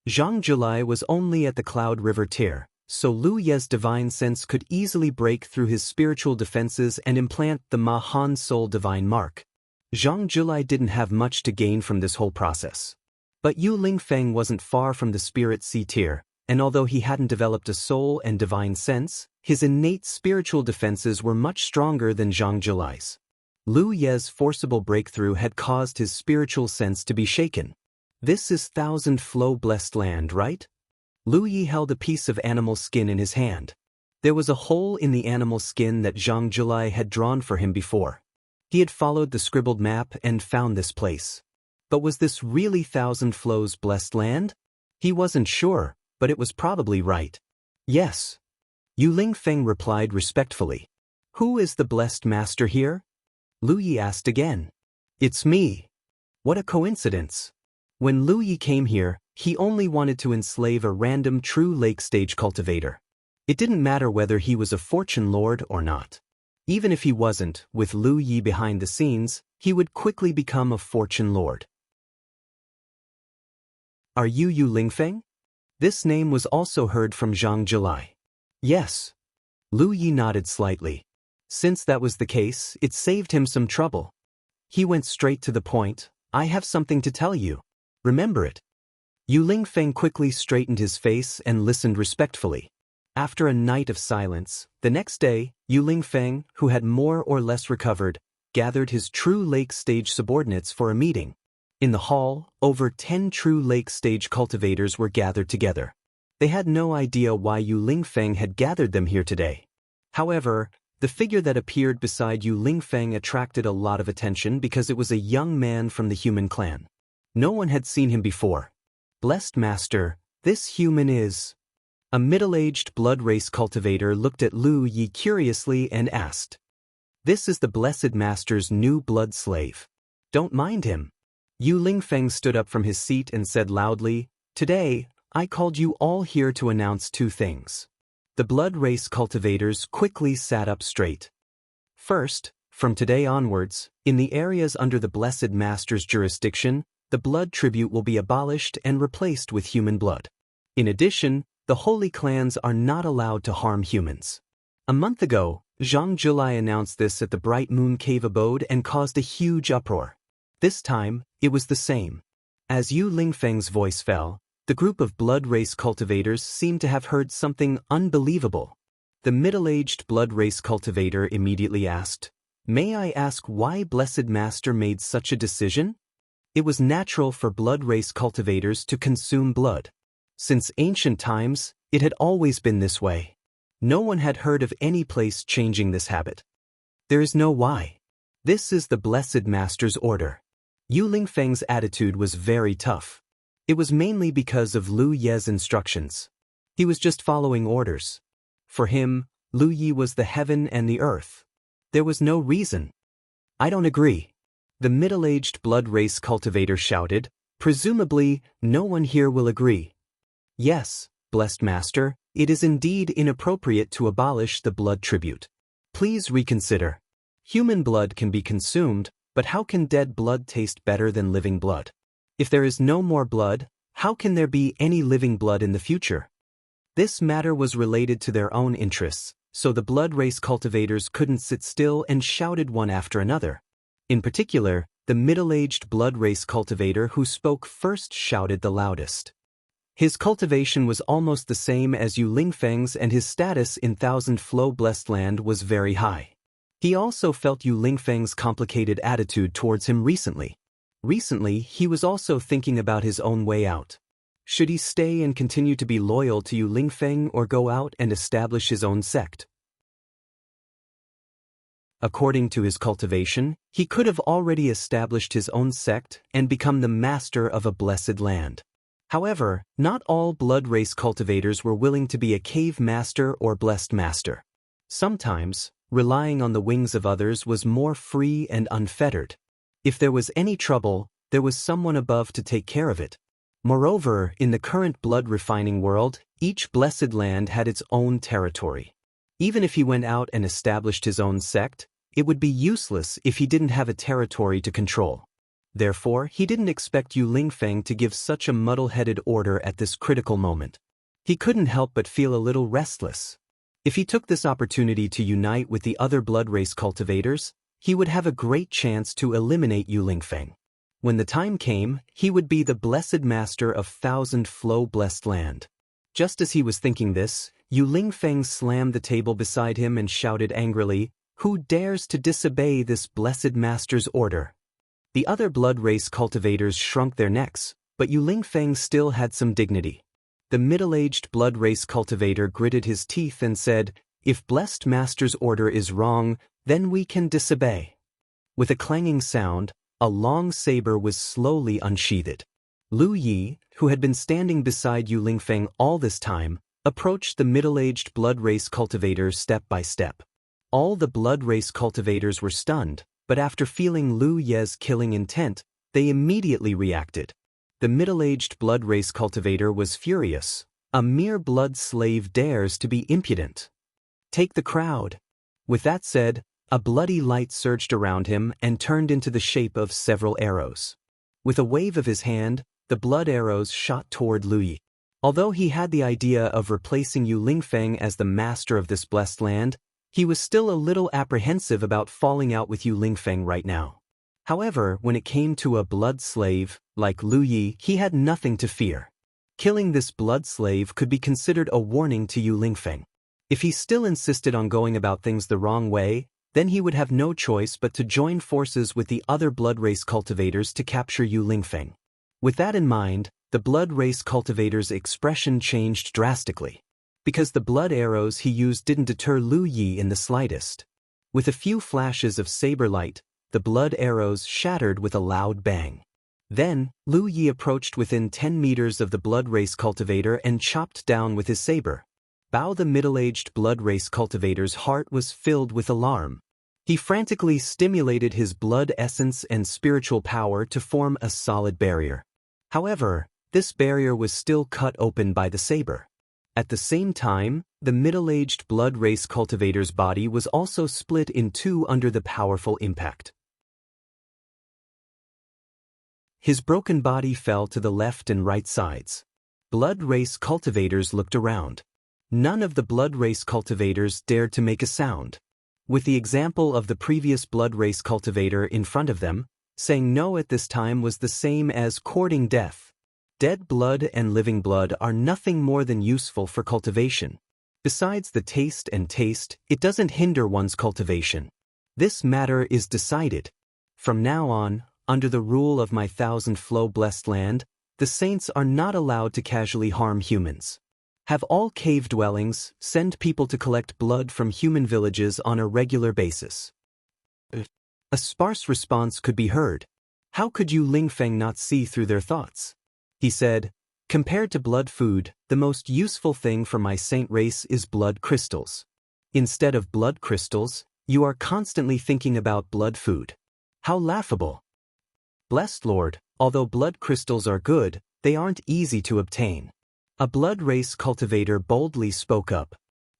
Zhang Julai was only at the Cloud River tier, so Lu Ye's divine sense could easily break through his spiritual defenses and implant the Mahan Soul divine mark. Zhang Julai didn't have much to gain from this whole process. But Yu Lingfeng wasn't far from the spirit C tier, and although he hadn't developed a soul and divine sense, his innate spiritual defenses were much stronger than Zhang Julai's. Lu Ye's forcible breakthrough had caused his spiritual sense to be shaken. This is Thousand Flow Blessed Land, right? Lu Yi held a piece of animal skin in his hand. There was a hole in the animal skin that Zhang Julai had drawn for him before. He had followed the scribbled map and found this place. But was this really Thousand Flows Blessed Land? He wasn't sure, but it was probably right. Yes. Yu Lingfeng replied respectfully. Who is the blessed master here? Lu Yi asked again. It's me. What a coincidence. When Lu Yi came here, he only wanted to enslave a random true lake stage cultivator. It didn't matter whether he was a fortune lord or not. Even if he wasn't, with Lu Yi behind the scenes, he would quickly become a fortune lord. Are you Yu Lingfeng? This name was also heard from Zhang Julai. Yes. Lu Yi nodded slightly. Since that was the case, it saved him some trouble. He went straight to the point. I have something to tell you. Remember it. Yu Lingfeng quickly straightened his face and listened respectfully. After a night of silence, the next day, Yu Lingfeng, who had more or less recovered, gathered his true lake stage subordinates for a meeting. In the hall, over 10 true lake stage cultivators were gathered together. They had no idea why Yu Lingfeng had gathered them here today. However, the figure that appeared beside Yu Lingfeng attracted a lot of attention because it was a young man from the human clan. No one had seen him before. Blessed Master, this human is... A middle-aged blood race cultivator looked at Lu Yi curiously and asked. This is the Blessed Master's new blood slave. Don't mind him. Yu Lingfeng stood up from his seat and said loudly, Today, I called you all here to announce two things. The blood race cultivators quickly sat up straight. First, from today onwards, in the areas under the Blessed Master's jurisdiction, the blood tribute will be abolished and replaced with human blood. In addition, the holy clans are not allowed to harm humans. A month ago, Zhang Julai announced this at the Bright Moon Cave abode and caused a huge uproar. This time, it was the same. As Yu Lingfeng's voice fell, the group of blood race cultivators seemed to have heard something unbelievable. The middle-aged blood race cultivator immediately asked, May I ask why Blessed Master made such a decision? It was natural for blood race cultivators to consume blood. Since ancient times, it had always been this way. No one had heard of any place changing this habit. There is no why. This is the Blessed Master's order. Yu Lingfeng's attitude was very tough. It was mainly because of Lu Ye's instructions. He was just following orders. For him, Lu Yi was the heaven and the earth. There was no reason. I don't agree. The middle-aged blood race cultivator shouted. Presumably, no one here will agree. Yes, blessed master, it is indeed inappropriate to abolish the blood tribute. Please reconsider. Human blood can be consumed, but how can dead blood taste better than living blood? If there is no more blood, how can there be any living blood in the future? This matter was related to their own interests, so the blood race cultivators couldn't sit still and shouted one after another. In particular, the middle-aged blood race cultivator who spoke first shouted the loudest. His cultivation was almost the same as Yu Lingfeng's, and his status in Thousand Flow Blessed Land was very high. He also felt Yu Lingfeng's complicated attitude towards him recently. Recently, he was also thinking about his own way out. Should he stay and continue to be loyal to Yu Lingfeng or go out and establish his own sect? According to his cultivation, he could have already established his own sect and become the master of a blessed land. However, not all blood race cultivators were willing to be a cave master or blessed master. Sometimes, relying on the wings of others was more free and unfettered. If there was any trouble, there was someone above to take care of it. Moreover, in the current blood refining world, each blessed land had its own territory. Even if he went out and established his own sect, it would be useless if he didn't have a territory to control. Therefore, he didn't expect Yu Lingfeng to give such a muddle-headed order at this critical moment. He couldn't help but feel a little restless. If he took this opportunity to unite with the other blood race cultivators, he would have a great chance to eliminate Yu Lingfeng. When the time came, he would be the blessed master of Thousand Flow Blessed Land. Just as he was thinking this, Yu Lingfeng slammed the table beside him and shouted angrily, "Who dares to disobey this blessed master's order?" The other blood race cultivators shrunk their necks, but Yu Lingfeng still had some dignity. The middle-aged blood race cultivator gritted his teeth and said, "If blessed master's order is wrong, then we can disobey." With a clanging sound, a long saber was slowly unsheathed. Lu Yi, who had been standing beside Yu Lingfeng all this time, approached the middle-aged blood race cultivator step by step. All the blood race cultivators were stunned, but after feeling Lu Ye's killing intent, they immediately reacted. The middle-aged blood race cultivator was furious. A mere blood slave dares to be impudent. Take the crowd. With that said, a bloody light surged around him and turned into the shape of several arrows. With a wave of his hand, the blood arrows shot toward Lu Yi. Although he had the idea of replacing Yu Lingfeng as the master of this blessed land, he was still a little apprehensive about falling out with Yu Lingfeng right now. However, when it came to a blood slave, like Lu Yi, he had nothing to fear. Killing this blood slave could be considered a warning to Yu Lingfeng. If he still insisted on going about things the wrong way, then he would have no choice but to join forces with the other blood race cultivators to capture Yu Lingfeng. With that in mind, the blood race cultivator's expression changed drastically. Because the blood arrows he used didn't deter Lu Yi in the slightest. With a few flashes of saber light, the blood arrows shattered with a loud bang. Then, Lu Yi approached within 10 meters of the blood race cultivator and chopped down with his saber. The middle-aged blood race cultivator's heart was filled with alarm. He frantically stimulated his blood essence and spiritual power to form a solid barrier. However, this barrier was still cut open by the saber. At the same time, the middle-aged blood race cultivator's body was also split in two under the powerful impact. His broken body fell to the left and right sides. Blood race cultivators looked around. None of the blood race cultivators dared to make a sound. With the example of the previous blood race cultivator in front of them, saying no at this time was the same as courting death. Dead blood and living blood are nothing more than useful for cultivation. Besides the taste, it doesn't hinder one's cultivation. This matter is decided. From now on, under the rule of my Thousand Flow Blessed Land, the saints are not allowed to casually harm humans. Have all cave dwellings send people to collect blood from human villages on a regular basis. A sparse response could be heard. How could Yu Lingfeng not see through their thoughts? He said, "Compared to blood food, the most useful thing for my saint race is blood crystals. Instead of blood crystals, You are constantly thinking about blood food. How laughable. Blessed Lord, although blood crystals are good, they aren't easy to obtain. A blood race cultivator boldly spoke up.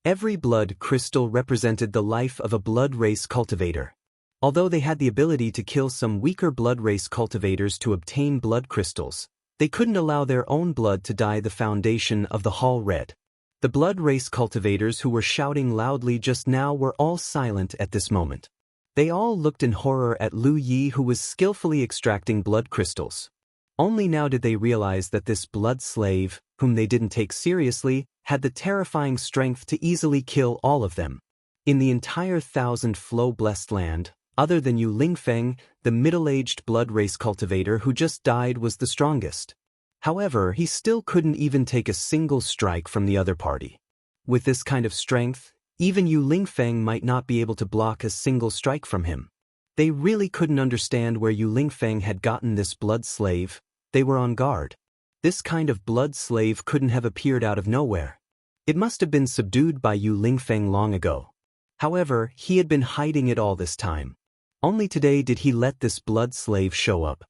Every blood crystal represented the life of a blood race cultivator. Although they had the ability to kill some weaker blood race cultivators to obtain blood crystals, they couldn't allow their own blood to dye the foundation of the hall red. The blood race cultivators who were shouting loudly just now were all silent at this moment. They all looked in horror at Lu Yi, who was skillfully extracting blood crystals. Only now did they realize that this blood slave, whom they didn't take seriously, had the terrifying strength to easily kill all of them. In the entire 1,000-flow blessed land, other than Yu Lingfeng, the middle-aged blood race cultivator who just died was the strongest. However, he still couldn't even take a single strike from the other party. With this kind of strength, even Yu Lingfeng might not be able to block a single strike from him. They really couldn't understand where Yu Lingfeng had gotten this blood slave. They were on guard. This kind of blood slave couldn't have appeared out of nowhere. It must have been subdued by Yu Lingfeng long ago. However, he had been hiding it all this time. Only today did he let this blood slave show up.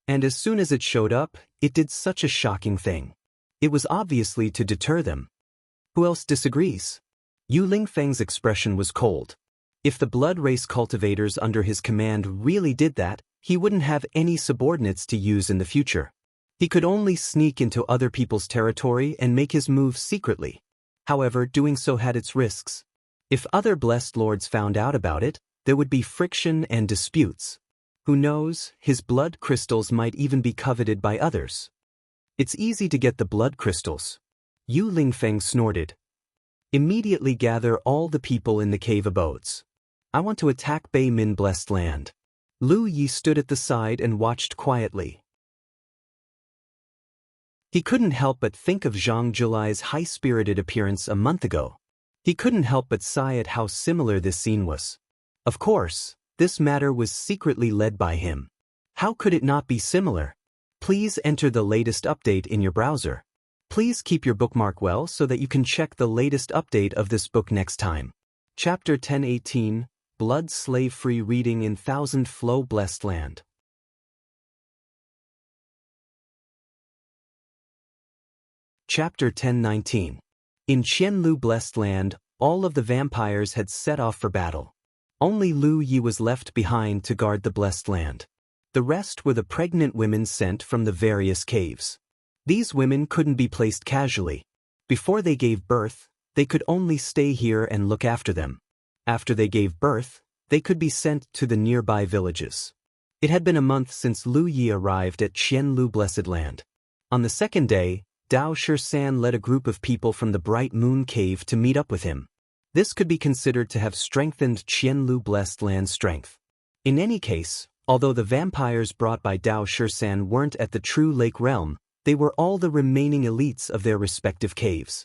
And as soon as it showed up, it did such a shocking thing. It was obviously to deter them. Who else disagrees? Yu Lingfeng's expression was cold. If the blood race cultivators under his command really did that, he wouldn't have any subordinates to use in the future. He could only sneak into other people's territory and make his moves secretly. However, doing so had its risks. If other blessed lords found out about it, there would be friction and disputes. Who knows, his blood crystals might even be coveted by others. It's easy to get the blood crystals. Yu Lingfeng snorted. Immediately gather all the people in the cave abodes. I want to attack Bei Min blessed land. Lu Yi stood at the side and watched quietly. He couldn't help but think of Zhang Julai's high-spirited appearance a month ago. He couldn't help but sigh at how similar this scene was. Of course, this matter was secretly led by him. How could it not be similar? Please enter the latest update in your browser. Please keep your bookmark well so that you can check the latest update of this book next time. Chapter 1018, Blood Slave-Free Reading in 1,000-Flow Blessed Land. Chapter 1019. In Qianlu Blessed Land, all of the vampires had set off for battle. Only Lu Yi was left behind to guard the Blessed Land. The rest were the pregnant women sent from the various caves. These women couldn't be placed casually. Before they gave birth, they could only stay here and look after them. After they gave birth, they could be sent to the nearby villages. It had been a month since Lu Yi arrived at Qianlu Blessed Land. On the second day, Dao Shisan led a group of people from the Bright Moon Cave to meet up with him. This could be considered to have strengthened Qianlu Blessed Land's strength. In any case, although the vampires brought by Dao Shisan weren't at the true lake realm, they were all the remaining elites of their respective caves.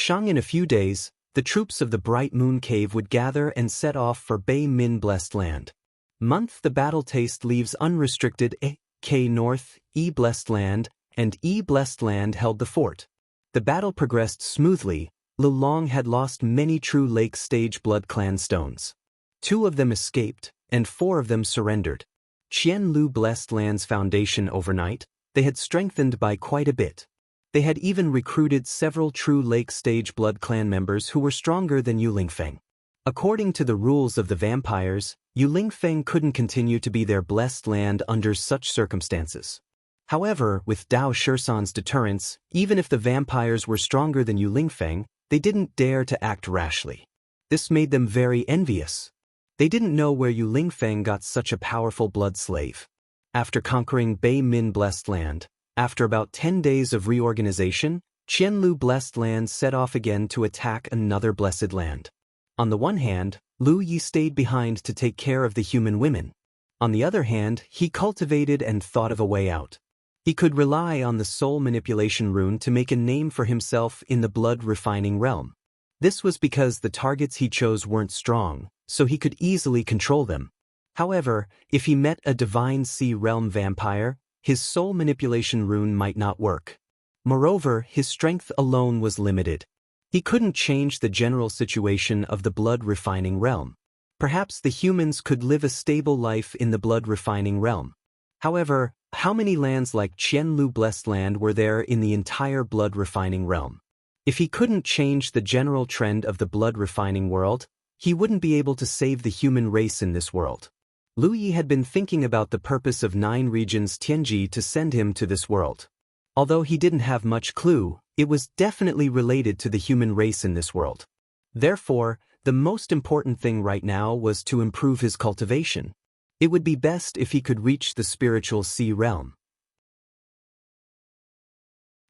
In a few days, the troops of the Bright Moon Cave would gather and set off for Bei Min Blessed Land. Month the battle taste leaves unrestricted K North, E Blessed Land, and E Blessed Land held the fort. The battle progressed smoothly. Lulong had lost many true Lake Stage Blood Clan stones. 2 of them escaped, and 4 of them surrendered. Qianlu Blessed Land's foundation overnight, they had strengthened by quite a bit. They had even recruited several true Lake Stage Blood Clan members who were stronger than Yu Lingfeng. According to the rules of the vampires, Yu Lingfeng couldn't continue to be their blessed land under such circumstances. However, with Dao Shisan's deterrence, even if the vampires were stronger than Yu Lingfeng, they didn't dare to act rashly. This made them very envious. They didn't know where Yu Lingfeng got such a powerful blood slave. After conquering Bei Min Blessed Land, after about 10 days of reorganization, Qianlu Blessed Land set off again to attack another blessed land. On the one hand, Lu Yi stayed behind to take care of the human women. On the other hand, he cultivated and thought of a way out. He could rely on the soul manipulation rune to make a name for himself in the blood refining realm. This was because the targets he chose weren't strong, so he could easily control them. However, if he met a divine sea realm vampire, his soul manipulation rune might not work. Moreover, his strength alone was limited. He couldn't change the general situation of the blood refining realm. Perhaps the humans could live a stable life in the blood-refining realm. However, how many lands like Qianlu Blessed Land were there in the entire blood-refining realm? If he couldn't change the general trend of the blood-refining world, he wouldn't be able to save the human race in this world. Lu Yi had been thinking about the purpose of 9 regions Tianji to send him to this world. Although he didn't have much clue, it was definitely related to the human race in this world. Therefore, the most important thing right now was to improve his cultivation. It would be best if he could reach the spiritual sea realm.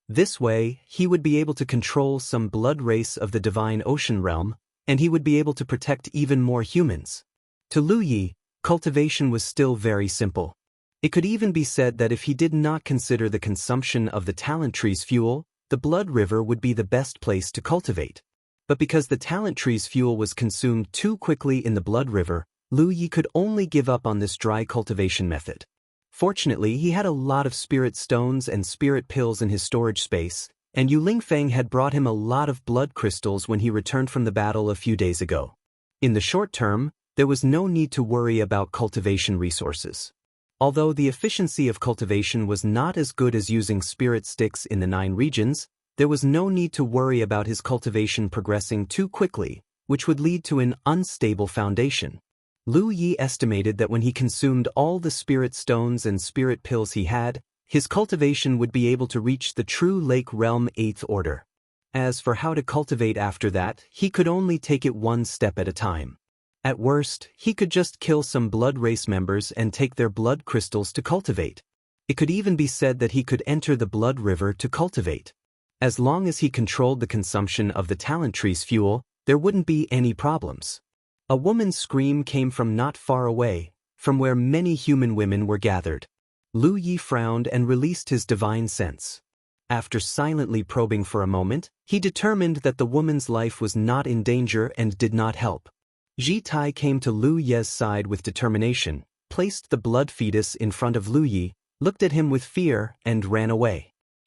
This way, he would be able to control some blood race of the divine ocean realm, and he would be able to protect even more humans. To Lu Yi, cultivation was still very simple. It could even be said that if he did not consider the consumption of the talent tree's fuel, the blood river would be the best place to cultivate. But because the talent tree's fuel was consumed too quickly in the blood river, Lu Yi could only give up on this dry cultivation method. Fortunately, he had a lot of spirit stones and spirit pills in his storage space, and Yu Lingfeng had brought him a lot of blood crystals when he returned from the battle a few days ago. In the short term, there was no need to worry about cultivation resources. Although the efficiency of cultivation was not as good as using spirit sticks in the 9 regions, there was no need to worry about his cultivation progressing too quickly, which would lead to an unstable foundation. Lu Yi estimated that when he consumed all the spirit stones and spirit pills he had, his cultivation would be able to reach the true lake realm 8th order. As for how to cultivate after that, he could only take it one step at a time. At worst, he could just kill some blood race members and take their blood crystals to cultivate. It could even be said that he could enter the blood river to cultivate. As long as he controlled the consumption of the talent tree's fuel, there wouldn't be any problems. A woman's scream came from not far away, from where many human women were gathered. Lu Yi frowned and released his divine sense. After silently probing for a moment, he determined that the woman's life was not in danger and did not help. Ji Tai came to Lu Ye's side with determination, placed the blood fetus in front of Lu Yi, looked at him with fear, and ran away.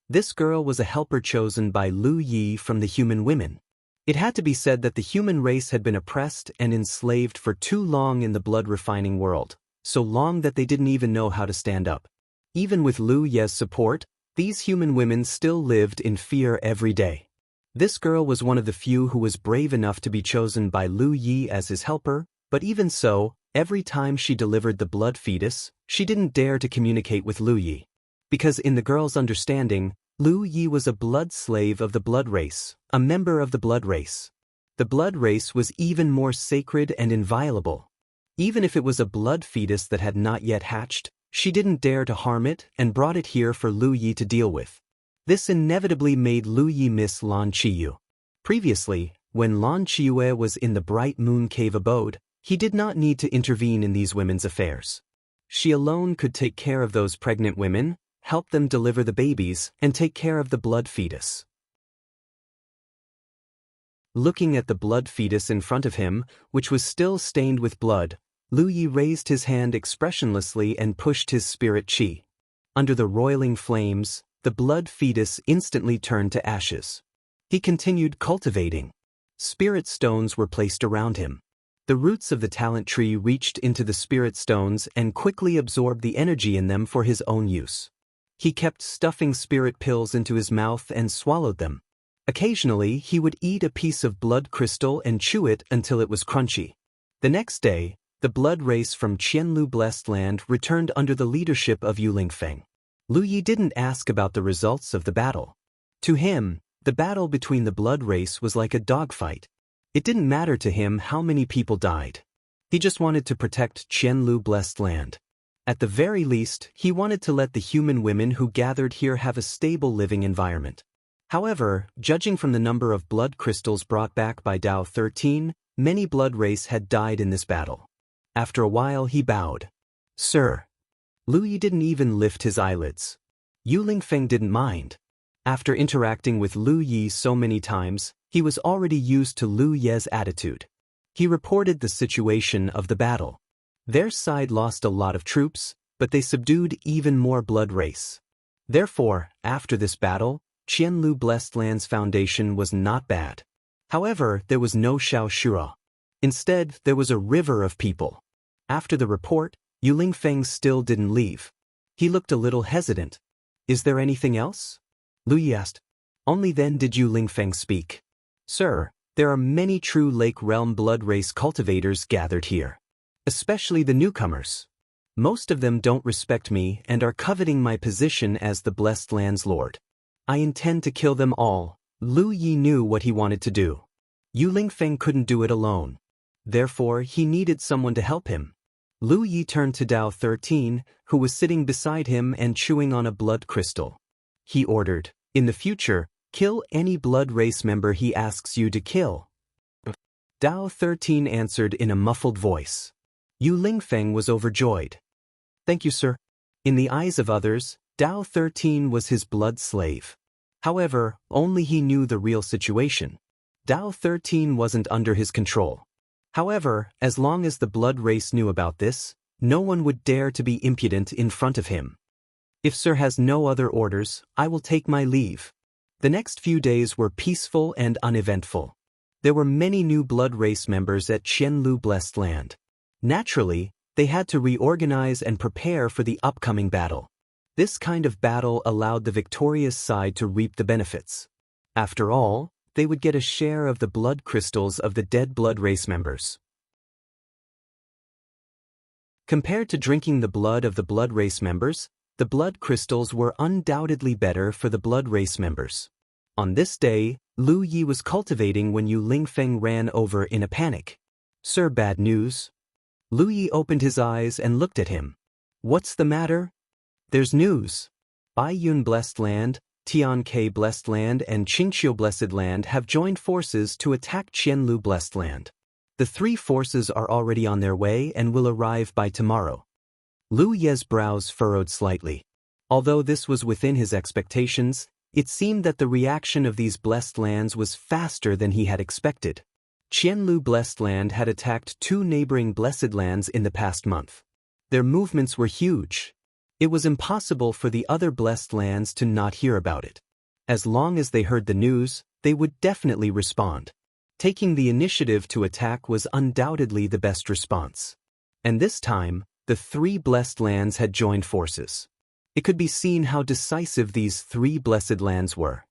This girl was a helper chosen by Lu Yi from the human women. It had to be said that the human race had been oppressed and enslaved for too long in the blood-refining world, so long that they didn't even know how to stand up. Even with Lu Ye's support, these human women still lived in fear every day. This girl was one of the few who was brave enough to be chosen by Lu Yi as his helper, but even so, every time she delivered the blood fetus, she didn't dare to communicate with Lu Yi. Because in the girl's understanding, Lu Yi was a blood slave of the blood race, a member of the blood race. The blood race was even more sacred and inviolable. Even if it was a blood fetus that had not yet hatched, she didn't dare to harm it and brought it here for Lu Yi to deal with. This inevitably made Lu Yi miss Lan Qiyu. Previously, when Lan Qiyu was in the Bright Moon Cave abode, he did not need to intervene in these women's affairs. She alone could take care of those pregnant women, help them deliver the babies, and take care of the blood fetus. Looking at the blood fetus in front of him, which was still stained with blood, Lu Yi raised his hand expressionlessly and pushed his spirit qi. Under the roiling flames, the blood fetus instantly turned to ashes. He continued cultivating. Spirit stones were placed around him. The roots of the talent tree reached into the spirit stones and quickly absorbed the energy in them for his own use. He kept stuffing spirit pills into his mouth and swallowed them. Occasionally, he would eat a piece of blood crystal and chew it until it was crunchy. The next day, the blood race from Qianlu Blessed Land returned under the leadership of Yu Lingfeng. Lu Yi didn't ask about the results of the battle. To him, the battle between the blood race was like a dogfight. It didn't matter to him how many people died. He just wanted to protect Qianlu Blessed Land. At the very least, he wanted to let the human women who gathered here have a stable living environment. However, judging from the number of blood crystals brought back by Dao 13, many blood race had died in this battle. After a while he bowed. "Sir." Lu Yi didn't even lift his eyelids. Yu Lingfeng didn't mind. After interacting with Lu Yi so many times, he was already used to Lu Ye's attitude. He reported the situation of the battle. Their side lost a lot of troops, but they subdued even more blood race. Therefore, after this battle, Qianlu Blessed Land's foundation was not bad. However, there was no Shao Shura. Instead, there was a river of people. After the report, Yu Lingfeng still didn't leave. He looked a little hesitant. Is there anything else? Lu Yi asked. Only then did Yu Lingfeng speak. Sir, there are many true Lake Realm blood race cultivators gathered here. Especially the newcomers. Most of them don't respect me and are coveting my position as the Blessed Land's Lord. I intend to kill them all. Lu Yi knew what he wanted to do. Yu Lingfeng couldn't do it alone. Therefore, he needed someone to help him. Lu Yi turned to Dao 13, who was sitting beside him and chewing on a blood crystal. He ordered, in the future, kill any blood race member he asks you to kill. Dao 13 answered in a muffled voice. Yu Lingfeng was overjoyed. Thank you, sir. In the eyes of others, Dao 13 was his blood slave. However, only he knew the real situation. Dao 13 wasn't under his control. However, as long as the blood race knew about this, no one would dare to be impudent in front of him. If sir has no other orders, I will take my leave. The next few days were peaceful and uneventful. There were many new blood race members at Qianlu Blessed Land. Naturally, they had to reorganize and prepare for the upcoming battle. This kind of battle allowed the victorious side to reap the benefits. After all, they would get a share of the blood crystals of the dead blood race members. Compared to drinking the blood of the blood race members, the blood crystals were undoubtedly better for the blood race members. On this day, Lu Yi was cultivating when Yu Lingfeng ran over in a panic. Sir, bad news. Lu Yi opened his eyes and looked at him. What's the matter? There's news. Baiyun Blessed Land, Tianke Blessed Land and Qingqiu Blessed Land have joined forces to attack Qianlu Blessed Land. The three forces are already on their way and will arrive by tomorrow. Lu Ye's brows furrowed slightly. Although this was within his expectations, it seemed that the reaction of these blessed lands was faster than he had expected. Qianlu Blessed Land had attacked two neighboring blessed lands in the past month. Their movements were huge. It was impossible for the other blessed lands to not hear about it. As long as they heard the news, they would definitely respond. Taking the initiative to attack was undoubtedly the best response. And this time, the three blessed lands had joined forces. It could be seen how decisive these three blessed lands were.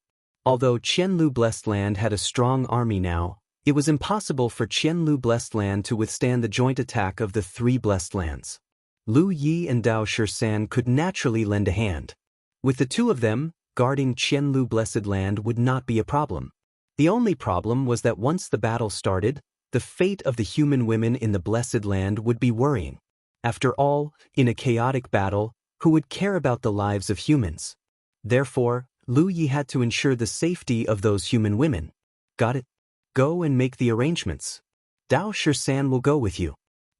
Although Qianlu Blessed Land had a strong army now, it was impossible for Qianlu Blessed Land to withstand the joint attack of the three blessed lands. Lu Yi and Dao Shisan could naturally lend a hand. With the two of them, guarding Qianlu Blessed Land would not be a problem. The only problem was that once the battle started, the fate of the human women in the Blessed Land would be worrying. After all, in a chaotic battle, who would care about the lives of humans? Therefore, Lu Yi had to ensure the safety of those human women. Got it? Go and make the arrangements. Dao Shisan will go with you.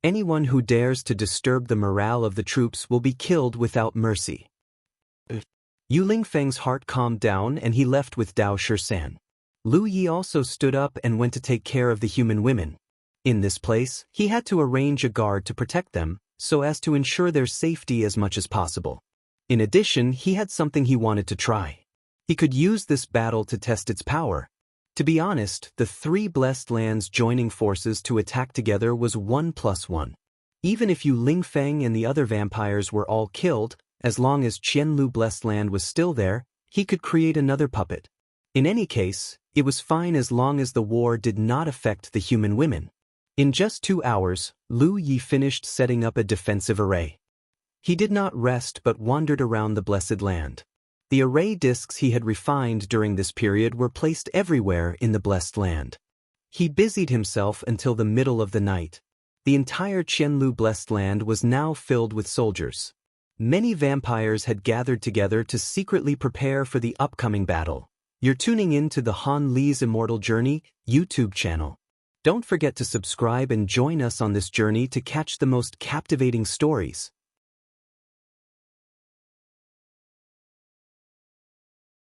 Anyone who dares to disturb the morale of the troops will be killed without mercy. Yu Lingfeng's heart calmed down and he left with Dao Shisan. Lu Yi also stood up and went to take care of the human women. In this place, he had to arrange a guard to protect them, so as to ensure their safety as much as possible. In addition, he had something he wanted to try. He could use this battle to test its power. To be honest, the three blessed lands joining forces to attack together was 1 + 1. Even if Yu Lingfeng and the other vampires were all killed, as long as Qianlu Blessed Land was still there, he could create another puppet. In any case, it was fine as long as the war did not affect the human women. In just 2 hours, Lu Yi finished setting up a defensive array. He did not rest but wandered around the Blessed Land. The array discs he had refined during this period were placed everywhere in the Blessed Land. He busied himself until the middle of the night. The entire Qianlu Blessed Land was now filled with soldiers. Many vampires had gathered together to secretly prepare for the upcoming battle. You're tuning in to the Han Li's Immortal Journey YouTube channel. Don't forget to subscribe and join us on this journey to catch the most captivating stories.